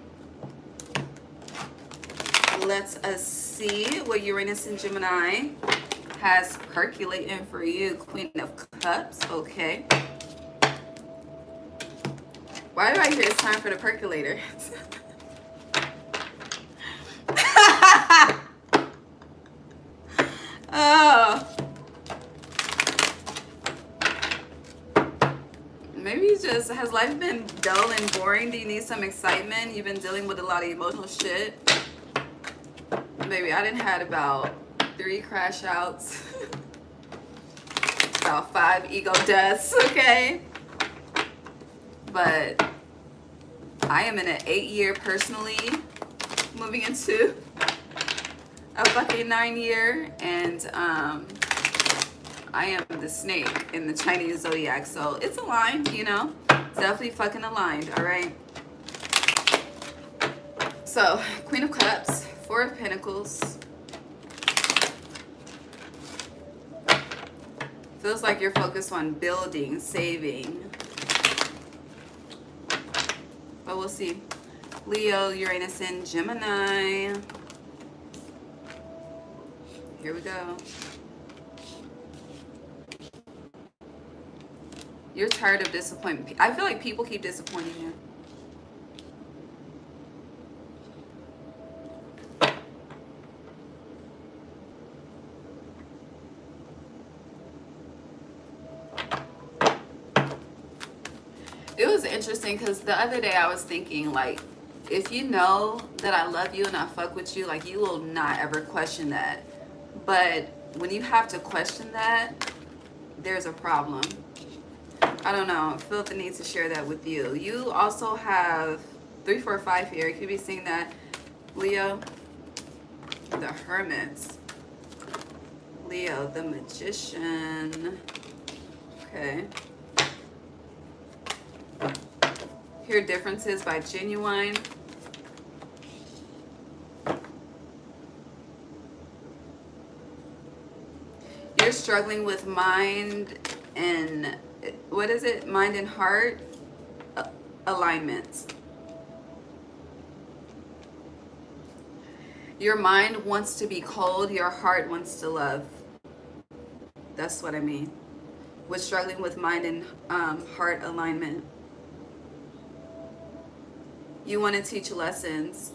Let us see what Uranus and Gemini has percolating for you. Queen of Cups, okay. Why do I hear it's time for the percolator? Oh. Maybe you just, has life been dull and boring? Do you need some excitement? You've been dealing with a lot of emotional shit. Baby, I done had about 3 crash outs. About 5 ego deaths, okay? But I am in an 8-year personally, moving into a fucking 9-year, and I am the snake in the Chinese zodiac, so it's aligned, you know? It's definitely fucking aligned, all right? So, Queen of Cups, 4 of Pentacles. Feels like you're focused on building, saving. But we'll see. Leo, Uranus, and Gemini. Here we go. You're tired of disappointment. I feel like people keep disappointing you. It was interesting because the other day I was thinking, like, if you know that I love you and I fuck with you, like, you will not ever question that. But when you have to question that, there's a problem. I don't know. I feel the need to share that with you. You also have 3, 4, 5 here. You could be seeing that, Leo, the Hermit. Leo, the Magician. Okay. Hear Differences by Genuine. You're struggling with mind and, what is it? Mind and heart alignments. Your mind wants to be cold. Your heart wants to love. That's what I mean. With struggling with mind and heart alignment. You want to teach lessons,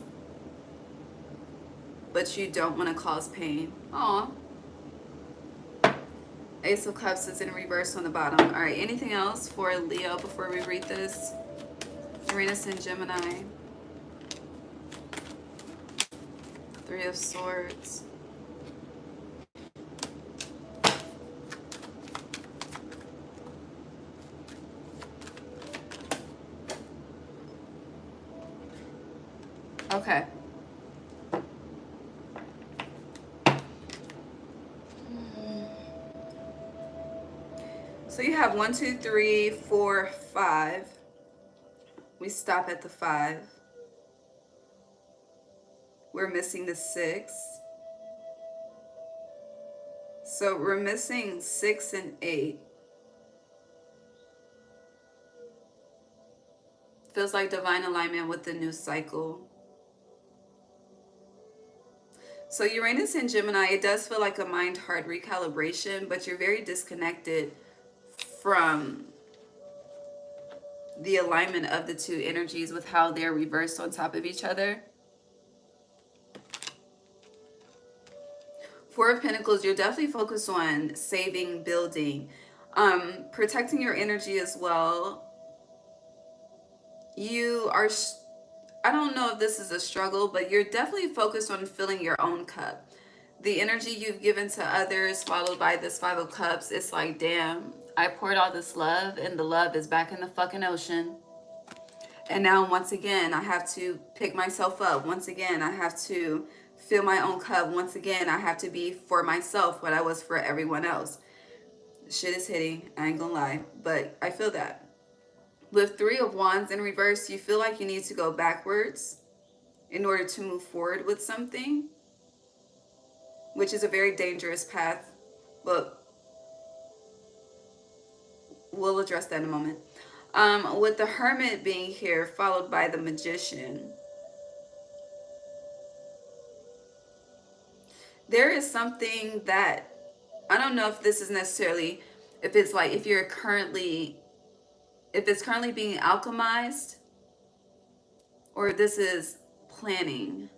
but you don't want to cause pain. Aw. Ace of Cups is in reverse on the bottom. All right, anything else for Leo before we read this? Uranus and Gemini. 3 of Swords. Okay. So you have 1, 2, 3, 4, 5. We stop at the 5. We're missing the 6. So we're missing 6 and 8. Feels like divine alignment with the new cycle. So Uranus and Gemini, it does feel like a mind-heart recalibration, but you're very disconnected from the alignment of the 2 energies with how they're reversed on top of each other. 4 of Pentacles, you're definitely focused on saving, building, protecting your energy as well. You are, I don't know if this is a struggle, but you're definitely focused on filling your own cup. The energy you've given to others, followed by this 5 of Cups, it's like, damn, I poured all this love and the love is back in the fucking ocean. And now, once again, I have to pick myself up. Once again, I have to fill my own cup. Once again, I have to be for myself what I was for everyone else. Shit is hitting, I ain't gonna lie, but I feel that. With Three of Wands in reverse, you feel like you need to go backwards in order to move forward with something, which is a very dangerous path, but we'll address that in a moment. With the Hermit being here, followed by the Magician, there is something that, I don't know if this is necessarily, if it's like, if it's currently being alchemized, or if this is planning,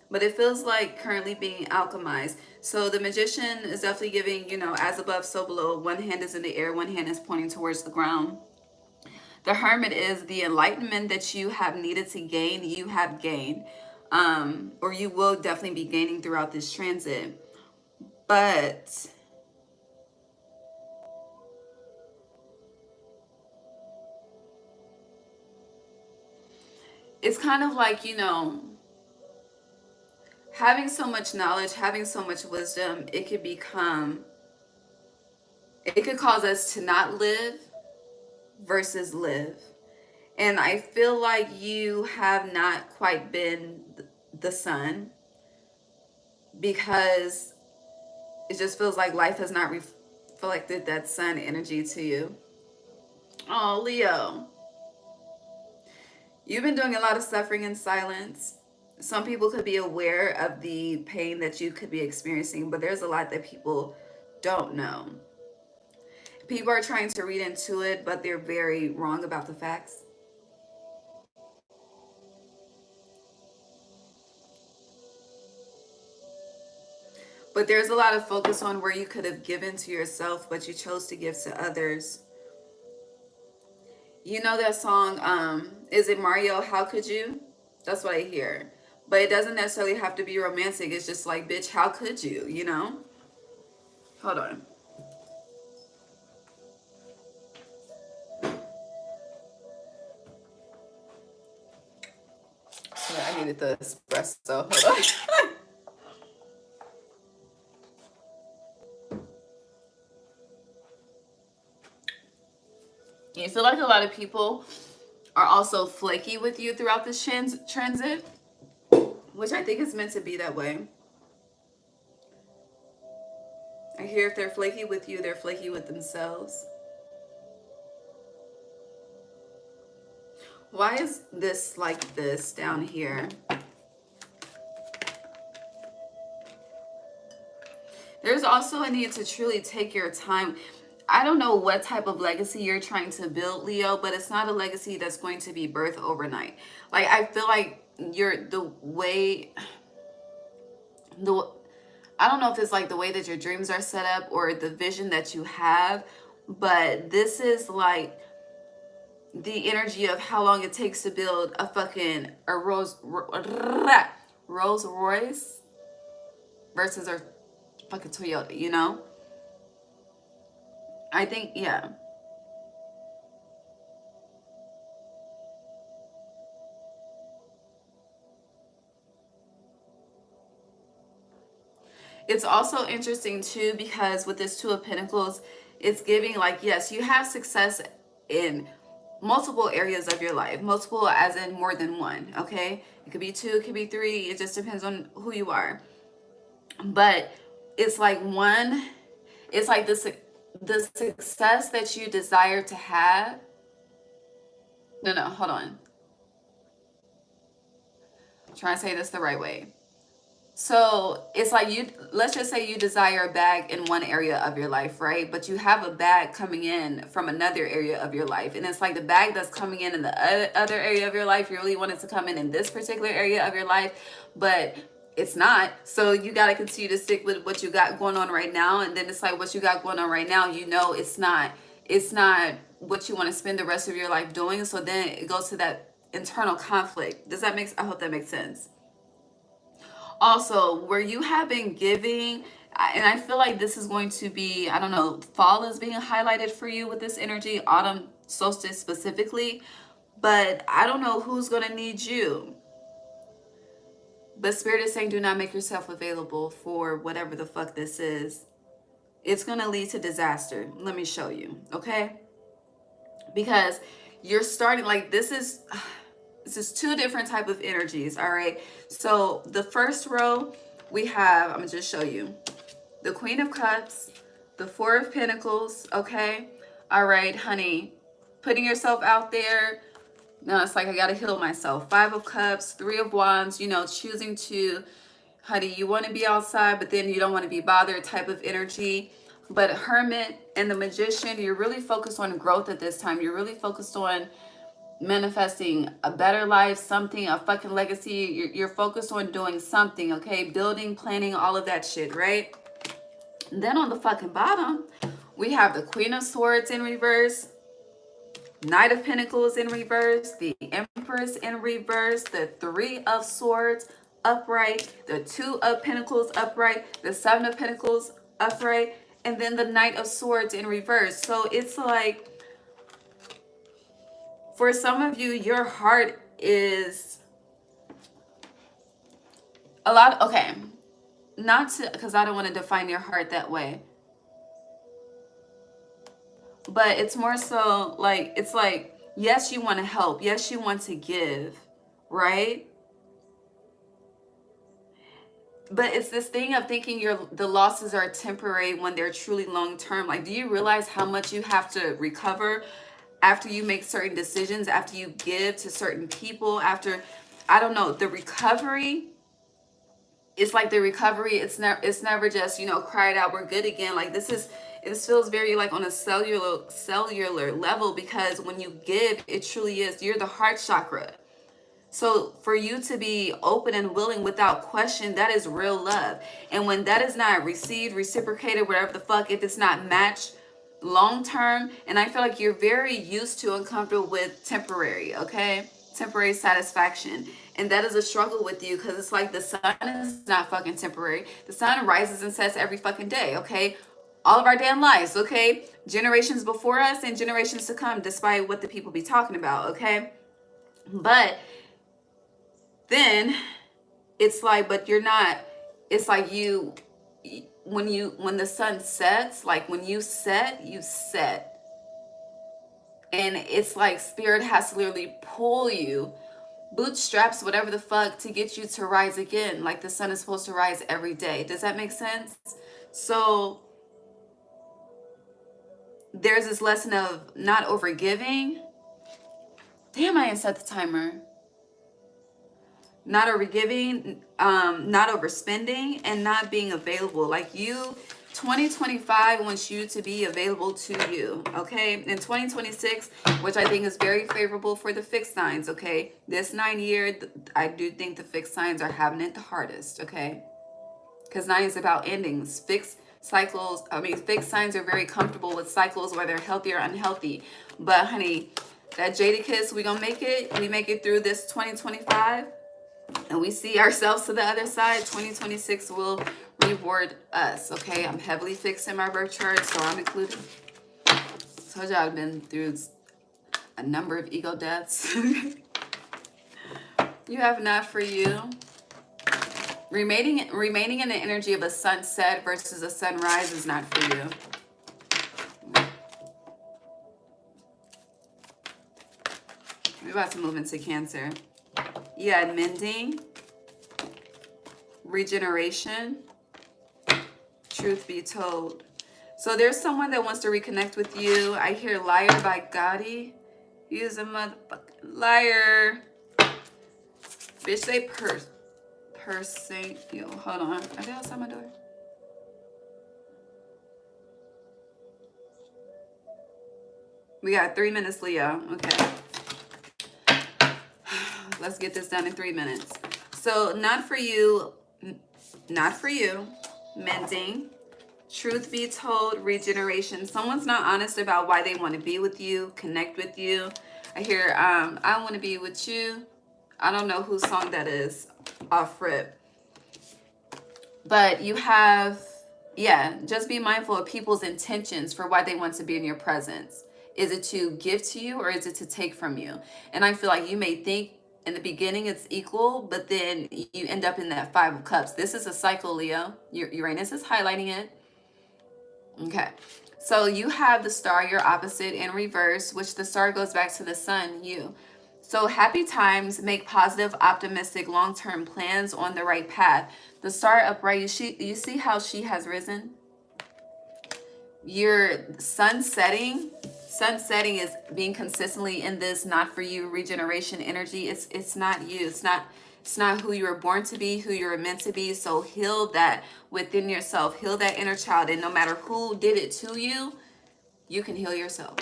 but it feels like currently being alchemized. So the Magician is definitely giving, you know, as above, so below. One hand is in the air, one hand is pointing towards the ground. The Hermit is the enlightenment that you have needed to gain, you have gained, or you will definitely be gaining throughout this transit. But it's kind of like, you know, having so much knowledge, having so much wisdom, it could cause us to not live versus live. And I feel like you have not quite been the sun, because it just feels like life has not reflected that sun energy to you. Oh, Leo, you've been doing a lot of suffering in silence. Some people could be aware of the pain that you could be experiencing, but there's a lot that people don't know. People are trying to read into it, but they're very wrong about the facts. But there's a lot of focus on where you could have given to yourself, but you chose to give to others. You know that song, is it Mario, How Could You? That's what I hear. But it doesn't necessarily have to be romantic. It's just like, bitch, how could you, you know? Hold on. Yeah, I needed the espresso. Hold on. You feel like a lot of people are also flaky with you throughout this transit, which I think is meant to be that way. I hear if they're flaky with you, they're flaky with themselves. Why is this like this down here? There's also a need to truly take your time. I don't know what type of legacy you're trying to build, Leo, but it's not a legacy that's going to be birthed overnight. Like, I feel like I don't know if it's like the way that your dreams are set up or the vision that you have, but this is like the energy of how long it takes to build a Rolls Royce versus a fucking Toyota, you know? I think, yeah. It's also interesting too, because with this Two of Pentacles, it's giving like, yes, you have success in multiple areas of your life. Multiple as in more than one, okay? It could be two, it could be three. It just depends on who you are. But it's like it's like the success that you desire to have. No, hold on. I'm trying to say this the right way. So it's like let's just say you desire a bag in one area of your life, right? But you have a bag coming in from another area of your life. And it's like the bag that's coming in the other area of your life, you really want it to come in this particular area of your life, but it's not. So you got to continue to stick with what you got going on right now. And then it's like what you got going on right now, you know, it's not what you want to spend the rest of your life doing. So then it goes to that internal conflict. I hope that makes sense. Also, where you have been giving, and I feel like this is going to be, I don't know, fall is being highlighted for you with this energy, autumn solstice specifically, but I don't know who's going to need you. But Spirit is saying, do not make yourself available for whatever the fuck this is. It's going to lead to disaster. Let me show you, okay? because you're starting, like, this is two different type of energies. All right, so the first row we have, I'm gonna just show you the Queen of Cups, the Four of Pentacles. Okay, all right, honey, putting yourself out there. No, it's like, I gotta heal myself. Five of Cups, Three of Wands, you know, choosing to, honey, you want to be outside, but then you don't want to be bothered type of energy. But Hermit and the Magician, you're really focused on growth at this time. You're really focused on manifesting a better life, something, a fucking legacy. You're focused on doing something, okay? Building, planning, all of that shit, right? And then on the fucking bottom, we have the Queen of Swords in reverse, Knight of Pentacles in reverse, the Empress in reverse, the Three of Swords upright, the Two of Pentacles upright, the Seven of Pentacles upright, and then the Knight of Swords in reverse. So it's like, for some of you, your heart is a lot. Okay, not to, because I don't want to define your heart that way, but it's more so like, it's like, yes, you want to help, yes, you want to give, right? But it's this thing of thinking the losses are temporary when they're truly long term. Like, do you realize how much you have to recover after you make certain decisions, after you give to certain people, after, I don't know, the recovery? It's like the recovery, it's never just, you know, cry it out, we're good again. Like, this feels very like on a cellular level, because when you give, it truly is, you're the heart chakra. So for you to be open and willing without question, that is real love. And when that is not received, reciprocated, whatever the fuck, if it's not matched long term, and I feel like you're very used to and comfortable with temporary, okay? Temporary satisfaction. And that is a struggle with you, because it's like the sun is not fucking temporary. The sun rises and sets every fucking day, okay? All of our damn lives, okay? Generations before us and generations to come, despite what the people be talking about, okay? But then it's like, but you're not, it's like when the sun sets, like when you set, and it's like spirit has to literally pull you, bootstraps, whatever the fuck, to get you to rise again. Like, the sun is supposed to rise every day. Does that make sense? So there's this lesson of not overgiving. Damn, I didn't set the timer. Not overgiving, not overspending, and not being available. Like, 2025 wants you to be available to you, okay? In 2026, which I think is very favorable for the fixed signs, okay? This 9-year, I do think the fixed signs are having it the hardest, okay? Because 9 is about endings. Fixed signs are very comfortable with cycles, whether healthy or unhealthy. But honey, that Jadakiss, we gonna make it. We make it through this 2025. And we see ourselves to the other side. 2026 will reward us, okay? I'm heavily fixed in my birth chart, so I'm included. Told y'all I've been through a number of ego deaths. You have not for you. Remaining in the energy of a sunset versus a sunrise is not for you. We're about to move into Cancer. Yeah, mending, regeneration, truth be told. So there's someone that wants to reconnect with you. I hear Liar by Gotti. He's a motherfucking liar. Bitch, they person. Yo, hold on. Are they outside my door? We got 3 minutes, Leo. Okay. Let's get this done in 3 minutes. So not for you, mending, truth be told, regeneration. Someone's not honest about why they want to be with you, connect with you. I hear, I want to be with you. I don't know whose song that is off rip. But you have, yeah, just be mindful of people's intentions for why they want to be in your presence. Is it to give to you or is it to take from you? And I feel like you may think in the beginning it's equal, but then you end up in that 5 of Cups. This is a cycle, Leo. Uranus is highlighting it. Okay. So you have the star, your opposite, in reverse, which the star goes back to the sun, you. So happy times, make positive, optimistic, long-term plans on the right path. The star upright, you see how she has risen? Your sun setting is being consistently in this not for you regeneration energy. It's not you. It's not who you were born to be, who you're meant to be. So heal that within yourself. Heal that inner child. And no matter who did it to you, you can heal yourself.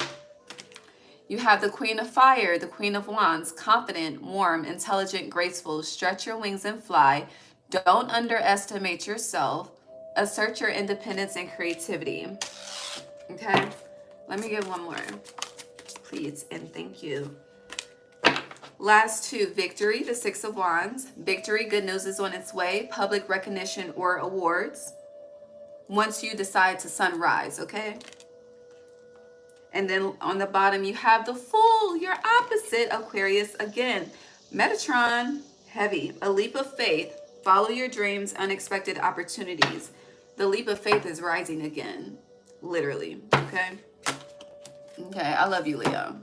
You have the Queen of Fire, the Queen of Wands, confident, warm, intelligent, graceful. Stretch your wings and fly. Don't underestimate yourself. Assert your independence and creativity. Okay, let me get one more, please, and thank you. Last two, victory, the Six of Wands. Victory, good news is on its way. Public recognition or awards. Once you decide to sunrise, okay? And then on the bottom, you have the Fool, your opposite, Aquarius, again. Metatron, heavy, a leap of faith. Follow your dreams, unexpected opportunities. The leap of faith is rising again, literally, okay? Okay, I love you, Leo.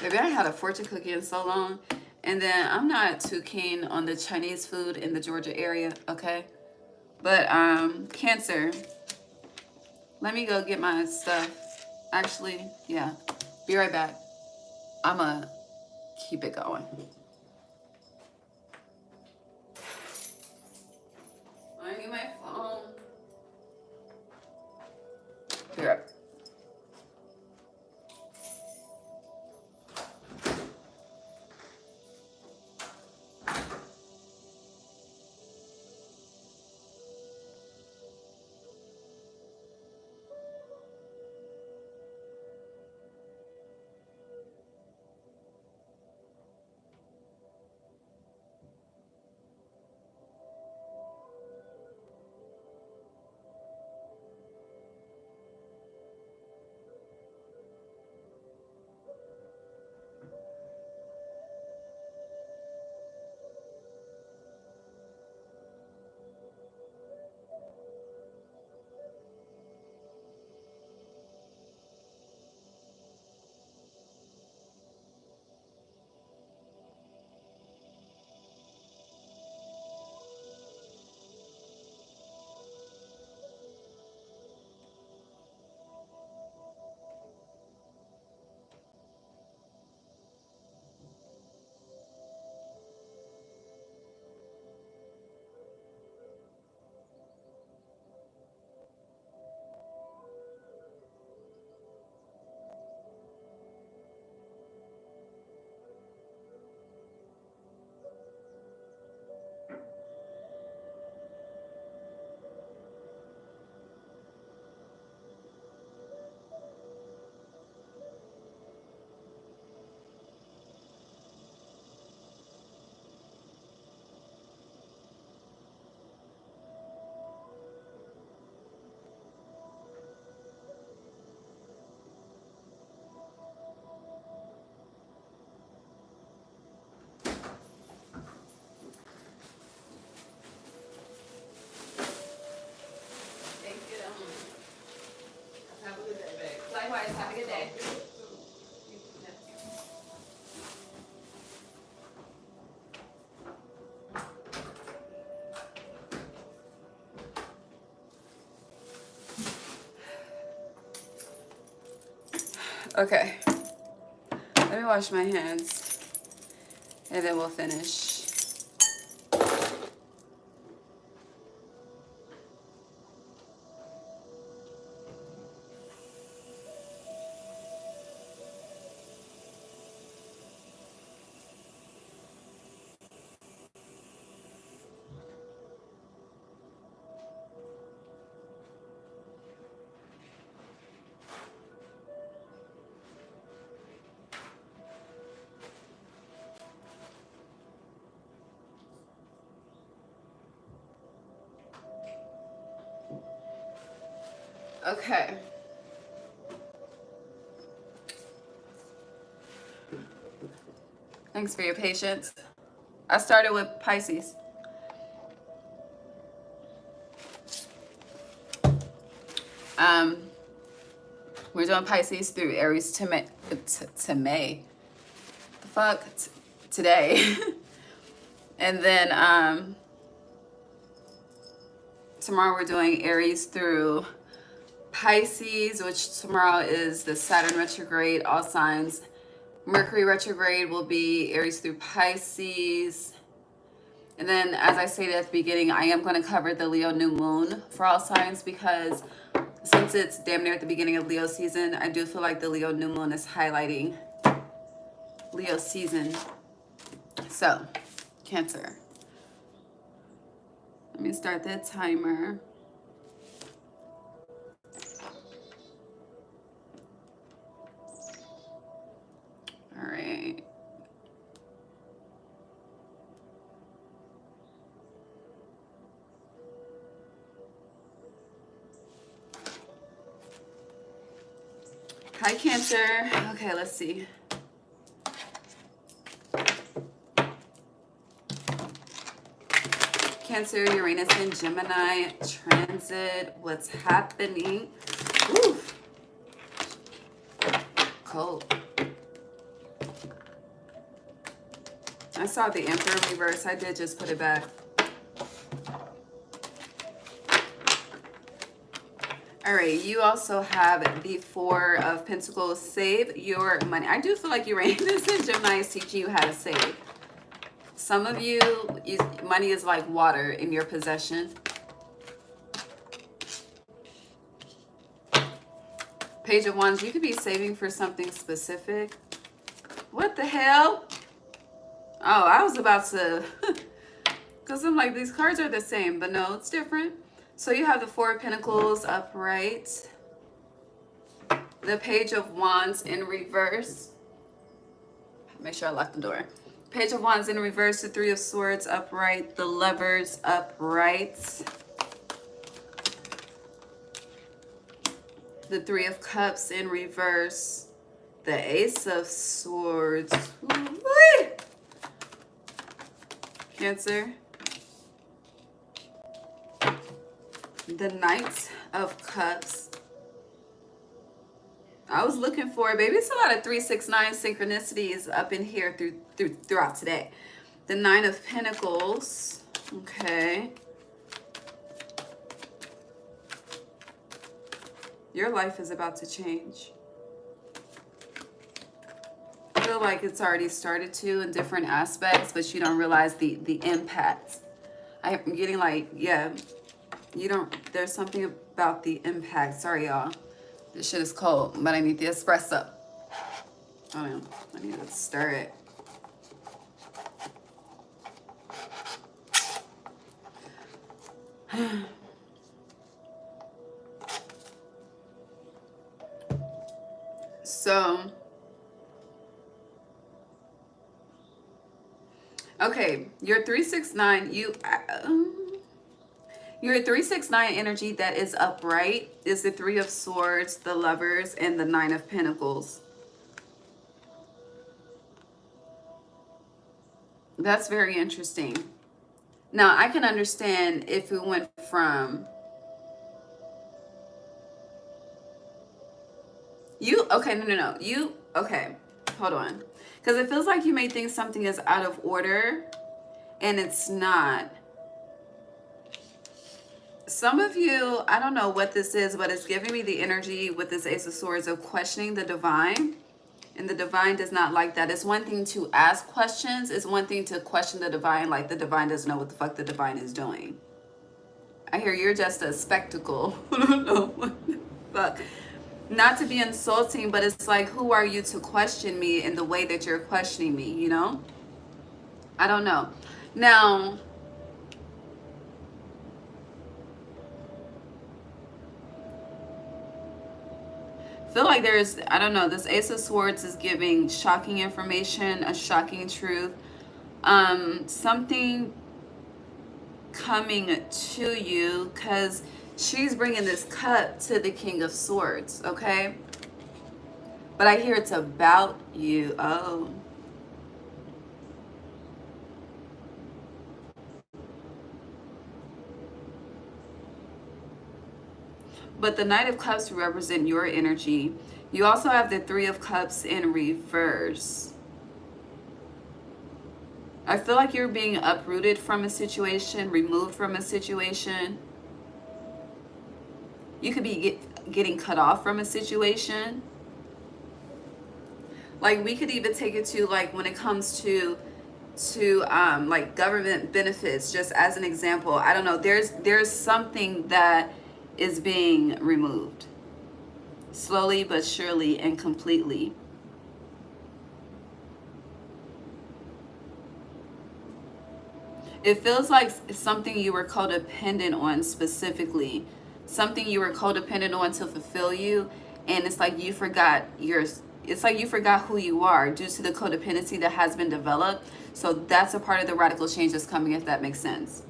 Maybe I had a fortune cookie in so long. And then I'm not too keen on the Chinese food in the Georgia area, okay? But Cancer, let me go get my stuff. Actually, yeah, be right back. I'ma keep it going. I need my phone. Be right back. Likewise, have a good day. Okay, let me wash my hands and then we'll finish. Okay. Thanks for your patience. I started with Pisces. We're doing Pisces through Aries to May. The fuck? Today. And then tomorrow we're doing Aries through Pisces, which tomorrow is the Saturn retrograde, all signs. Mercury retrograde will be Aries through Pisces. And then, as I stated at the beginning, I am going to cover the Leo new moon for all signs because since it's damn near at the beginning of Leo season, I do feel like the Leo new moon is highlighting Leo season. So, Cancer. Let me start the timer. All right. Hi, Cancer. Okay, let's see. Cancer, Uranus, and Gemini transit. What's happening? Ooh. Cold. I saw the Emperor reverse. I did just put it back. All right, you also have the Four of Pentacles. Save your money. I do feel like Uranus and Gemini is teaching you how to save. Some of you, money is like water in your possession. Page of Wands, you could be saving for something specific. What the hell? Oh, I was about to, because I'm like, these cards are the same, but no, it's different. So you have the Four of Pentacles upright. The Page of Wands in reverse. Make sure I lock the door. Page of Wands in reverse, the Three of Swords upright, the Lovers upright, the Three of Cups in reverse, the Ace of Swords. Ooh-wee. Cancer. The Knight of Cups. I was looking for it, baby. It's a lot of 369 synchronicities up in here throughout today. The Nine of Pentacles. Okay. Your life is about to change. I feel like it's already started to in different aspects, but you don't realize the impact. I'm getting like, yeah, you don't, there's something about the impact. Sorry, y'all. This shit is cold, but I need the espresso. Oh no, I need to stir it. So, okay, your 369, your 369 energy that is upright is the Three of Swords, the Lovers, and the Nine of Pentacles. That's very interesting. Now, I can understand if it went from you, okay, no. You, okay, hold on. Because it feels like you may think something is out of order, and it's not. Some of you, I don't know what this is, but it's giving me the energy with this Ace of Swords of questioning the divine. And the divine does not like that. It's one thing to ask questions. It's one thing to question the divine, like the divine doesn't know what the fuck the divine is doing. I hear you're just a spectacle. I don't know what the fuck. Not to be insulting, but it's like, who are you to question me in the way that you're questioning me, you know? I don't know. Now, feel like there's, I don't know, this Ace of Swords is giving shocking information, a shocking truth, something coming to you, because she's bringing this cup to the King of Swords, okay? But I hear it's about you. Oh. But the Knight of Cups represent your energy. You also have the Three of Cups in reverse. I feel like you're being uprooted from a situation, removed from a situation. You could be getting cut off from a situation. Like, we could even take it to, like, when it comes to like government benefits, just as an example. I don't know, there's something that is being removed slowly but surely and completely. It feels like something you were codependent on, specifically something you were codependent on to fulfill you, and it's like you forgot it's like you forgot who you are due to the codependency that has been developed. So that's a part of the radical change that's coming, if that makes sense.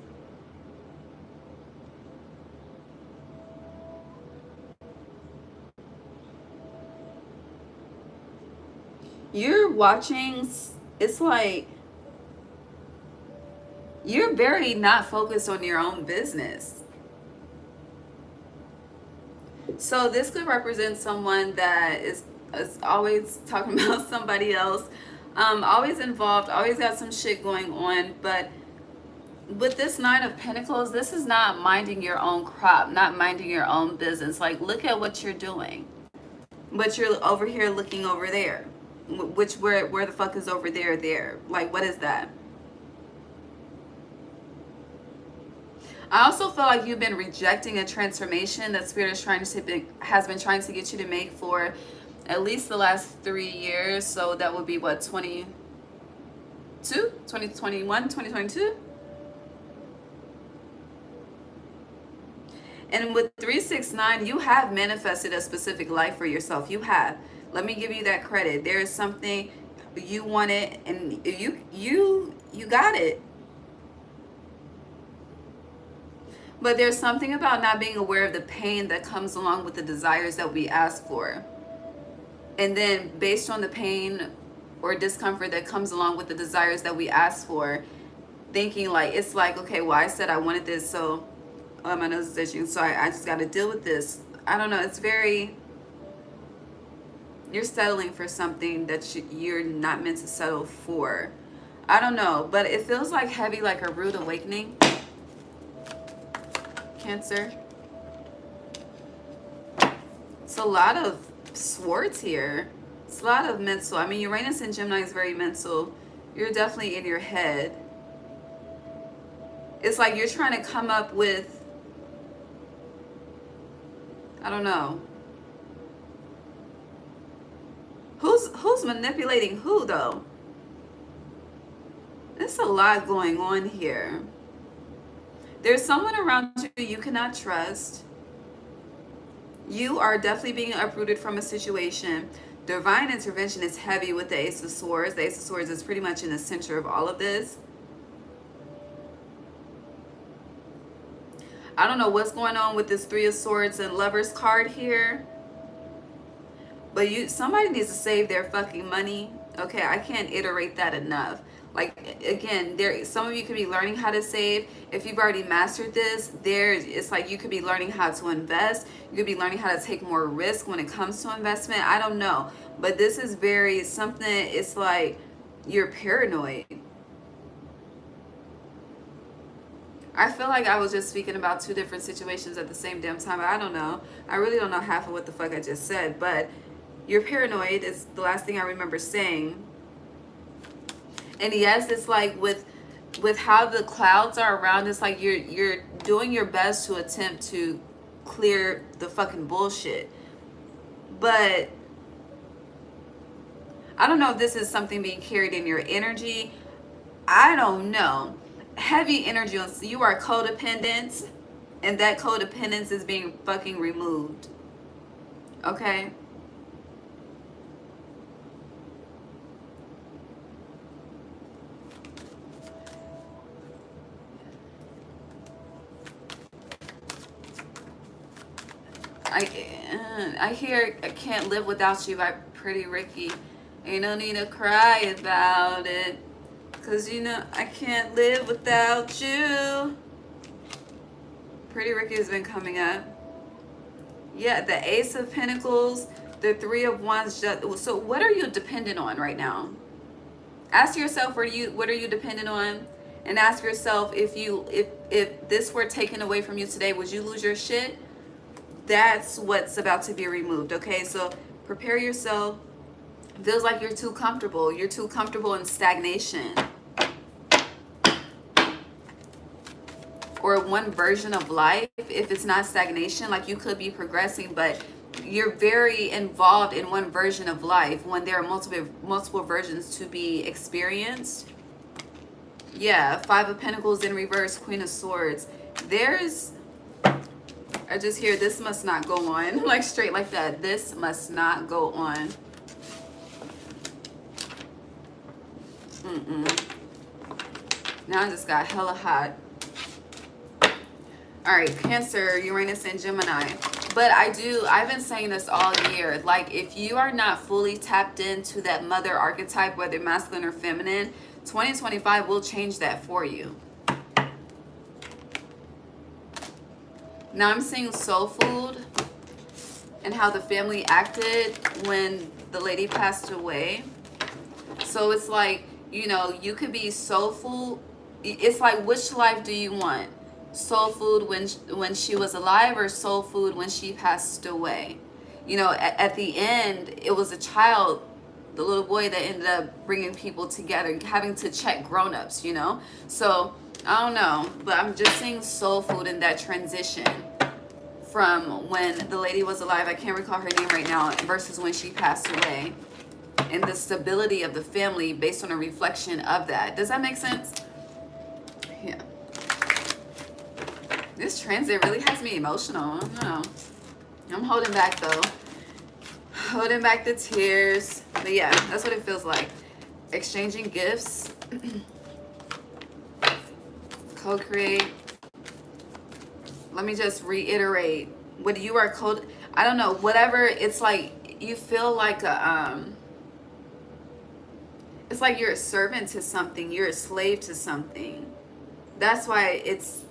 You're watching, it's like you're very not focused on your own business. So this could represent someone that is always talking about somebody else, always involved, always got some shit going on. But with this Nine of Pentacles, this is not minding your own crop, not minding your own business. Like, look at what you're doing. But you're over here looking over there. Where the fuck is over there? Like, what is that? I also feel like you've been rejecting a transformation that Spirit is has been trying to get you to make for at least the last 3 years. So that would be what, 2021, 2022? And with 369, you have manifested a specific life for yourself. You have. Let me give you that credit. There is something you wanted, and you got it. But there's something about not being aware of the pain that comes along with the desires that we ask for. And then based on the pain or discomfort that comes along with the desires that we ask for, thinking like, it's like, okay, well, I said I wanted this, so my nose is itching, so I just got to deal with this. I don't know. It's very, you're settling for something that you're not meant to settle for. I don't know, but it feels like heavy, like a rude awakening. Cancer. It's a lot of swords here. It's a lot of mental. I mean, Uranus and Gemini is very mental. You're definitely in your head. It's like you're trying to come up with, I don't know. Who's manipulating who, though? There's a lot going on here. There's someone around you cannot trust. You are definitely being uprooted from a situation. Divine intervention is heavy with the Ace of Swords. The Ace of Swords is pretty much in the center of all of this. I don't know what's going on with this Three of Swords and Lovers card here. But somebody needs to save their fucking money. Okay, I can't iterate that enough. Like, again, some of you could be learning how to save. If you've already mastered this, it's like you could be learning how to invest. You could be learning how to take more risk when it comes to investment. I don't know. But this is very something, it's like you're paranoid. I feel like I was just speaking about two different situations at the same damn time. I don't know. I really don't know half of what the fuck I just said. But you're paranoid is the last thing I remember saying. And yes, it's like with how the clouds are around, it's like you're doing your best to attempt to clear the fucking bullshit. But I don't know if this is something being carried in your energy. I don't know. Heavy energy on you are codependent, and that codependence is being fucking removed. Okay? I hear I Can't Live Without You by Pretty Ricky. Ain't no need to cry about it, 'cause you know I can't live without you. Pretty Ricky has been coming up. Yeah, the Ace of Pentacles, the Three of Wands. So what are you dependent on right now? Ask yourself, what are you dependent on? And ask yourself, if this were taken away from you today, would you lose your shit? That's what's about to be removed, okay? So prepare yourself. Feels like you're too comfortable. You're too comfortable in stagnation. Or one version of life. If it's not stagnation, like you could be progressing, but you're very involved in one version of life when there are multiple versions to be experienced. Yeah, Five of Pentacles in reverse, Queen of Swords. I just hear this must not go on. Like straight like that. This must not go on. Now I just got hella hot. All right, Cancer, Uranus, and Gemini. But I've been saying this all year. Like, if you are not fully tapped into that mother archetype, whether masculine or feminine, 2025 will change that for you. Now I'm seeing soul food and how the family acted when the lady passed away. So it's like, you know, you could be soulful. It's like, which life do you want? Soul food when she was alive, or soul food when she passed away? You know, at the end, it was a child, the little boy, that ended up bringing people together, having to check grown-ups, you know? So I don't know, but I'm just seeing soul food in that transition from when the lady was alive, I can't recall her name right now, versus when she passed away, and the stability of the family based on a reflection of that. Does that make sense? Yeah. This transit really has me emotional. I don't know. I'm holding back though. Holding back the tears. But yeah, that's what it feels like. Exchanging gifts. Co-create. Let me just reiterate. What you are I don't know, whatever, it's like you feel like it's like you're a servant to something, you're a slave to something. That's why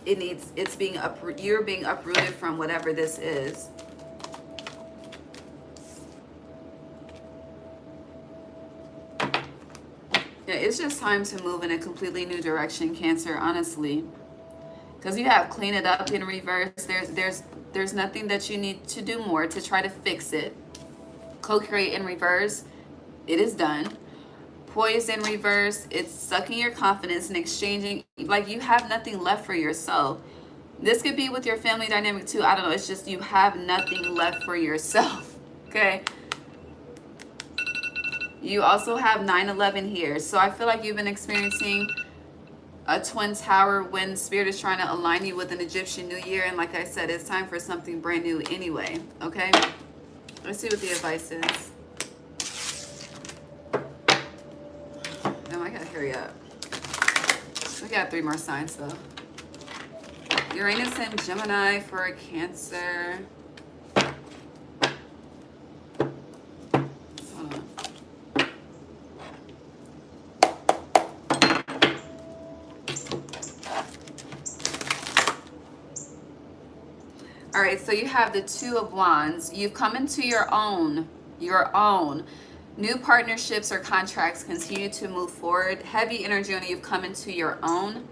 you're being uprooted from whatever this is. Yeah, it's just time to move in a completely new direction, Cancer, honestly. Because you have clean it up in reverse. There's nothing that you need to do more to try to fix it. Co-create in reverse. It is done. Poise in reverse, it's sucking your confidence and exchanging, like you have nothing left for yourself. This could be with your family dynamic too. I don't know. It's just you have nothing left for yourself. Okay. You also have 9/11 here. So I feel like you've been experiencing a twin tower when Spirit is trying to align you with an Egyptian New Year. And like I said, it's time for something brand new anyway. Okay. Let's see what the advice is. I gotta hurry up. We got 3 more signs though. Uranus and Gemini for a Cancer. Hold on. All right, so you have the Two of Wands. You've come into your own. New partnerships or contracts continue to move forward. Heavy energy on you've come into your own.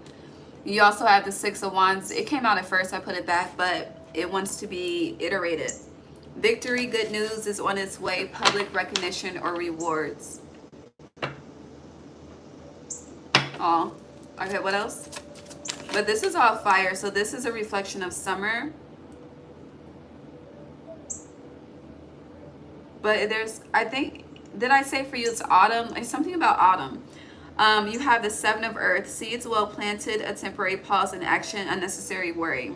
You also have the Six of Wands. It came out at first, I put it back, but it wants to be iterated. Victory, good news is on its way. Public recognition or rewards. Oh, okay, what else? But this is all fire, so this is a reflection of summer. But I think, did I say for you it's autumn? It's something about autumn. You have the Seven of Earth. Seeds well planted, a temporary pause in action, unnecessary worry.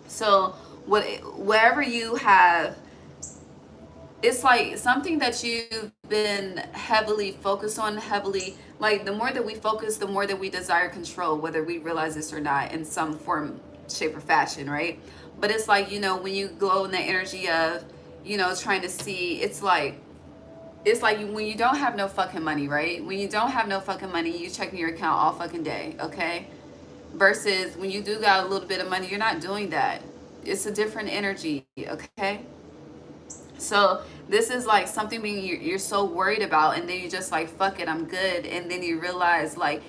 So wherever you have, it's like something that you've been heavily focused on, like the more that we focus, the more that we desire control, whether we realize this or not, in some form, shape, or fashion, right? But it's like, you know, when you go in the energy of, you know, trying to see, it's like when you don't have no fucking money, right? When you don't have no fucking money, you checking your account all fucking day, okay? Versus when you do got a little bit of money, you're not doing that. It's a different energy, okay? So this is like something being you're so worried about, and then you just like, fuck it, I'm good. And then you realize like,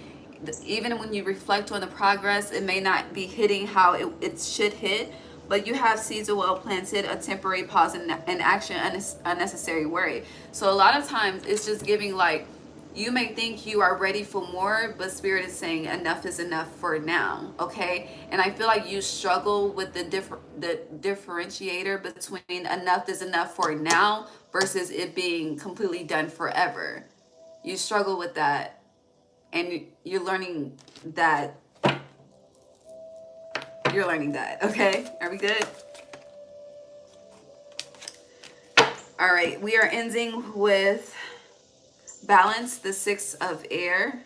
even when you reflect on the progress, it may not be hitting how it should hit, but you have seeds of well planted, a temporary pause in action, unnecessary worry. So a lot of times it's just giving like, you may think you are ready for more, but spirit is saying enough is enough for now. Okay. And I feel like you struggle with the differentiator between enough is enough for now versus it being completely done forever. You struggle with that, and you're learning that. Okay, are we good? All right, we are ending with balance, the 6 of air.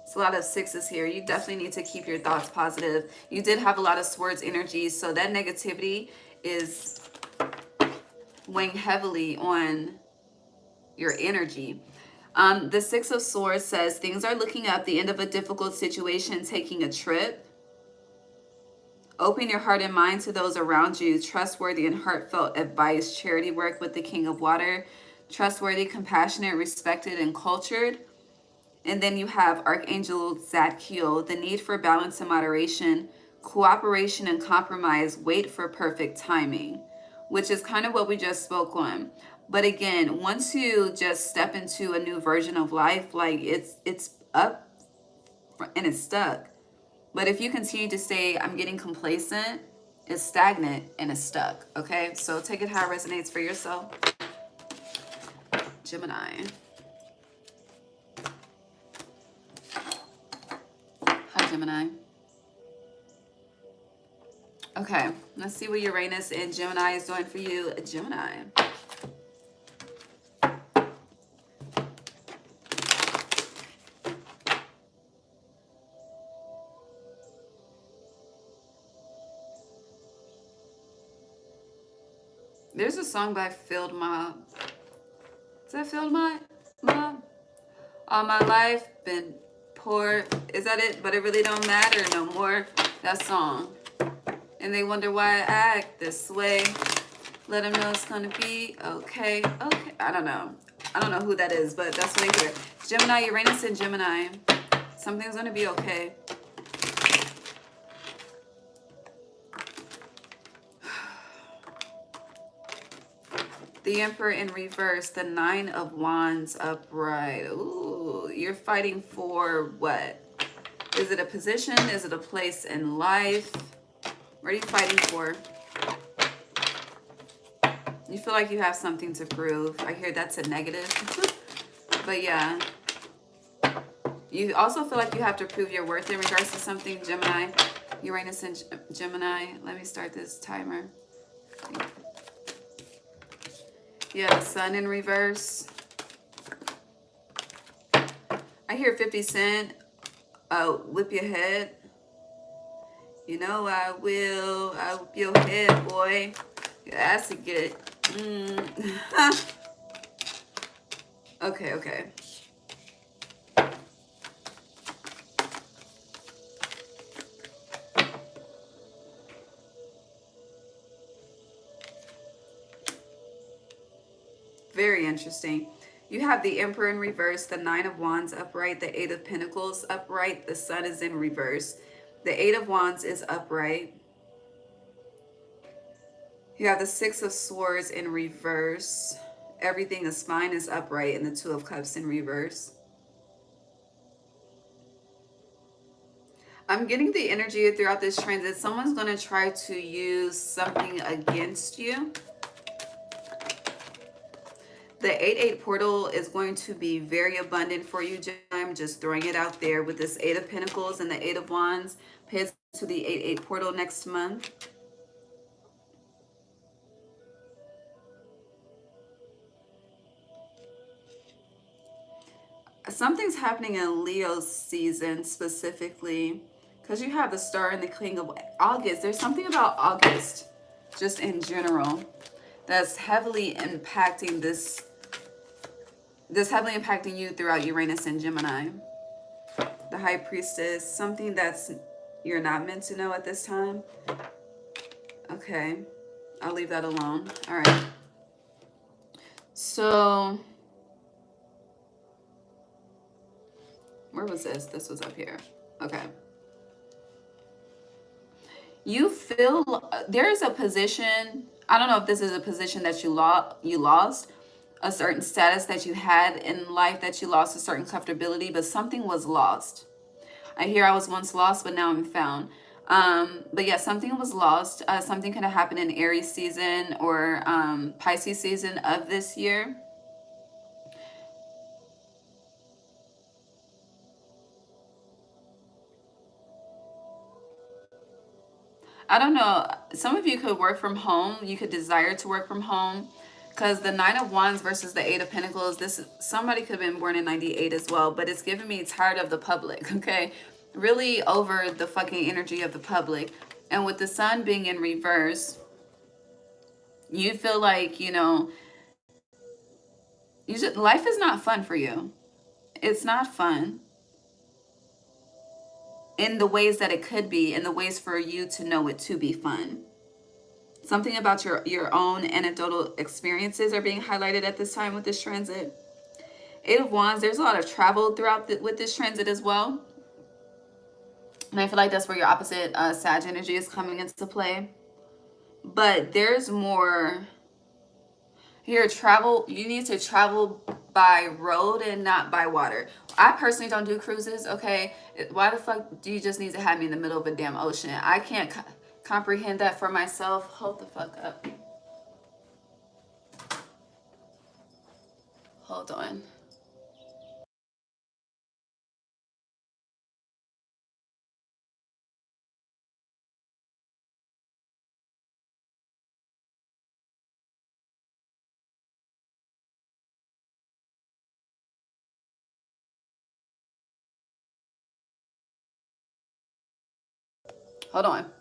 It's a lot of 6s here. You definitely need to keep your thoughts positive. You did have a lot of swords energy, so that negativity is weighing heavily on your energy. The 6 of swords says things are looking up, the end of a difficult situation, taking a trip. Open your heart and mind to those around you. Trustworthy and heartfelt advice. Charity work with the King of Water. Trustworthy, compassionate, respected, and cultured. And then you have Archangel Zadkiel. The need for balance and moderation. Cooperation and compromise. Wait for perfect timing. Which is kind of what we just spoke on. But again, once you just step into a new version of life, like it's up and it's stuck. But if you continue to say, I'm getting complacent, it's stagnant and it's stuck. Okay, so take it how it resonates for yourself. Gemini. Hi, Gemini. Okay, let's see what Uranus and Gemini is doing for you, Gemini. There's a song by Field Mob. Is that Field Mob? All my life been poor. Is that it? But it really don't matter no more. That song. And they wonder why I act this way. Let them know it's gonna be okay. Okay. I don't know who that is, but that's what I hear. Gemini, Uranus and Gemini. Something's gonna be okay. The Emperor in reverse, the 9 of Wands upright. Ooh, you're fighting for what? Is it a position? Is it a place in life? What are you fighting for? You feel like you have something to prove. I hear that's a negative. But yeah. You also feel like you have to prove your worth in regards to something, Gemini. Uranus and Gemini. Let me start this timer. Yeah, the Sun in reverse. I hear 50 Cent. Whip your head. You know I will. I'll whip your head, boy. Your ass will get. Okay. Very interesting. You have the Emperor in reverse, the 9 of Wands upright, the 8 of Pentacles upright, the Sun is in reverse. The 8 of Wands is upright. You have the 6 of Swords in reverse. Everything is fine is upright, and the 2 of Cups in reverse. I'm getting the energy throughout this transit. Someone's going to try to use something against you. The 8-8 portal is going to be very abundant for you, Jim. I'm just throwing it out there with this 8 of Pentacles and the 8 of Wands. Pay attention to the 8-8 portal next month. Something's happening in Leo's season specifically, because you have the Star and the King of August. There's something about August, just in general, that's heavily impacting this heavily impacting you throughout Uranus and Gemini. The High Priestess, something that's you're not meant to know at this time. Okay, I'll leave that alone. All right. So, where was this? This was up here. Okay. You feel there's a position. I don't know if this is a position that you lost, a certain status that you had in life that you lost, a certain comfortability, but something was lost. I hear I was once lost, but now I'm found. But yeah, something was lost. Something could have happened in Aries season or Pisces season of this year. I don't know. Some of you could work from home. You could desire to work from home. Because the Nine of Wands versus the Eight of Pentacles, this somebody could have been born in 98 as well, but it's giving me tired of the public, okay? Really over the fucking energy of the public. And with the sun being in reverse, you feel like, you know, life is not fun for you. It's not fun in the ways that it could be, in the ways for you to know it to be fun. Something about your own anecdotal experiences are being highlighted at this time with this transit. Eight of Wands, there's a lot of travel throughout with this transit as well. And I feel like that's where your opposite Sag energy is coming into play. But there's more here. Travel, you need to travel by road and not by water. I personally don't do cruises, okay? Why the fuck do you just need to have me in the middle of a damn ocean? I can't comprehend that for myself. Hold the fuck up. Hold on. Hold on.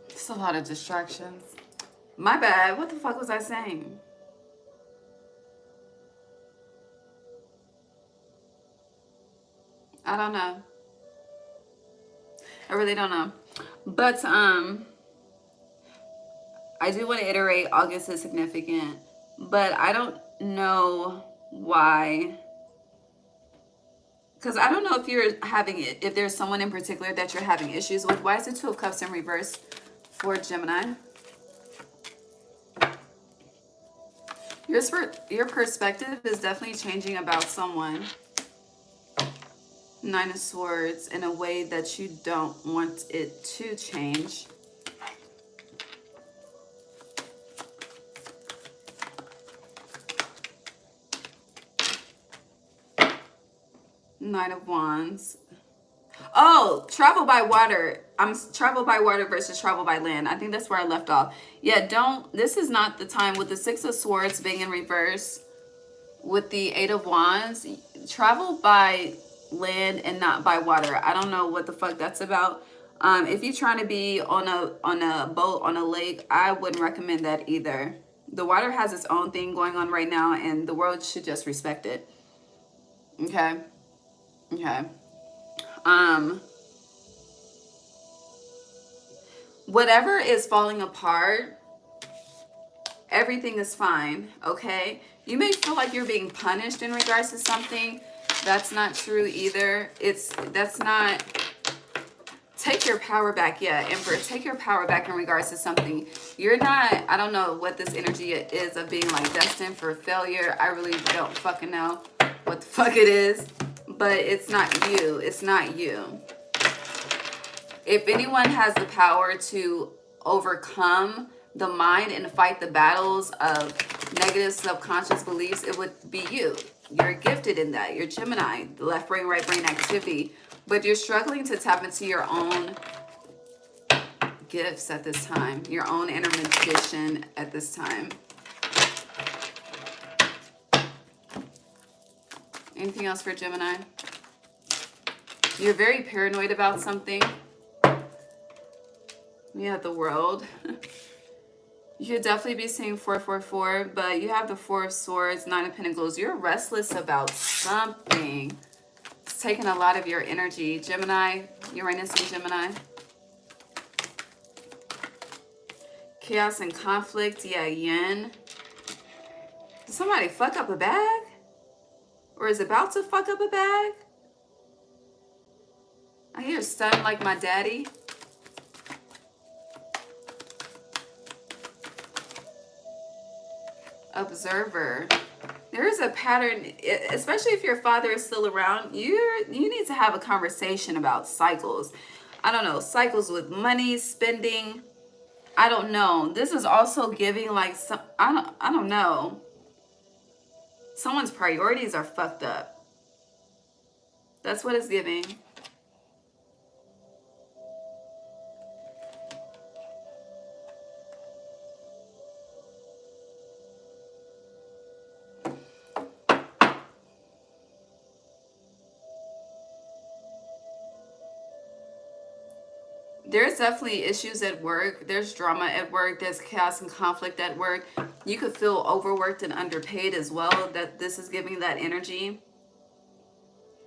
It's a lot of distractions. My bad. What the fuck was I saying? I don't know. I really don't know. But I do want to iterate August is significant, but I don't know why. Because I don't know if you're having it, if there's someone in particular that you're having issues with. Why is the Two of Cups in reverse for Gemini? Your perspective is definitely changing about someone. Nine of Swords in a way that you don't want it to change. Knight of Wands. Oh, travel by water. Travel by water versus travel by land. I think that's where I left off. Yeah, this is not the time with the Six of Swords being in reverse with the Eight of Wands. Travel by land and not by water. I don't know what the fuck that's about. If you're trying to be on a boat on a lake, I wouldn't recommend that either. The water has its own thing going on right now, and the world should just respect it. Okay. Okay. Whatever is falling apart, everything is fine, okay? You may feel like you're being punished in regards to something. That's not true either. That's not... Take your power back. Yeah, Emperor, take your power back in regards to something. You're not... I don't know what this energy is of being like destined for failure. I really don't fucking know what the fuck it is. But it's not you. It's not you. If anyone has the power to overcome the mind and fight the battles of negative subconscious beliefs, it would be you. You're gifted in that. You're Gemini, the left brain, right brain activity. But you're struggling to tap into your own gifts at this time. Your own inner magician at this time. Anything else for Gemini? You're very paranoid about something. Yeah, the World. You could definitely be seeing 444, but you have the Four of Swords, Nine of Pentacles. You're restless about something. It's taking a lot of your energy. Gemini, Uranus and Gemini. Chaos and conflict. Yeah, Yin. Did somebody fuck up a bag? Or is about to fuck up a bag? I hear stunned like my daddy. Observer. There is a pattern, especially if your father is still around. You need to have a conversation about cycles. I don't know, cycles with money, spending. I don't know. This is also giving like some, I don't know. Someone's priorities are fucked up. That's what it's giving. There's definitely issues at work. There's drama at work. There's chaos and conflict at work. You could feel overworked and underpaid as well. That this is giving that energy.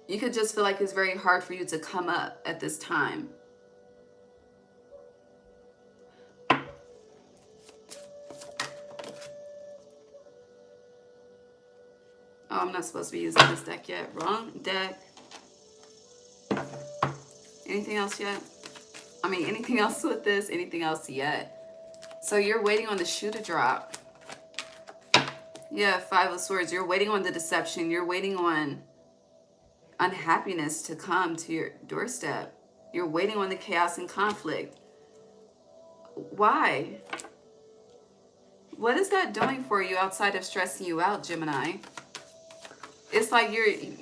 You could just feel like it's very hard for you to come up at this time. Oh, I'm not supposed to be using this deck yet. Wrong deck. Anything else yet? I mean, anything else with this? Anything else yet? So you're waiting on the shoe to drop. Yeah, Five of Swords. You're waiting on the deception. You're waiting on unhappiness to come to your doorstep. You're waiting on the chaos and conflict. Why? What is that doing for you outside of stressing you out, Gemini? It's like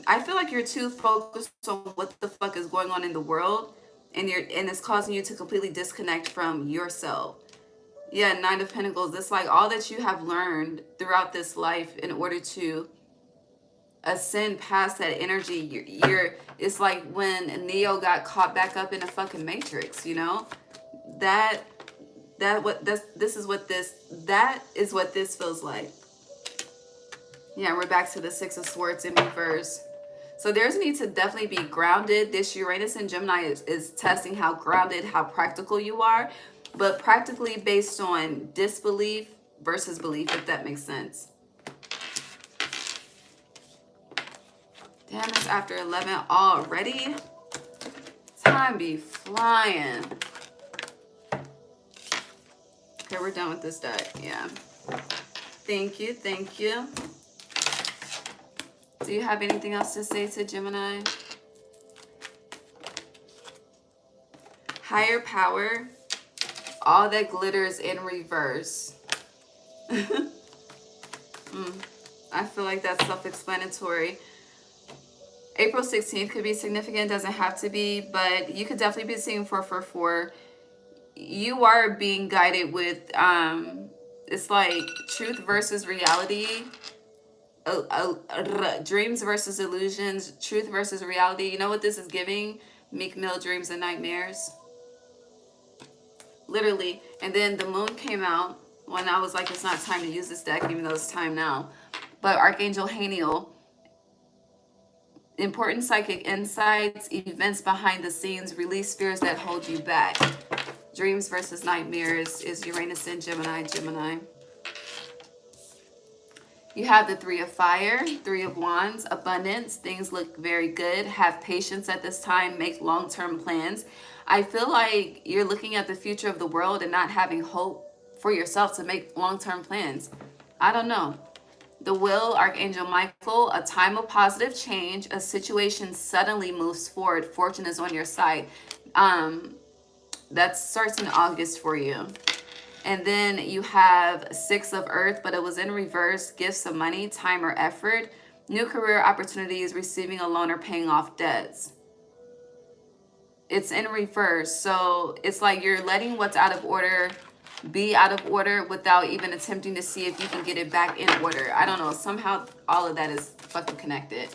I feel like you're too focused on what the fuck is going on in the world. And it's causing you to completely disconnect from yourself. Yeah, Nine of Pentacles. It's like all that you have learned throughout this life in order to ascend past that energy. It's like when Neo got caught back up in a fucking Matrix, you know? That is what this feels like. Yeah, we're back to the Six of Swords in reverse. So there's a need to definitely be grounded. This Uranus and Gemini is testing how grounded, how practical you are, but practically based on disbelief versus belief, if that makes sense. Damn, it's after 11 already. Time be flying. Okay, we're done with this deck. Yeah. Thank you. Thank you. Do you have anything else to say to Gemini? Higher power. All that glitters in reverse. I feel like that's self-explanatory. April 16th could be significant, doesn't have to be, but you could definitely be seeing 444. You are being guided with, it's like truth versus reality, dreams versus illusions, truth versus reality. You know what this is giving? Meek Mill, Dreams and Nightmares. Literally. And then the moon came out when I was like, it's not time to use this deck, even though it's time now. But Archangel Haniel, important psychic insights, events behind the scenes, release fears that hold you back. Dreams versus nightmares is Uranus in Gemini, Gemini. You have the Three of Fire, Three of Wands, abundance. Things look very good. Have patience at this time. Make long-term plans. I feel like you're looking at the future of the world and not having hope for yourself to make long-term plans. I don't know. The Will, Archangel Michael, a time of positive change. A situation suddenly moves forward. Fortune is on your side. That starts in August for you. And then you have Six of Earth, but it was in reverse. Gifts of money, time or effort. New career opportunities, receiving a loan or paying off debts. It's in reverse. So it's like you're letting what's out of order be out of order without even attempting to see if you can get it back in order. I don't know. Somehow all of that is fucking connected.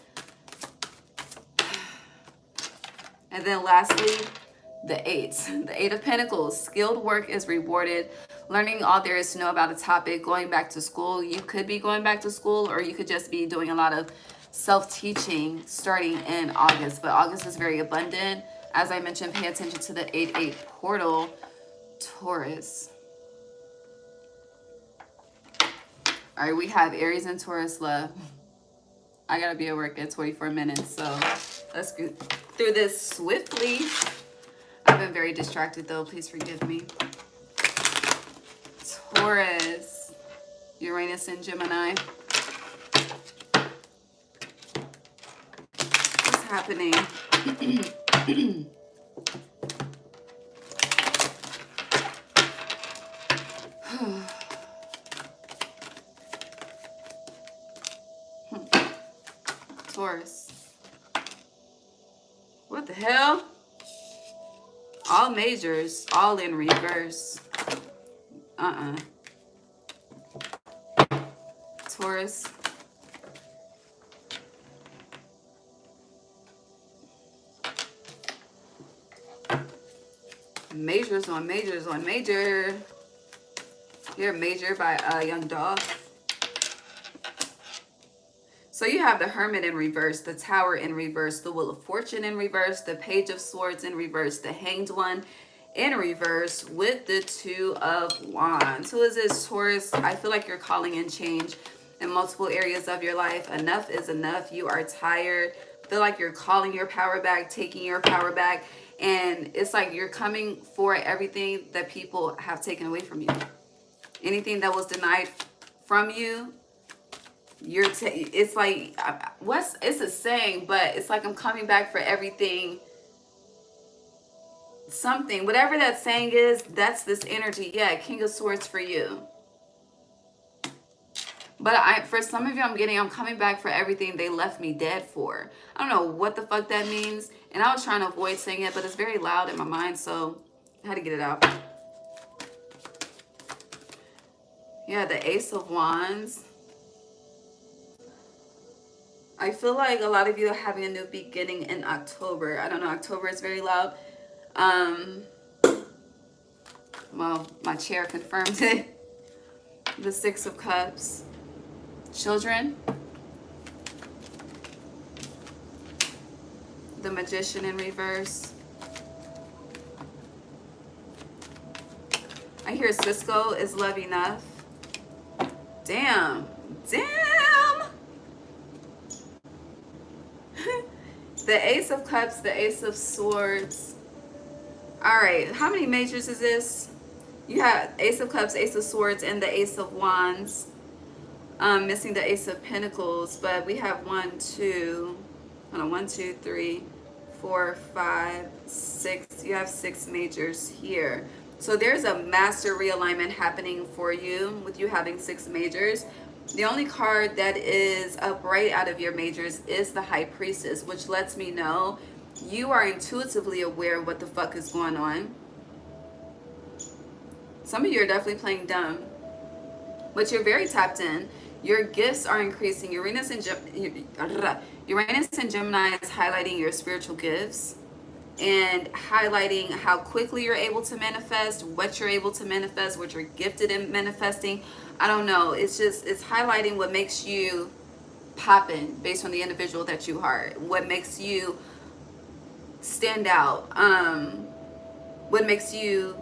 And then lastly, the Eight of Pentacles. Skilled work is rewarded. Learning all there is to know about a topic. Going back to school. You could be going back to school, or you could just be doing a lot of self-teaching starting in August. But August is very abundant. As I mentioned, pay attention to the 8-8 portal. Taurus. All right, we have Aries and Taurus love. I gotta be at work in 24 minutes, so let's go through this swiftly. I've been very distracted though, please forgive me. Taurus, Uranus and Gemini. What's happening? Taurus. What the hell? All majors, all in reverse. Taurus. Majors on majors on major. You're a major by a young dog. So you have the Hermit in reverse, the Tower in reverse, the Wheel of Fortune in reverse, the Page of Swords in reverse, the Hanged One in reverse with the Two of Wands. Who is this, Taurus? I feel like you're calling in change in multiple areas of your life. Enough is enough. You are tired. I feel like you're calling your power back, taking your power back. And it's like you're coming for everything that people have taken away from you. Anything that was denied from you, it's like, it's a saying, but it's like I'm coming back for everything, something, whatever that saying is, that's this energy. Yeah, King of Swords for you. But for some of you, I'm coming back for everything they left me dead for. I don't know what the fuck that means. And I was trying to avoid saying it, but it's very loud in my mind, so I had to get it out. Yeah, the Ace of Wands. I feel like a lot of you are having a new beginning in October. I don't know, October is very loud. Well, my chair confirmed it. The Six of Cups. Children. The Magician in reverse. I hear Cisco is love enough. Damn. Damn. The Ace of Cups, the Ace of Swords. All right, how many majors is this? You have Ace of Cups, Ace of Swords, and the Ace of Wands. Missing the Ace of Pentacles, but we have 1, 2, 3, 4, 5, 6. You have 6 majors here. So there's a master realignment happening for you with you having 6 majors. The only card that is upright out of your majors is the High Priestess, which lets me know you are intuitively aware of what the fuck is going on. Some of you are definitely playing dumb, but you're very tapped in. Your gifts are increasing. Uranus and Gemini is highlighting your spiritual gifts and highlighting how quickly you're able to manifest, what you're able to manifest, what you're gifted in manifesting. I don't know. It's highlighting what makes you poppin' based on the individual that you are. What makes you stand out. What makes you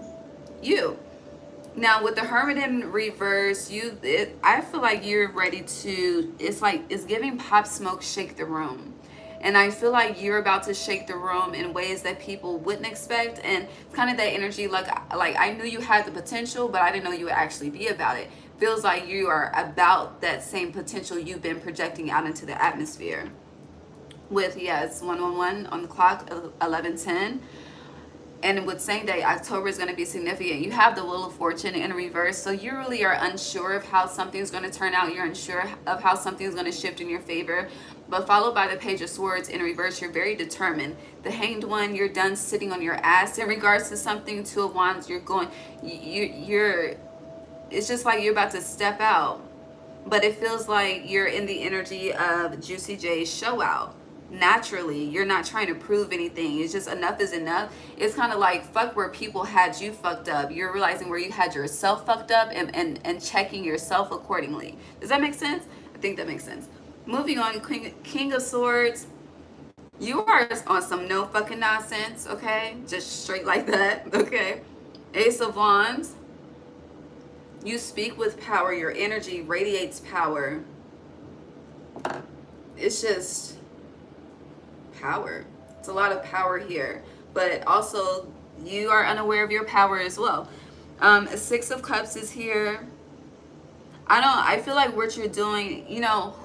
you. Now with the Hermit in reverse, I feel like you're ready to, it's giving Pop Smoke, shake the room. And I feel like you're about to shake the room in ways that people wouldn't expect. And it's kind of that energy, like I knew you had the potential, but I didn't know you would actually be about it. Feels like you are about that same potential you've been projecting out into the atmosphere. With, yes, 111 on the clock, 11:10. And with same day, October is going to be significant. You have the Wheel of Fortune in reverse. So you really are unsure of how something's going to turn out. You're unsure of how something's going to shift in your favor. But followed by the Page of Swords in reverse, you're very determined. The Hanged One, you're done sitting on your ass in regards to something. Two of Wands, you're going, it's just like you're about to step out. But it feels like you're in the energy of Juicy J's show out. Naturally, you're not trying to prove anything. It's just enough is enough. It's kind of like fuck where people had you fucked up. You're realizing where you had yourself fucked up and checking yourself accordingly. Does that make sense? I think that makes sense. Moving on, King of Swords. You are on some no fucking nonsense, okay? Just straight like that, okay? Ace of Wands. You speak with power. Your energy radiates power. It's just power. It's a lot of power here, but also you are unaware of your power as well. Six of Cups is here. I feel like what you're doing, you know,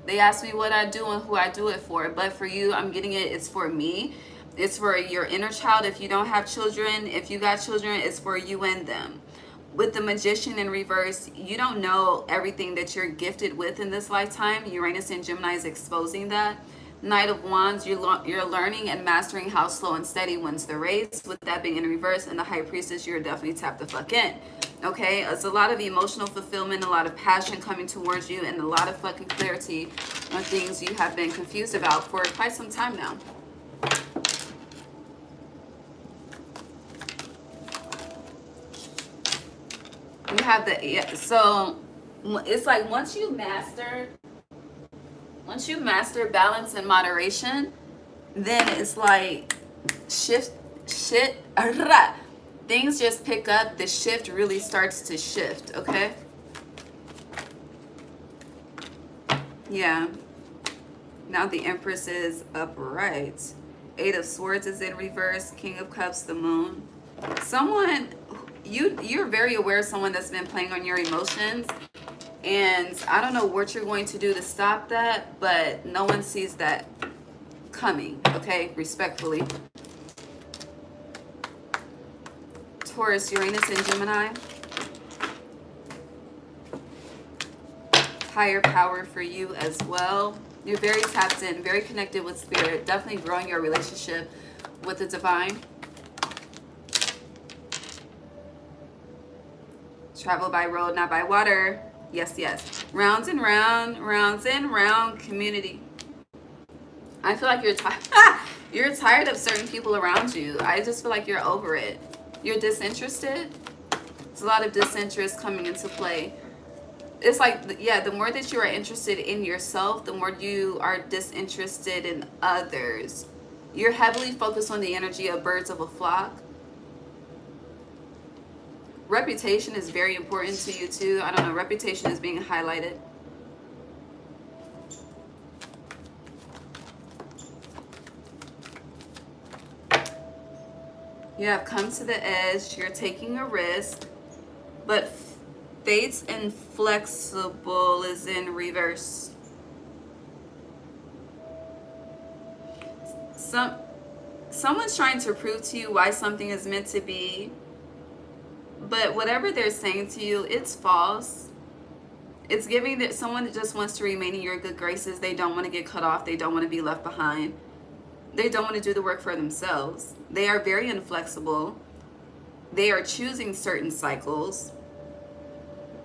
they ask me what I do and who I do it for, but for you, I'm getting it's for me. It's for your inner child. If you don't have children, if you got children, it's for you and them. With the Magician in reverse, you don't know everything that you're gifted with in this lifetime. Uranus and Gemini is exposing that. Knight of Wands, you're learning and mastering how slow and steady wins the race. With that being in reverse, and the High Priestess, you're definitely tapped the fuck in. Okay, it's a lot of emotional fulfillment, a lot of passion coming towards you, and a lot of fucking clarity on things you have been confused about for quite some time now. You have so it's like once you master balance and moderation, then it's like things just pick up. The shift really starts to shift, okay? Yeah. Now the Empress is upright. Eight of Swords is in reverse. King of Cups, the Moon. Someone, you're very aware of someone that's been playing on your emotions. And I don't know what you're going to do to stop that, but no one sees that coming, okay? Respectfully. Taurus, Uranus, and Gemini. Higher power for you as well. You're very tapped in, very connected with spirit. Definitely growing your relationship with the divine. Travel by road, not by water. Yes, yes. Rounds and round community. I feel like you're tired. You're tired of certain people around you. I just feel like you're over it. You're disinterested. There's a lot of disinterest coming into play. It's like, yeah, the more that you are interested in yourself, the more you are disinterested in others. You're heavily focused on the energy of birds of a flock. Reputation is very important to you too. I don't know, reputation is being highlighted. You have come to the edge. You're taking a risk, but fate's inflexible is in reverse. Someone's trying to prove to you why something is meant to be. But whatever they're saying to you, it's false. It's giving that someone that just wants to remain in your good graces. They don't want to get cut off. They don't want to be left behind. They don't want to do the work for themselves. They are very inflexible. They are choosing certain cycles.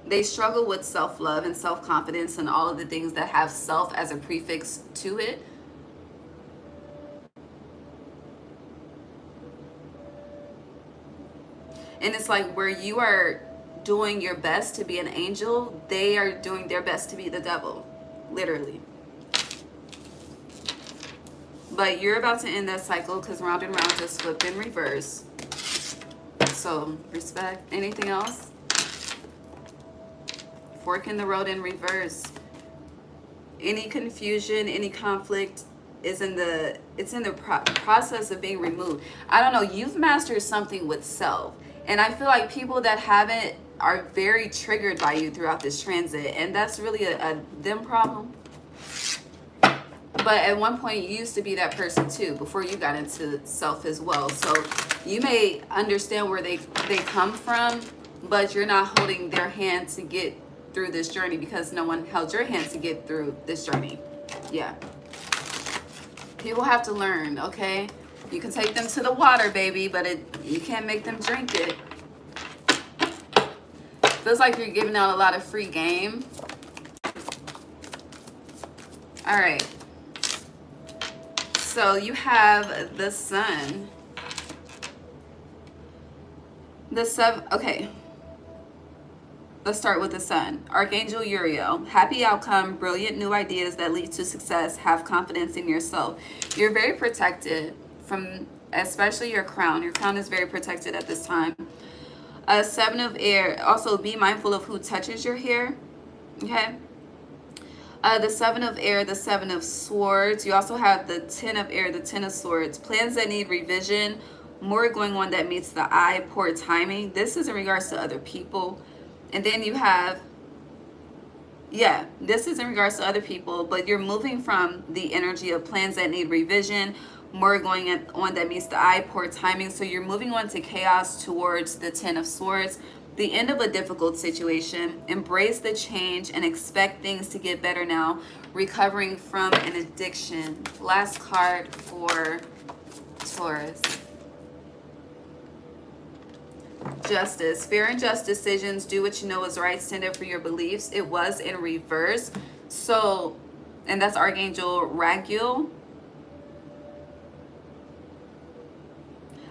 They struggle with self-love and self-confidence and all of the things that have self as a prefix to it. And it's like where you are doing your best to be an angel, they are doing their best to be the devil, literally. But you're about to end that cycle because round and round just flipped in reverse. So respect. Anything else? Fork in the road in reverse. Any confusion, any conflict is in the process of being removed. I don't know, you've mastered something with self. And I feel like people that haven't are very triggered by you throughout this transit. And that's really a them problem. But at one point, you used to be that person too, before you got into self as well. So you may understand where they come from, but you're not holding their hand to get through this journey because no one held your hand to get through this journey. Yeah. People have to learn, okay? You can take them to the water, baby, but you can't make them drink it. Feels like you're giving out a lot of free game. All right. So you have the sun. Okay. Let's start with the sun. Archangel Uriel. Happy outcome, brilliant new ideas that lead to success. Have confidence in yourself. You're very protected from, especially your crown. Your crown is very protected at this time. Seven of air. Also be mindful of who touches your hair. Okay. The seven of air, the seven of swords. You also have the 10 of air, the 10 of swords. Plans that need revision. More going on that meets the eye. Poor timing. This is in regards to other people. And then you have, yeah, this is in regards to other people, but you're moving from the energy of plans that need revision, more going on that meets the eye, poor timing. So you're moving on to chaos towards the 10 of swords, the end of a difficult situation. Embrace the change and expect things to get better now. Recovering from an addiction. Last card for Taurus. Justice. Fair and just decisions. Do what you know is right. Stand up for your beliefs. It was in reverse. So, and that's Archangel Raguel.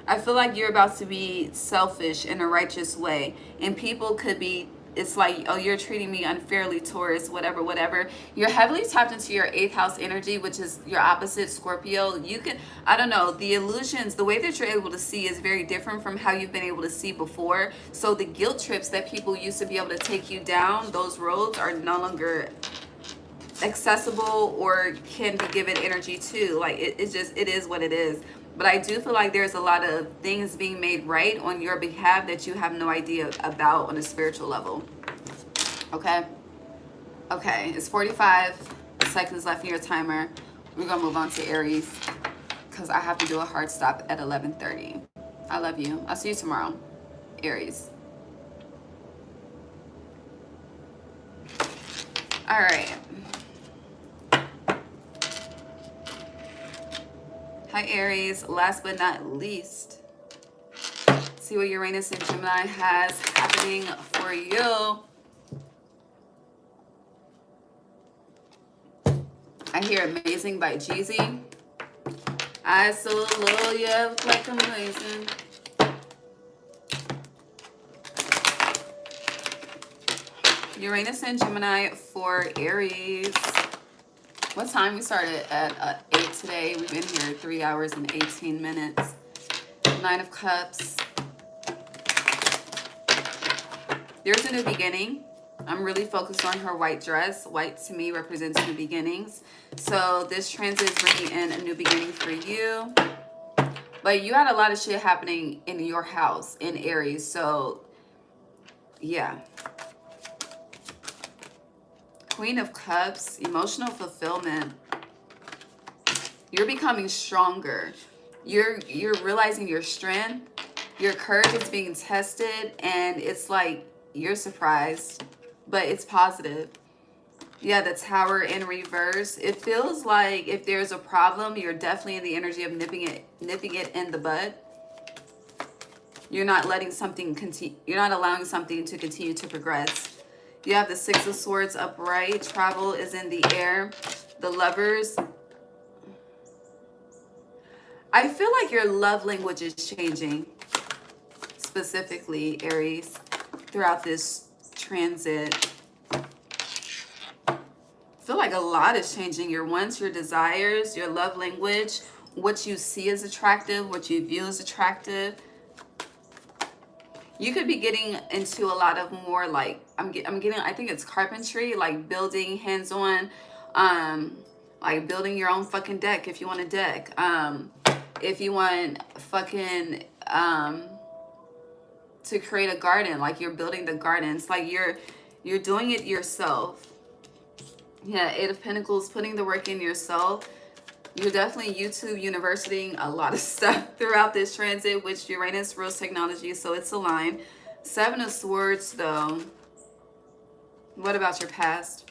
I feel like you're about to be selfish in a righteous way. And people could be, it's like, oh, you're treating me unfairly, Taurus, whatever, whatever. You're heavily tapped into your 8th house energy, which is your opposite, Scorpio. You can, I don't know, the illusions, the way that you're able to see is very different from how you've been able to see before. So the guilt trips that people used to be able to take you down, those roads are no longer accessible or can be given energy to. Like, it is what it is. But I do feel like there's a lot of things being made right on your behalf that you have no idea about on a spiritual level. Okay? Okay, it's 45 seconds left in your timer. We're going to move on to Aries because I have to do a hard stop at 11:30. I love you. I'll see you tomorrow. Aries. All right. Hi, Aries. Last but not least, see what Uranus and Gemini has happening for you. I hear Amazing by Jeezy. I so loyal, yeah, like amazing. Uranus and Gemini for Aries. What time? We started at 8 today. We've been here 3 hours and 18 minutes. 9 of Cups. There's a new beginning. I'm really focused on her white dress. White to me represents new beginnings. So this transit is bringing in a new beginning for you. But you had a lot of shit happening in your house in Aries. So yeah. Queen of Cups, emotional fulfillment. You're becoming stronger. You're realizing your strength. Your courage is being tested, and it's like you're surprised, but it's positive. Yeah, the Tower in reverse. It feels like if there's a problem, you're definitely in the energy of nipping it in the bud. You're not letting something continue. You're not allowing something to continue to progress. You have the Six of Swords upright. Travel is in the air. The Lovers. I feel like your love language is changing, specifically Aries, throughout this transit. I feel like a lot is changing. Your wants, your desires, your love language, what you see as attractive, what you view as attractive. You could be getting into a lot of more like, I'm getting, I think it's carpentry, like building hands-on, like building your own fucking deck if you want a deck. If you want fucking, to create a garden, like you're building the gardens, like you're doing it yourself. Yeah, Eight of Pentacles, putting the work in yourself. You're definitely YouTube universitying a lot of stuff throughout this transit, which Uranus rules technology, so it's aligned. Seven of Swords, though. What about your past?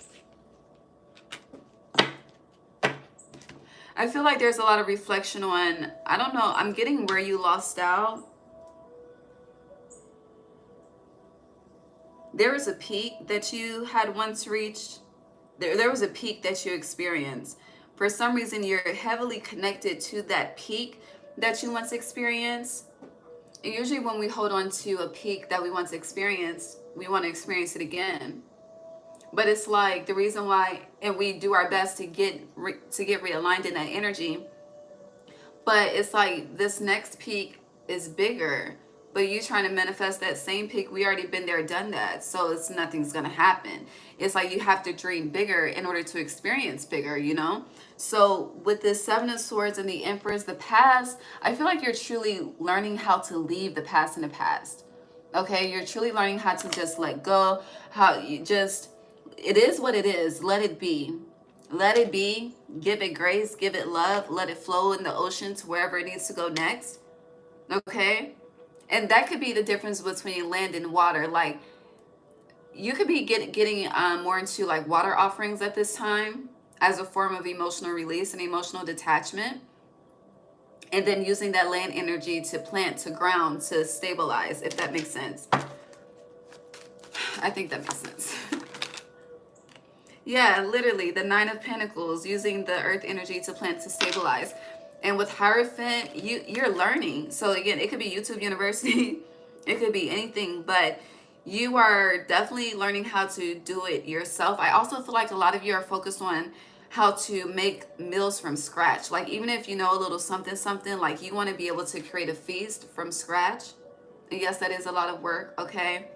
I feel like there's a lot of reflection on, I don't know, I'm getting where you lost out. There was a peak that you had once reached. There was a peak that you experienced. For some reason, you're heavily connected to that peak that you once experienced. And usually when we hold on to a peak that we once experienced, we want to experience it again. But it's like the reason why, and we do our best to get realigned in that energy. But it's like this next peak is bigger. But you trying to manifest that same peak, we already been there, done that. So it's nothing's going to happen. It's like you have to dream bigger in order to experience bigger, you know? So with this Seven of Swords and the Empress, the past, I feel like you're truly learning how to leave the past in the past. Okay? You're truly learning how to just let go. How you just, it is what it is. Let it be. Let it be. Give it grace. Give it love. Let it flow in the ocean to wherever it needs to go next. Okay? And that could be the difference between land and water. Like, you could be getting more into like water offerings at this time as a form of emotional release and emotional detachment. And then using that land energy to plant, to ground, to stabilize, if that makes sense. I think that makes sense. Yeah, literally, the Nine of Pentacles, using the earth energy to plant, to stabilize. And with Hierophant, you're learning. So again, it could be YouTube University. It could be anything, but you are definitely learning how to do it yourself. I also feel like a lot of you are focused on how to make meals from scratch. Like even if you know a little something, like you want to be able to create a feast from scratch. And yes, that is a lot of work, okay?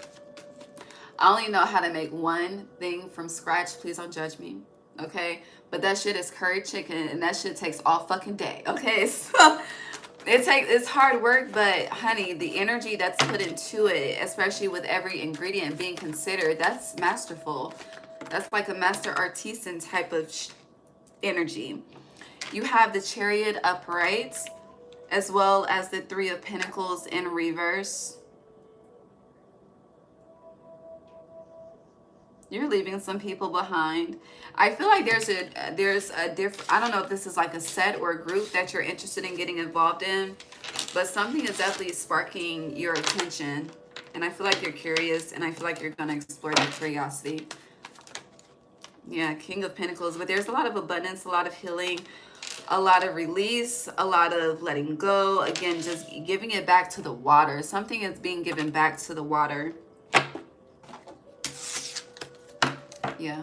I only know how to make one thing from scratch. Please don't judge me, okay? But that shit is curry chicken, and that shit takes all fucking day, okay? So it's hard work, but honey, the energy that's put into it, especially with every ingredient being considered, that's masterful. That's like a master artisan type of energy. You have the Chariot upright, as well as the Three of Pentacles in reverse. You're leaving some people behind. I feel like there's a different, I don't know if this is like a set or a group that you're interested in getting involved in, but something is definitely sparking your attention. And I feel like you're curious, and I feel like you're going to explore that curiosity. Yeah, King of Pentacles. But there's a lot of abundance, a lot of healing, a lot of release, a lot of letting go. Again, just giving it back to the water. Something is being given back to the water. Yeah.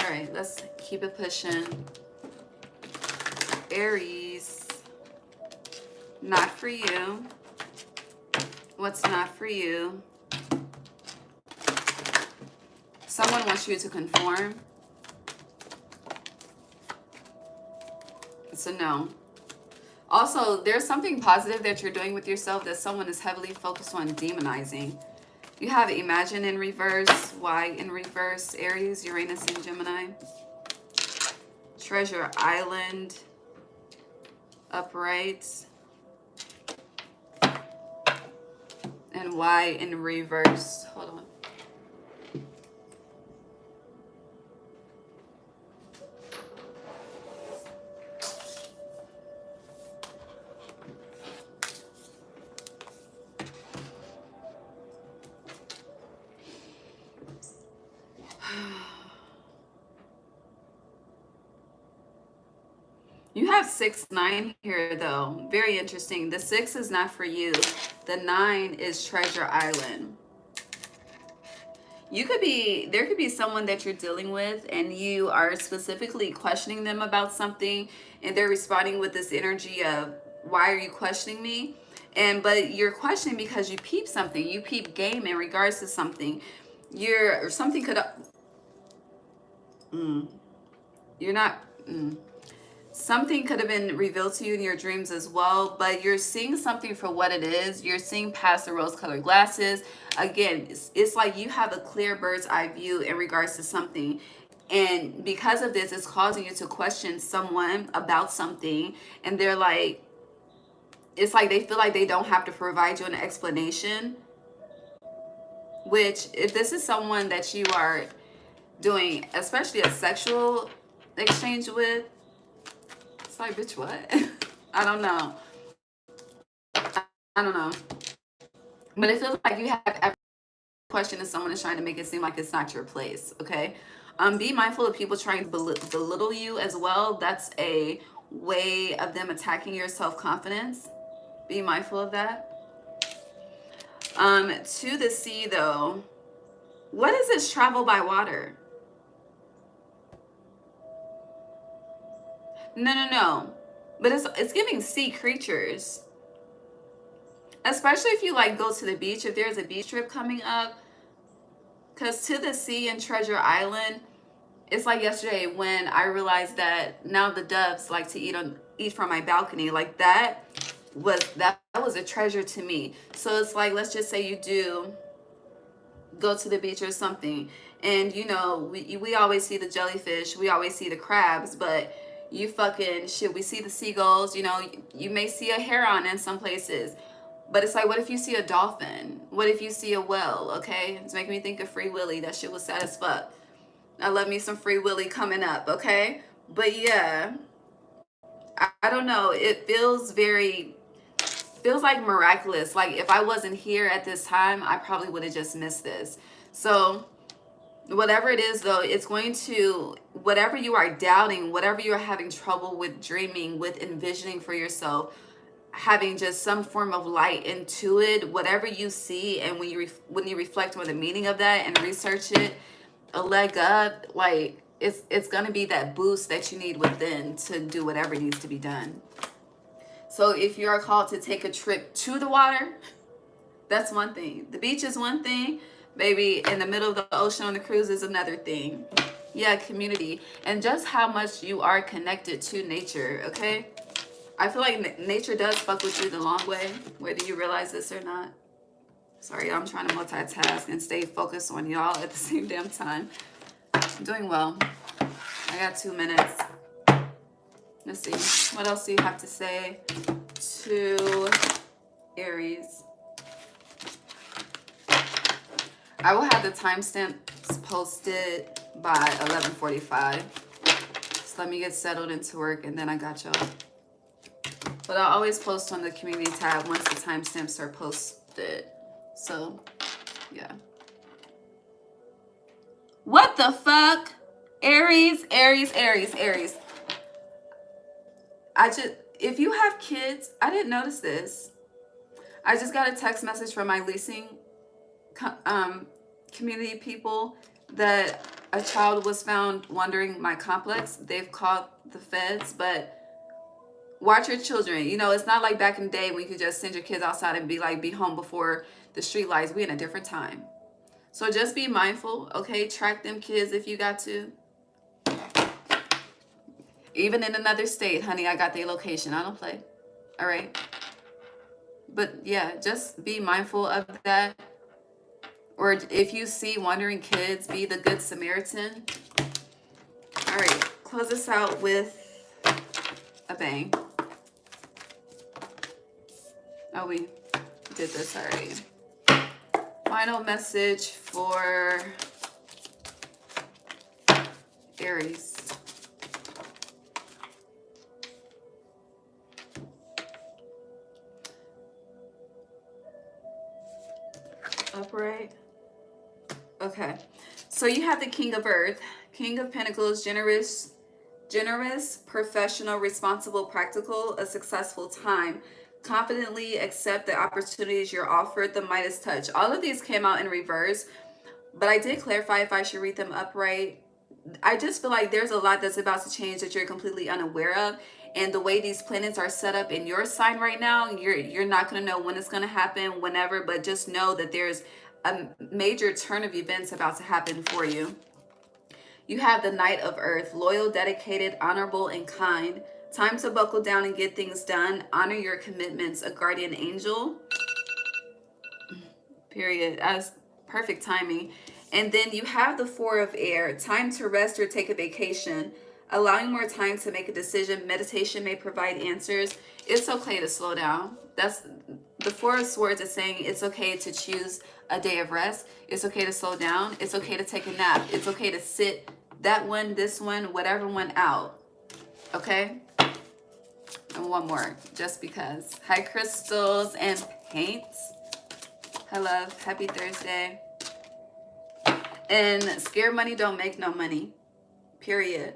All right, let's keep it pushing. Aries, not for you. What's not for you? Someone wants you to conform. It's a no. Also, there's something positive that you're doing with yourself that someone is heavily focused on demonizing. You have Imagine in reverse, Y in reverse, Aries, Uranus, and Gemini. Treasure Island, upright. And Y in reverse. Hold on. You have 6-9 here though. Very interesting. The 6 is not for you. The 9 is Treasure Island. There could be someone that you're dealing with and you are specifically questioning them about something, and they're responding with this energy of, why are you questioning me? But you're questioning because you peep something. You peep game in regards to something. Or something could you're not something could have been revealed to you in your dreams as well, but you're seeing something for what it is. You're seeing past the rose-colored glasses. Again, it's like you have a clear bird's eye view in regards to something. And because of this, it's causing you to question someone about something. And they're like, it's like they feel like they don't have to provide you an explanation. Which, if this is someone that you are doing, especially a sexual exchange with, it's like, bitch, what? I don't know. I don't know. But it feels like you have every question and someone is trying to make it seem like it's not your place, okay? Be mindful of people trying to belittle you as well. That's a way of them attacking your self-confidence. Be mindful of that. To the sea, though. What is this travel by water? No. But it's giving sea creatures. Especially if you like go to the beach, if there's a beach trip coming up. Because to the sea and Treasure Island, it's like yesterday when I realized that now the doves like to eat from my balcony. Like that was a treasure to me. So it's like, let's just say you do go to the beach or something, and you know, we always see the jellyfish, we always see the crabs, but you fucking shit, we see the seagulls, you know, you may see a heron in some places, but it's like, what if you see a dolphin? What if you see a whale? Okay, it's making me think of Free Willy. That shit was sad as fuck. I love me some Free Willy coming up, okay? But yeah, I don't know, it feels like miraculous. Like if I wasn't here at this time, I probably would have just missed this. So whatever it is though, it's going to, whatever you are doubting, whatever you're having trouble with dreaming, with envisioning for yourself, having just some form of light into it, whatever you see, and when you reflect on the meaning of that and research it, a leg up, like it's gonna be that boost that you need within to do whatever needs to be done. So if you are called to take a trip to the water, that's one thing. The beach is one thing. Maybe in the middle of the ocean on the cruise is another thing. Yeah, community. And just how much you are connected to nature, okay? I feel like nature does fuck with you the long way, whether you realize this or not. Sorry, I'm trying to multitask and stay focused on y'all at the same damn time. I'm doing well. I got 2 minutes. Let's see. What else do you have to say to Aries? I will have the timestamps posted by 11:45. Just let me get settled into work and then I got y'all. But I'll always post on the community tab once the timestamps are posted. So, yeah. What the fuck? Aries. If you have kids, I didn't notice this. I just got a text message from my leasing community people that a child was found wandering my complex. They've called the feds, but watch your children. You know, it's not like back in the day when you could just send your kids outside and be home before the street lights. We in a different time. So just be mindful, okay? Track them kids if you got to. Even in another state, honey, I got their location. I don't play. All right? But yeah, just be mindful of that. Or if you see wandering kids, be the good Samaritan. All right, close this out with a bang. Oh, we did this already. Final message for Aries. Upright. Okay. So you have the King of Earth, King of Pentacles, generous, Generous, professional, responsible, practical, a successful time. Confidently accept the opportunities you're offered, the Midas touch. All of these came out in reverse, but I did clarify if I should read them upright. I just feel like there's a lot that's about to change that you're completely unaware of. And the way these planets are set up in your sign right now, you're not going to know when it's going to happen, whenever, but just know that there's a major turn of events about to happen for you. You have the Knight of Earth, loyal, dedicated, honorable, and kind. Time to buckle down and get things done. Honor your commitments, a guardian angel. Period. As perfect timing. And then you have the Four of Air, time to rest or take a vacation. Allowing more time to make a decision. Meditation may provide answers. It's okay to slow down. That's the Four of Swords is saying it's okay to choose a day of rest. It's okay to slow down. It's okay to take a nap. It's okay to sit that one, this one, whatever one out. Okay? And one more, just because. Hi, crystals and paints. Hi, love. Happy Thursday. And scared money don't make no money. Period.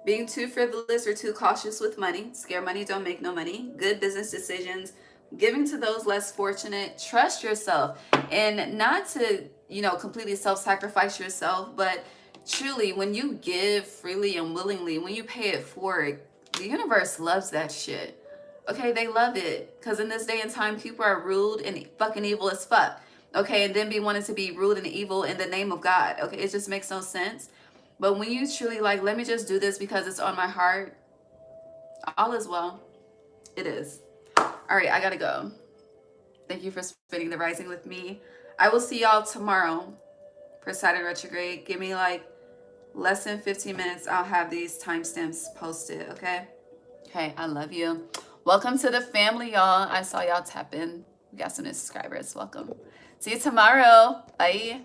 Being too frivolous or too cautious with money. Scared money don't make no money. Good business decisions. Giving to those less fortunate. Trust yourself. And not to, completely self-sacrifice yourself, but truly, when you give freely and willingly, when you pay it forward, the universe loves that shit. Okay, they love it. Because in this day and time, people are rude and fucking evil as fuck. Okay, and then be wanting to be rude and evil in the name of God. Okay, it just makes no sense. But when you truly like, let me just do this because it's on my heart, all is well. It is. All right, I gotta go. Thank you for spending the rising with me. I will see y'all tomorrow for Saturn retrograde. Give me like less than 15 minutes. I'll have these timestamps posted, okay? Okay, I love you. Welcome to the family, y'all. I saw y'all tap in. We got some new subscribers. Welcome. See you tomorrow. Bye.